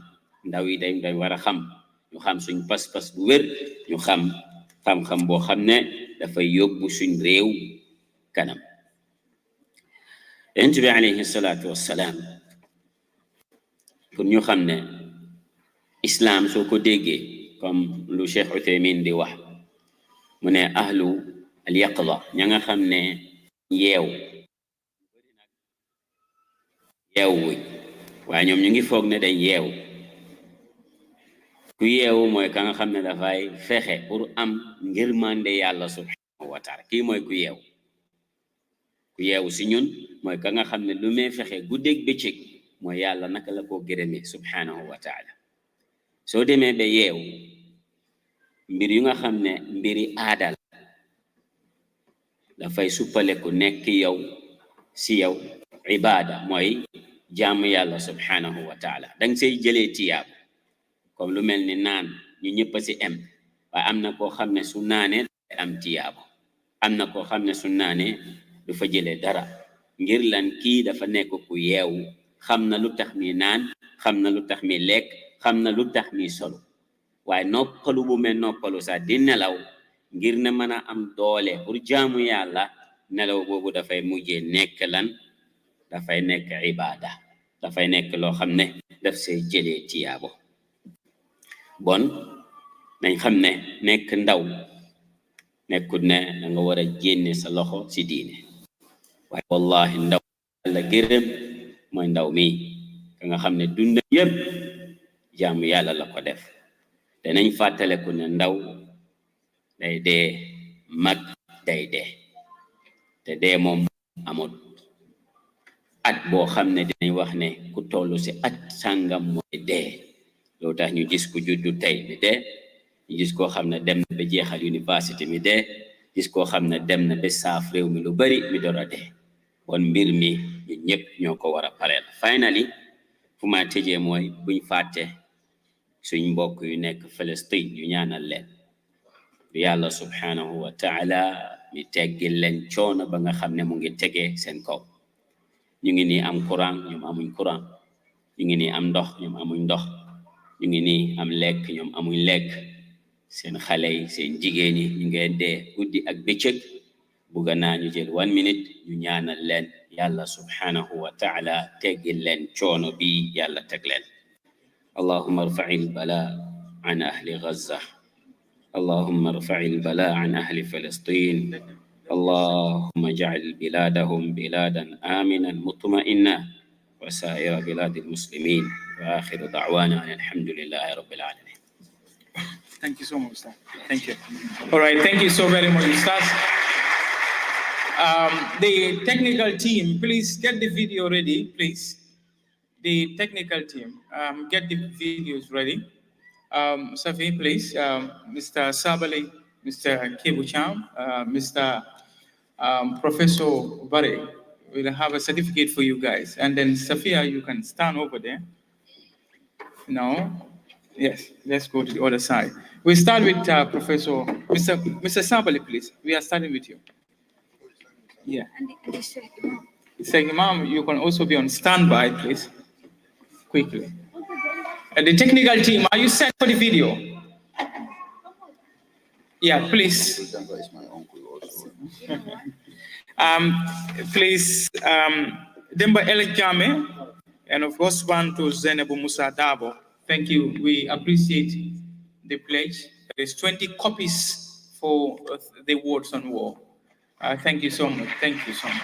ndaw yi day war a xam ñu xam suñ pas-pas bu wér ñu xam-xam boo xam ne dafay yóbbu suñ réew kanam yonent bi alayhi salaatu wassalaam pour ñu xam ne islam soo ko déggee comme lu Cheikh Uthaymin di wax mu ne ahlu al yaqza ña nga xam ne yeewuñ waaye ñoom ñu ngi foog ne dañ yeewu ku yeewu mooy ka nga xam ne dafay fexe pour am ngirmande yàlla subhanahu wa taala kii mooy ku yeewu si ñun mooy ka nga xam ne lu may fexe guddeeg bëccëg mooy yàlla naka la koo gërëmee subhanahu wa taala soo demee ba yeewu mbir yu nga xam ne mbiri aada la dafay suppaleku nekk yow si yow ibaada mooy jaamu yàlla subhanahu wa taala danga say jëlee tiyaab comme lu mel ni naan ñu ñëpp a si em waaye am na koo xam ne su naanee am tiyaabo am na koo xam ne su naanee du fa jëlee dara ngir lan kii dafa nekk ku yeewu xam na lu tax mi naan xam na lu tax mi lekk xam na lu tax mi solo waaye noppalu bu mel noppalu sax di nelaw ngir ne mën a am doole pour jaamu yàlla nelaw boobu dafay mujjee nekk lan dafay nekk ibaada dafay nekk loo xam ne daf say jëlee tiyaabo bon nañ xam ne nekk ndaw nekkut ne da nga war a génne sa loxo si diine waaye wallahi ndaw yàlla gërëm mooy ndaw mi ka nga xam ne dund yëpp jaamu yàlla la ko def te nañ fàttaleku ne ndaw day dee mag day dee te dee moom amul at boo xam ne dinañ wax ne ku tollu si at sàngam mooy dee loolu tax ñu gis ku juddu tey mi dee ñu gis koo xam ne dem na ba jeexal université mi dee gis koo xam ne dem na ba saaf réew mi lu bari mi door a dee kon mbir mi ñu ñëpp ñoo ko war a pareel finally fu ma tëjee mooy buñ fàtte suñ mbokk yu nekk Palestine ñu ñaanal leen yàlla subhanahu wa taala mi teggil leen coono ba nga xam ne mu ngi tegee seen kaw ñu ngi nii am courant ñoom amuñ courant ñu ngi nii am ndox ñoom amuñ ndox ñu ngi nii am lekk ñoom amuñ lekk seen xale yi seen jigéen yi ñu ngi dee guddi ak bëccëg bugga naa ñu jël 1 minute ñu ñaanal leen yàlla subhanahu wa taala teggil leen coono bi yàlla teg leen allahumma irfa'il bala an ahli Gaza اللهم ارفع البلاء عن أهل فلسطين اللهم اجعل بلادهم بلادا آمنا مطمئنا وسائر بلاد المسلمين وآخر دعوانا أن الحمد لله رب العالمين. Thank you so much, sir. Thank you. All right, thank you so very much, Ustaz. The technical team, please get the video ready, please. The technical team, get the videos ready. Safi, please. Mr. Sabali, Mr. Kebucham, Mr. Professor Bare will have a certificate for you guys. And then Safia, you can stand over there. No? Yes, let's go to the other side. We start with Professor, Mr. Sabali, please. We are starting with you. Yeah. Say, Imam, you can also be on standby, please. Quickly. And the technical team, are you set for the video? Yeah, please. Please, Demba El Jame, and of course, one to Zenebu Musa Dabo. Thank you. We appreciate the pledge. There's 20 copies for the words on war. Thank you so much. Thank you so much.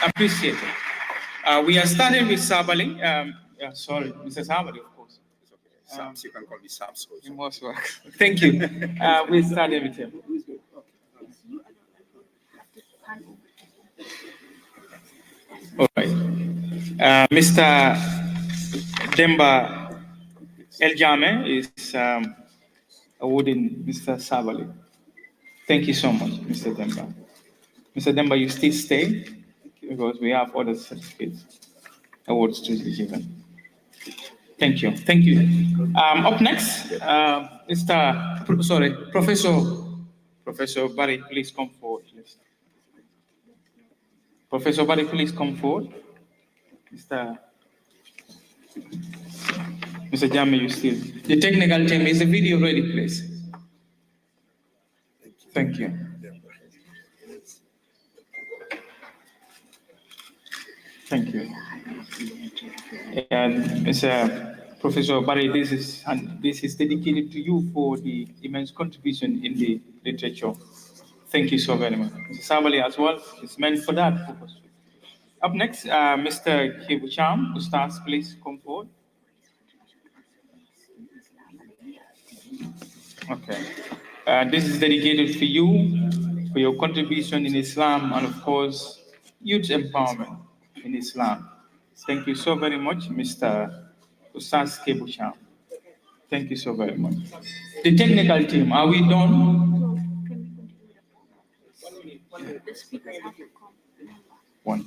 Appreciate it. We are starting with Sabali. Sorry, Mr. Sabali, of course. Sams, you can call me Sams also. You most welcome. Thank you. We started with him. All right. Mr. Demba Eljame is awarding Mr. Sabali. Thank you so much, Mr. Demba. Mr. Demba, you still stay because we have other certificates, awards to be given. Thank you. Thank you. Up next, Professor Barry, please come forward, please. Professor Barry, please come forward. Mr. Jame, you still. The technical team, is the video ready, please? Thank you. Thank you. And Mr. Professor Barry, this is dedicated to you for the immense contribution in the literature. Thank you so very much. Mr. Sabali as well, it's meant for that purpose. Up next, Mr. Kebucham, Ustaz, please come forward. Okay. This is dedicated for you, for your contribution in Islam, and of course, youth empowerment in Islam. Thank you so very much, Mr. Ustaz Kebucham. Thank you so very much. The technical team, are we done? The speakers have to come. One.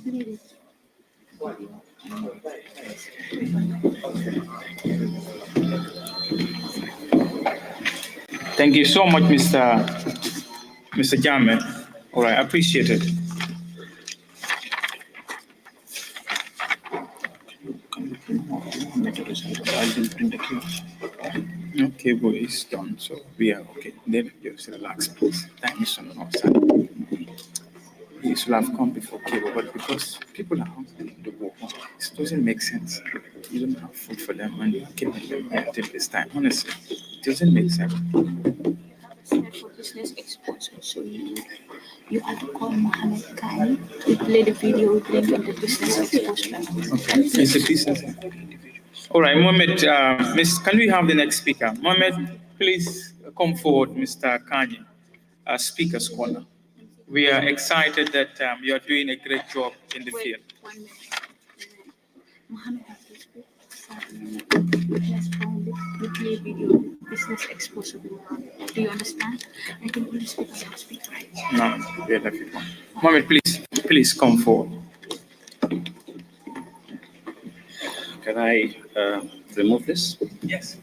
Thank you so much, Mr. Jame. All right, appreciate it. Okay, boy, it's done, so we are okay. Then just relax, please. Time is on our side. He should have come before cable, but because people are hungry in the war, it doesn't make sense. You don't have food for them and you're keeping them here till this time. Honestly, it doesn't make sense. For business exposure, so you have to call Mohammed Kani. We play the video, we bring in the business exposure. Okay, it's a business. All right, Mohammed, can we have the next speaker? Mohammed, please come forward, Mr. Kani, Speaker's Corner. We are excited that you are doing a great job in the field. 1 minute. Mohammed has to speak. Let's find it. We play video, business exposure. Do you understand? I can only speak as I speak, right? No, we are left with one. Mohammed, please come forward. Can I remove this? Yes.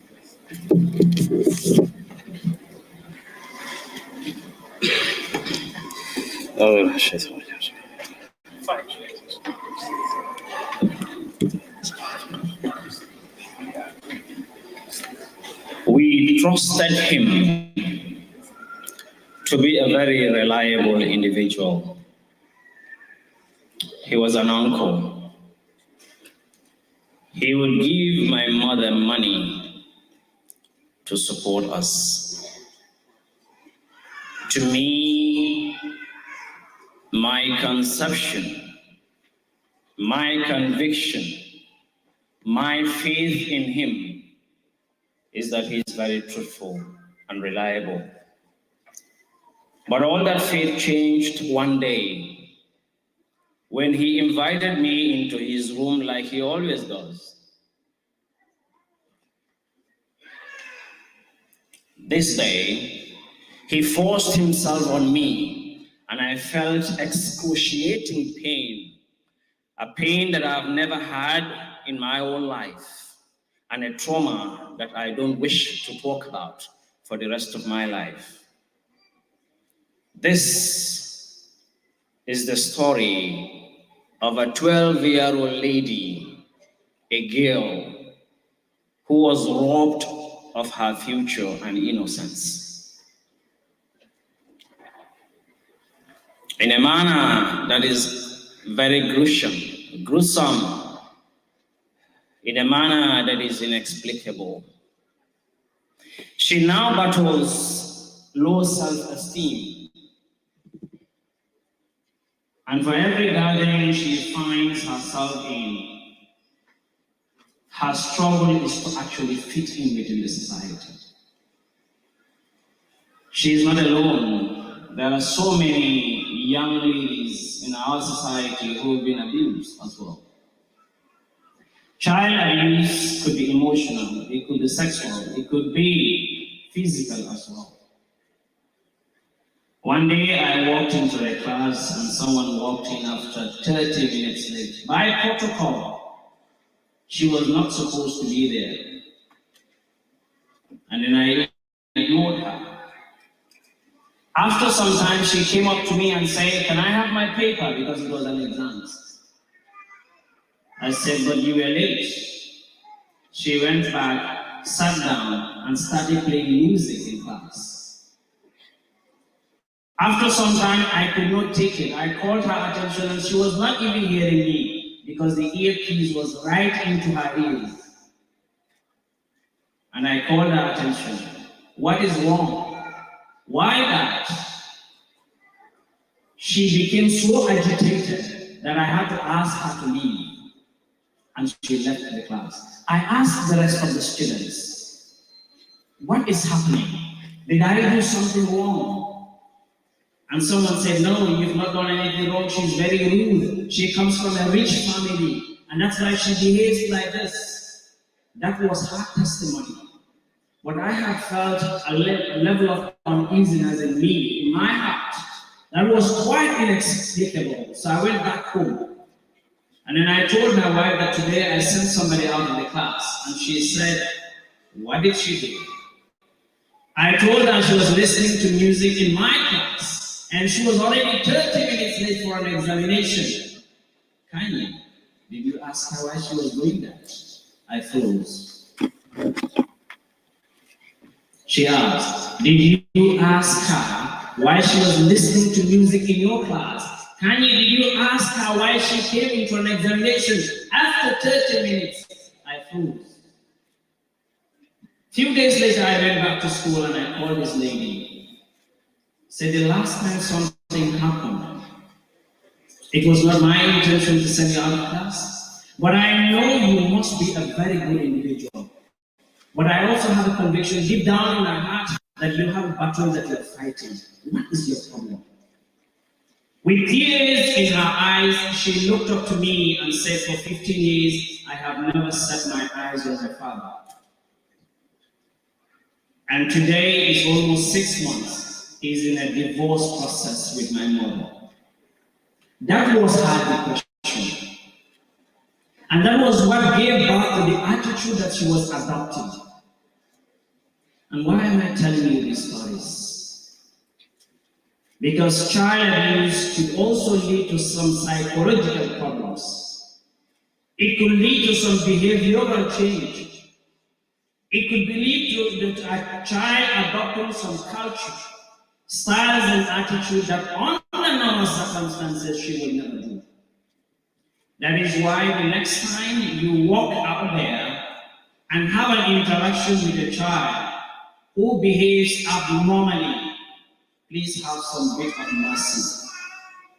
Oh, shit. We trusted him to be a very reliable individual. He was an uncle. He would give my mother money to support us. To me, my conception, my conviction, my faith in him is that he is very truthful and reliable. But all that faith changed one day when he invited me into his room like he always does. This day, he forced himself on me, and I felt excruciating pain, a pain that I've never had in my own life, and a trauma that I don't wish to talk about for the rest of my life. This is the story of a 12-year-old lady, a girl who was robbed of her future and innocence in a manner that is very gruesome, in a manner that is inexplicable. She now battles low self-esteem, and for every gathering she finds herself in, her struggle is to actually fit in within the society. She is not alone. There are so many young ladies in our society who have been abused as well. Child abuse could be emotional, it could be sexual, it could be physical as well. One day I walked into a class and someone walked in after 30 minutes late. By protocol, she was not supposed to be there. And then I ignored her. After some time, she came up to me and said, "Can I have my paper?" Because it was an exam. I said, "But you were late." She went back, sat down, and started playing music in class. After some time, I could not take it. I called her attention and she was not even hearing me because the earpiece was right into her ears. And I called her attention. What is wrong? Why that? She became so agitated that I had to ask her to leave. And she left the class. I asked the rest of the students, what is happening? Did I do something wrong? And someone said, "No, you've not done anything wrong. She's very rude. She comes from a rich family, and that's why she behaves like this." That was her testimony. But I had felt a level of uneasiness in me, in my heart, that was quite inexplicable. So I went back home. And then I told my wife that today I sent somebody out of the class. And she said, "What did she do?" I told her she was listening to music in my class. And she was already 30 minutes late for an examination. Kindly, did you ask her why she was doing that? I froze. She asked, "Did you ask her why she was listening to music in your class? Kanye, did you ask her why she came into an examination after 30 minutes? I froze. Few days later, I went back to school and I called this lady. Said, "The last time something happened, it was not my intention to send you out of class, but I know you must be a very good individual. But I also have a conviction deep down in my heart that you have a battle that you're fighting. What is your problem?" With tears in her eyes, she looked up to me and said, "For 15 years, I have never set my eyes on my father. And today is almost 6 months. He's in a divorce process with my mother." That was her depression. And that was what gave birth to the attitude that she was adopting. And why am I telling you these stories? Because child abuse could also lead to some psychological problems. It could lead to some behavioral change. It could lead to a child adopting some culture, styles and attitude that under normal circumstances she would never do. That is why the next time you walk out there and have an interaction with a child who behaves abnormally, please have some bit of mercy.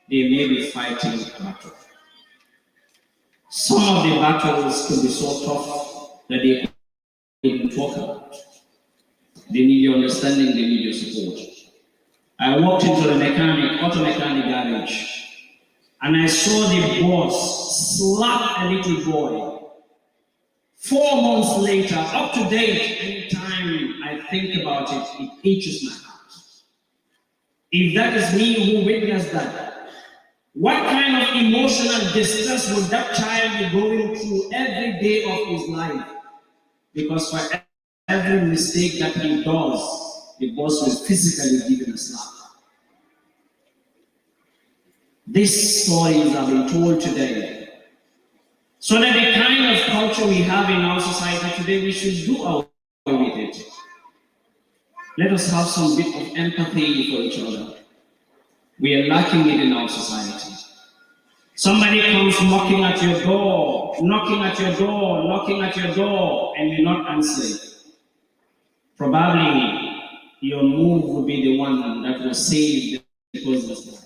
They may be fighting a battle. Some of the battles could be so tough that they couldn't talk about. They need your understanding, they need your support. I walked into the auto mechanic garage, and I saw the boss slap a little boy. 4 months later, up to date, anytime I think about it, it itches my heart. If that is me who witnessed that, what kind of emotional distress would that child be going through every day of his life? Because for every mistake that he does, the boss will physically give him a slap. These stories are being told today. So that the kind of culture we have in our society today, we should do away with it. Let us have some bit of empathy for each other. We are lacking it in our society. Somebody comes knocking at your door, and you not answer it. Probably your move will be the one that will save the person's life.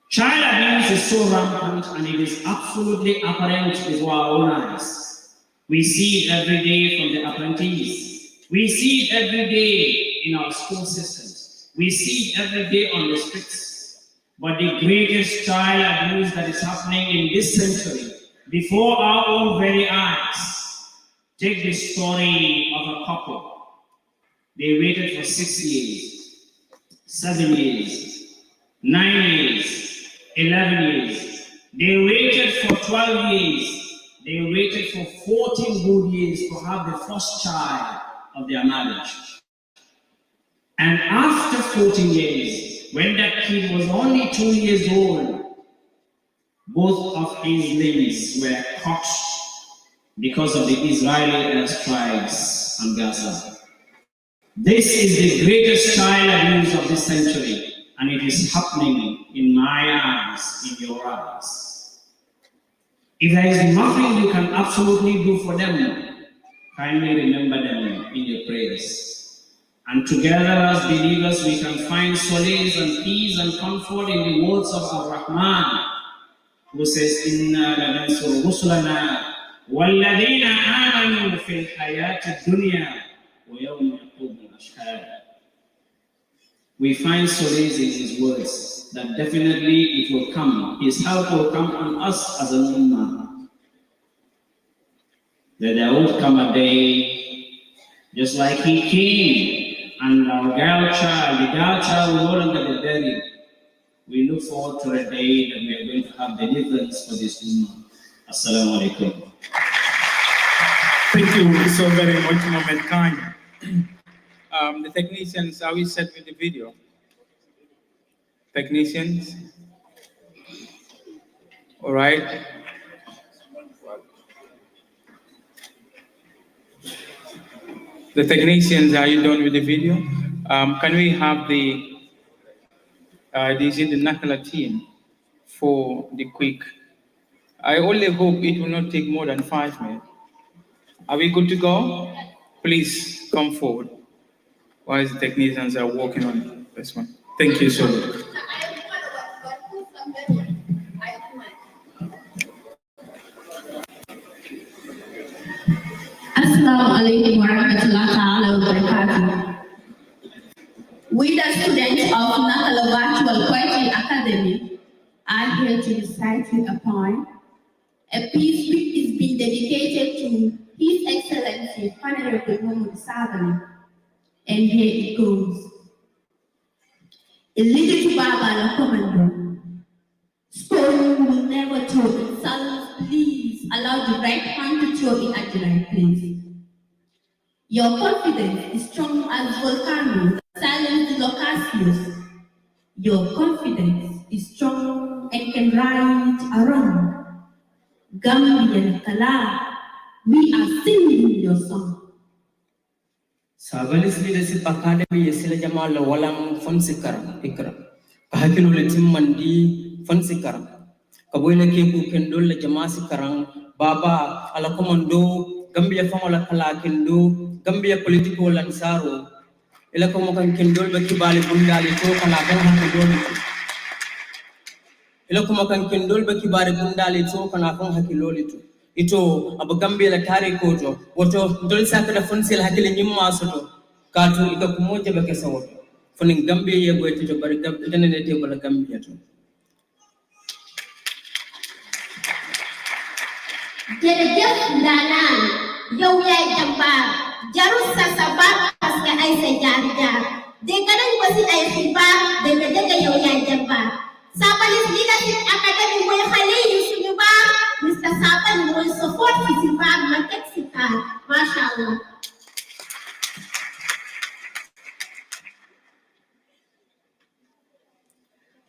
Child abuse is so rampant, and it is absolutely apparent before our own eyes. We see it every day from the apprentices. We see it every day in our school systems. We see it every day on the streets. But the greatest child abuse that is happening in this century, before our own very eyes, take the story of a couple. They waited for 6 years, 7 years, 9 years, 11 years. They waited for 12 years. They waited for 14 good years to have the first child of their marriage. And after 14 years, when that kid was only 2 years old, both of his limbs were cut because of the Israeli airstrikes on Gaza. This is the greatest child abuse of this century. And it is happening in my eyes, in your eyes. If there is nothing you can absolutely do for them, kindly remember them in your prayers. And together as believers, we can find solace and peace and comfort in the words of Ar-Rahman, who says, Inna lanansuru rusulana walladhina amanu fil hayati dunya wa yawma yaqumul ashhad. We find solace in his words that definitely it will come. His help will come on us as a ummah. That there will come a day, just like he came, and our the girl child will no longer be buried. We look forward to a day that we are going to have deliverance for this ummah. Assalamu alaikum. Thank you so very much, Mohammed Khan. The technicians, are we set with the video? Technicians? All right. The technicians, are you done with the video? Can we have the Nakala team for the quick? I only hope it will not take more than 5 minutes. Are we good to go? Please come forward while the technicians are working on this one. Thank you so much. Assalamu alaikum wa rahmatullahi ta'ala wa barakatuh. We, the students of Nakala Virtual Poetry Academy, are here to recite with a poem, a piece which is being dedicated to His Excellency Honorable Muhammad Sabali. And here it goes. A little Baba la Commando. Story will never tell in silence, please allow the right hand to throw it at the right place. Your confidence is strong as volcano, silence the locusts. Your confidence is strong and can ride around. Gambia Kala, we are singing your song. Sabalis Leadership Academy Yesila Jamal Walam Fonsikara, Ikra. Kahakino Letim Mandi Fonsikara. Kabuina Kipu Kendul Jamasi Karang, Baba Alakomando, Gambia Famola Kala Kendo, Gambia Political Lansaro, Elakomokan Kendul Bakibali Bundali Tokana Hakiloli. Elakomokan Kendul Bakibari Bundali Tokana Hakiloli. Ito abagambia la tari kojo woto dol saka da fonsil hakile nyimma soto katu ika kumoja bakesa woto fonin gambia ye boy to bari gambia ne te bala gambia to jërëjëf ndaanaan yow yaay jàmbaar jarul sa sabar parce que ay sa jaar-jaar dégg nañ ko si ay xibaar dëgg yow yaay jàmbaar Sabalis Leadership Academy mooy xale yi suñu baax Mr. Sabali mooy support si baax ma teg si kaar masha Allah.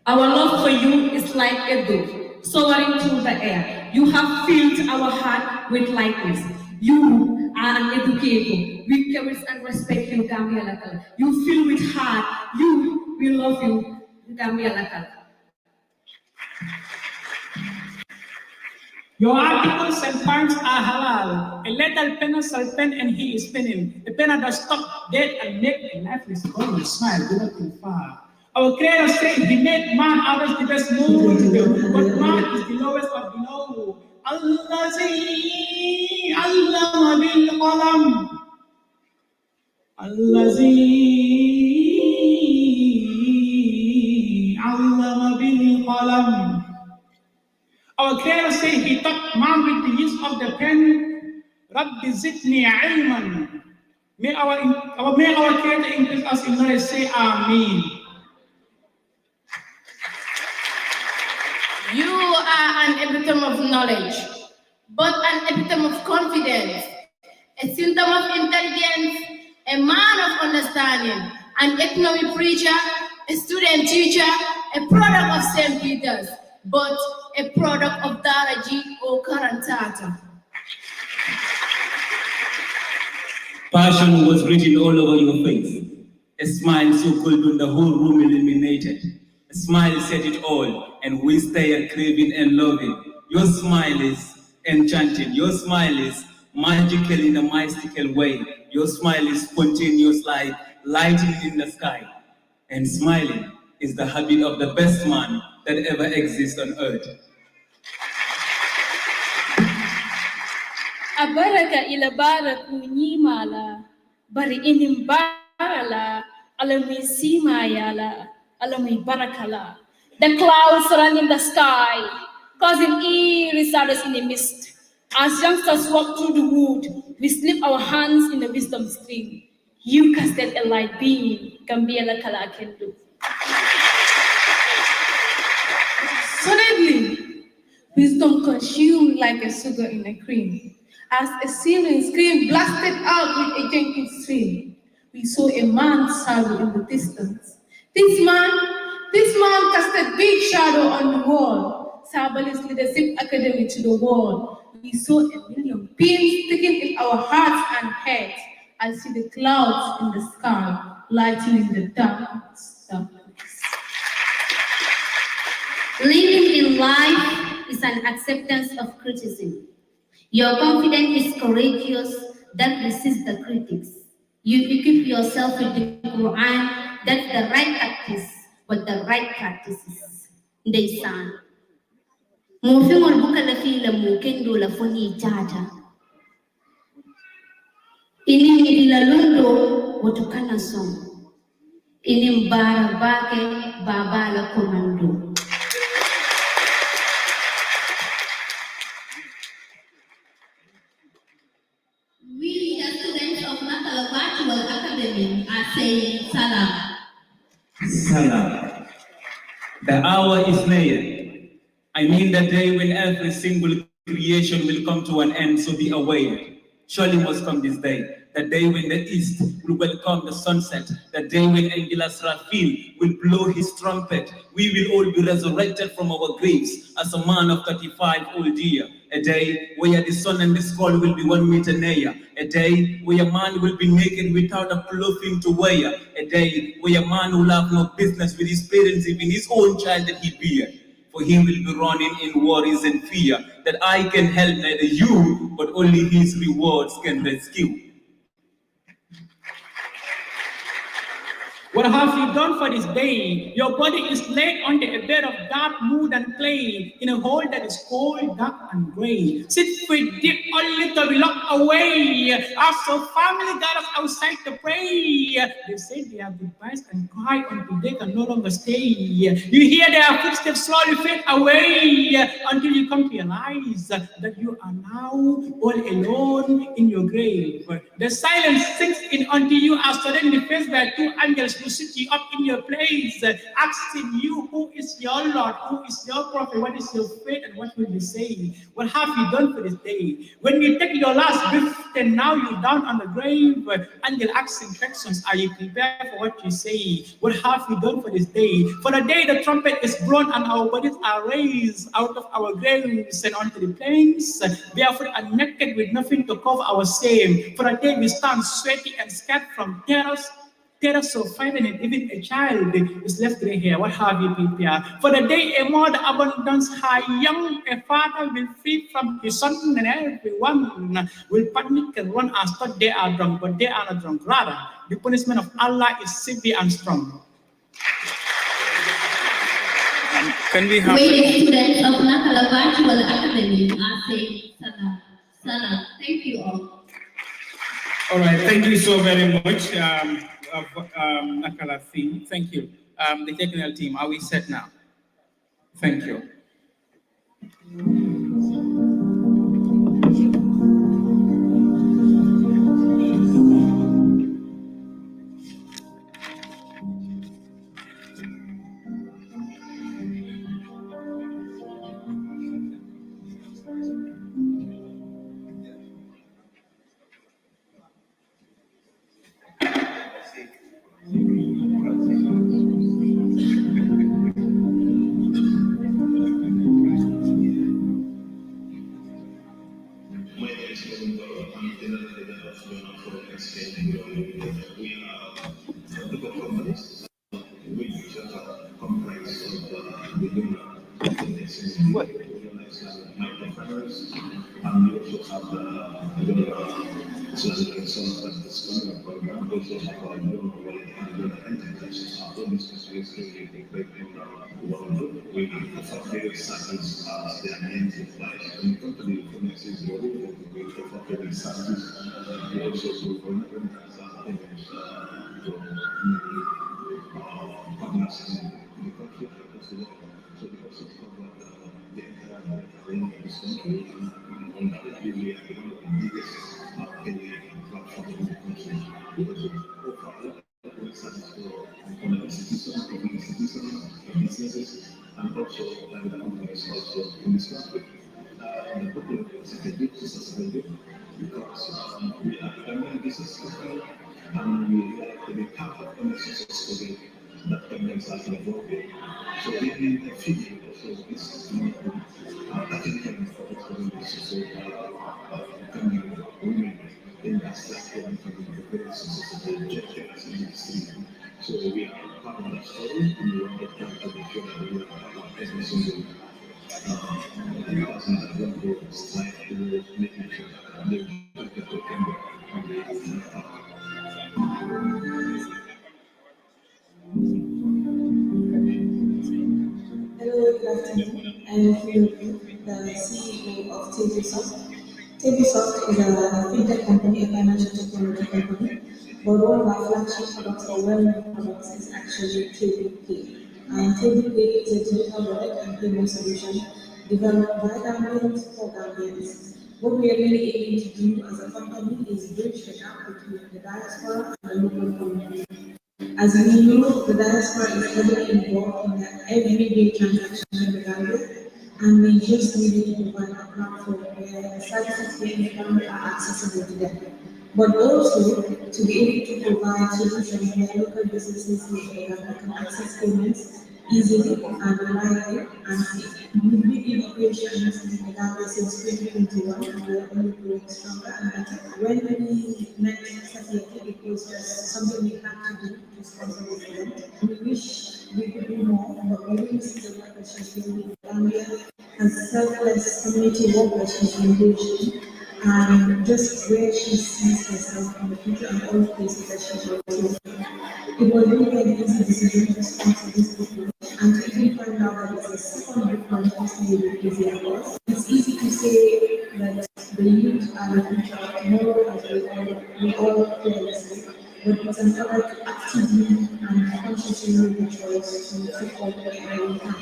Our love for you is like a dove soaring through the air. You have filled our heart with lightness. You are an educator. We cherish and respect you, Gambia Lakal. You fill with heart. We love you, Gambia Lakal. Your articles and points are halal. A little penner shall pen and he is penning. The penner does stop dead and make a lifeless body smile, do not go far. Our Creator said He made man out of the best mold, but man is the lowest of the low. Allazi allama bil qalam. Allazi allama bil qalam. Our Creator said He taught man with the use of the pen. Rabbi zidni ilman. May our Creator increase us in knowledge. Say Amen. You are an epitome of knowledge, but an epitome of confidence, a symptom of intelligence, a man of understanding, an economic preacher, a student teacher, a product of St. Peter's, but a product of Daraji or Karantata. Passion was written all over your face. A smile so cold when the whole room illuminated. A smile said it all, and we stay craving and loving. Your smile is enchanting. Your smile is magical in a mystical way. Your smile is spontaneous like lightning in the sky. And smiling is the habit of the best man that ever exists on earth. Abaraka ila baraku nyimala bari inim barala alamui simayala alamui barakala. The clouds surrounding the sky, causing eerie shadows in the mist. As youngsters walk through the wood, we slip our hands in the wisdom stream. You casted a light beam, Gambia Kala can do. Suddenly, wisdom consumed like a sugar in a cream. As a searing scream blasted out with a gentle stream, we saw a man's shadow in the distance. This man casted big shadow on the wall. Sabali's Leadership Academy to the wall. We saw a million pins sticking in our hearts and heads. I see the clouds in the sky, lightening the darkness. Living in life is an acceptance of criticism. Your confidence is courageous that resists the critics. You equip yourself with the Quran, that's the right practice, but the right practices. Ndeysan. Mufingol buka la fila mukendo la foni jata. Ini ila lundo watukana song. Ini mbara bake baba la komando. We, the students of Natal Virtual Academy, are saying salam. Salam. The hour is near. I mean the day when every single creation will come to an end, so be aware. Surely must come this day. The day when the east will welcome the sunset. The day when Angel Asrafil will blow his trumpet. We will all be resurrected from our graves as a man of 35 old year. A day where the sun and the skull will be 1 meter near. A day where a man will be naked without a clothing to wear. A day where a man will have no business with his parents, even his own child that he bear. For he will be running in worries and fear that I can help neither you, but only his rewards can rescue. What have you done for this day? Your body is laid on a bed of dark mood and clay, in a hole that is cold, dark, and gray. Sit feet deep only to be locked away. Also, family gathers outside to pray. They say their goodbyes and cry until they can no longer stay. You hear their footsteps slowly fade away until you come to realize that you are now all alone in your grave. The silence sinks in until you are suddenly faced by two angels who sit you up in your place, asking you, who is your Lord, who is your prophet, what is your faith, and what will you say? What have you done for this day? When you take your last breath, and now you're down on the grave, angel asking questions, are you prepared for what you say? What have you done for this day? For the day the trumpet is blown and our bodies are raised out of our graves and onto the plains, barefoot and naked with nothing to cover our shame. For the day we stand sweaty and scared from terrors so frightening it, even a child is left gray hair. What have you prepared? For the day a mother abandons her young, a father will flee from his son, and everyone will panic and run and thought they are drunk, but they are not drunk. Rather, the punishment of Allah is severe and strong. Can we have Many students of Nakala Virtual Academy are saying Salam. Salam. Thank you all. All right, thank you so very much, Nakala team. Thank you. The technical team, are we set now? Thank you. Hello, good afternoon. I'm Phil, the CEO of TV2. TV2 is a fintech company, a financial technology company, but one of our flagship products or well-known products is actually TVPay. And TVPay is a digital wallet and payment solution developed by Gambians for Gambians. What we are really aiming to do as a company is bridge the gap between the diaspora and the local community. As we know, the diaspora is heavily involved in the everyday transactions in the Gambia, and we just needed to provide a platform where services here in the Gambia are accessible to them. But also to be able to provide solutions where local businesses here in the Gambia can access payments easily and reliably and with big integrations in the Gambia since 2021, and we are only growing stronger and better. When we met Saffiatou, it was just something we had to do to sponsor this event. We wish we could do more, but we really see the work that she's doing in Gambia and selfless community work that she's engaged in, and just where she sees herself in the future and all the places that she's working. It was really an easy decision to sponsor this book, and to even find out that it's a second book launch is really easy for us. It's easy to say that The youth are the future of tomorrow, as we all clearly say, but it's an order to actively and consciously make the choice to support where we can.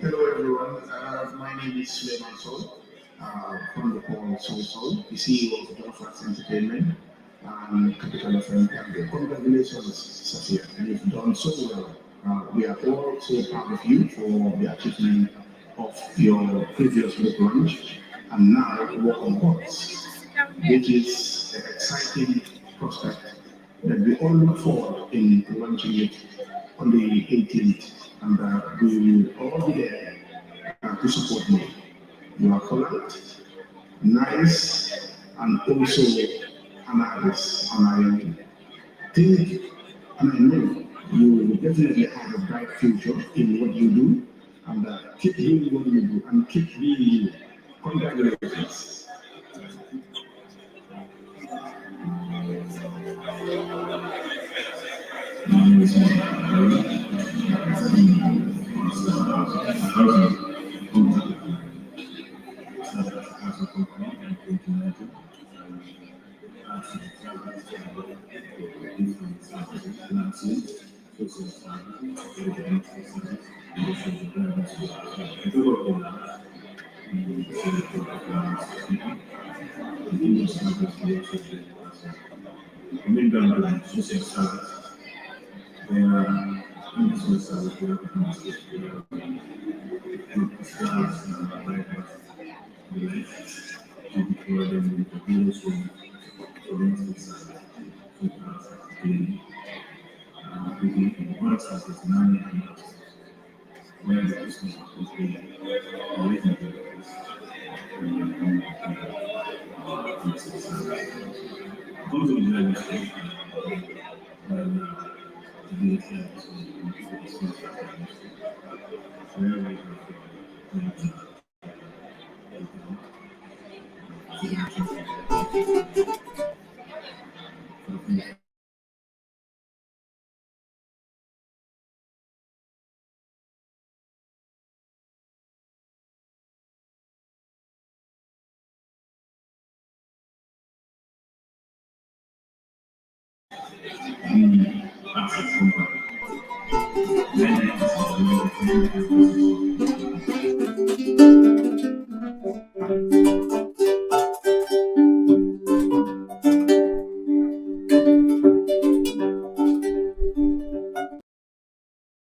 Hello everyone, my name is Suleiman Sol, from the Paul Soul, the CEO of Joof Entertainment and Capital of Gambia. Congratulations, Safia, you've done so well. We are all so proud of you for the achievement of your previous book launch and now work on books, which is an exciting prospect that we all look forward in launching it on the 18th, and we will all be there to support you. You are polite, nice, and also an artist, and I think and I know you will definitely have a bright future in what you do, and keep doing what you do, and keep being you. Congratulations.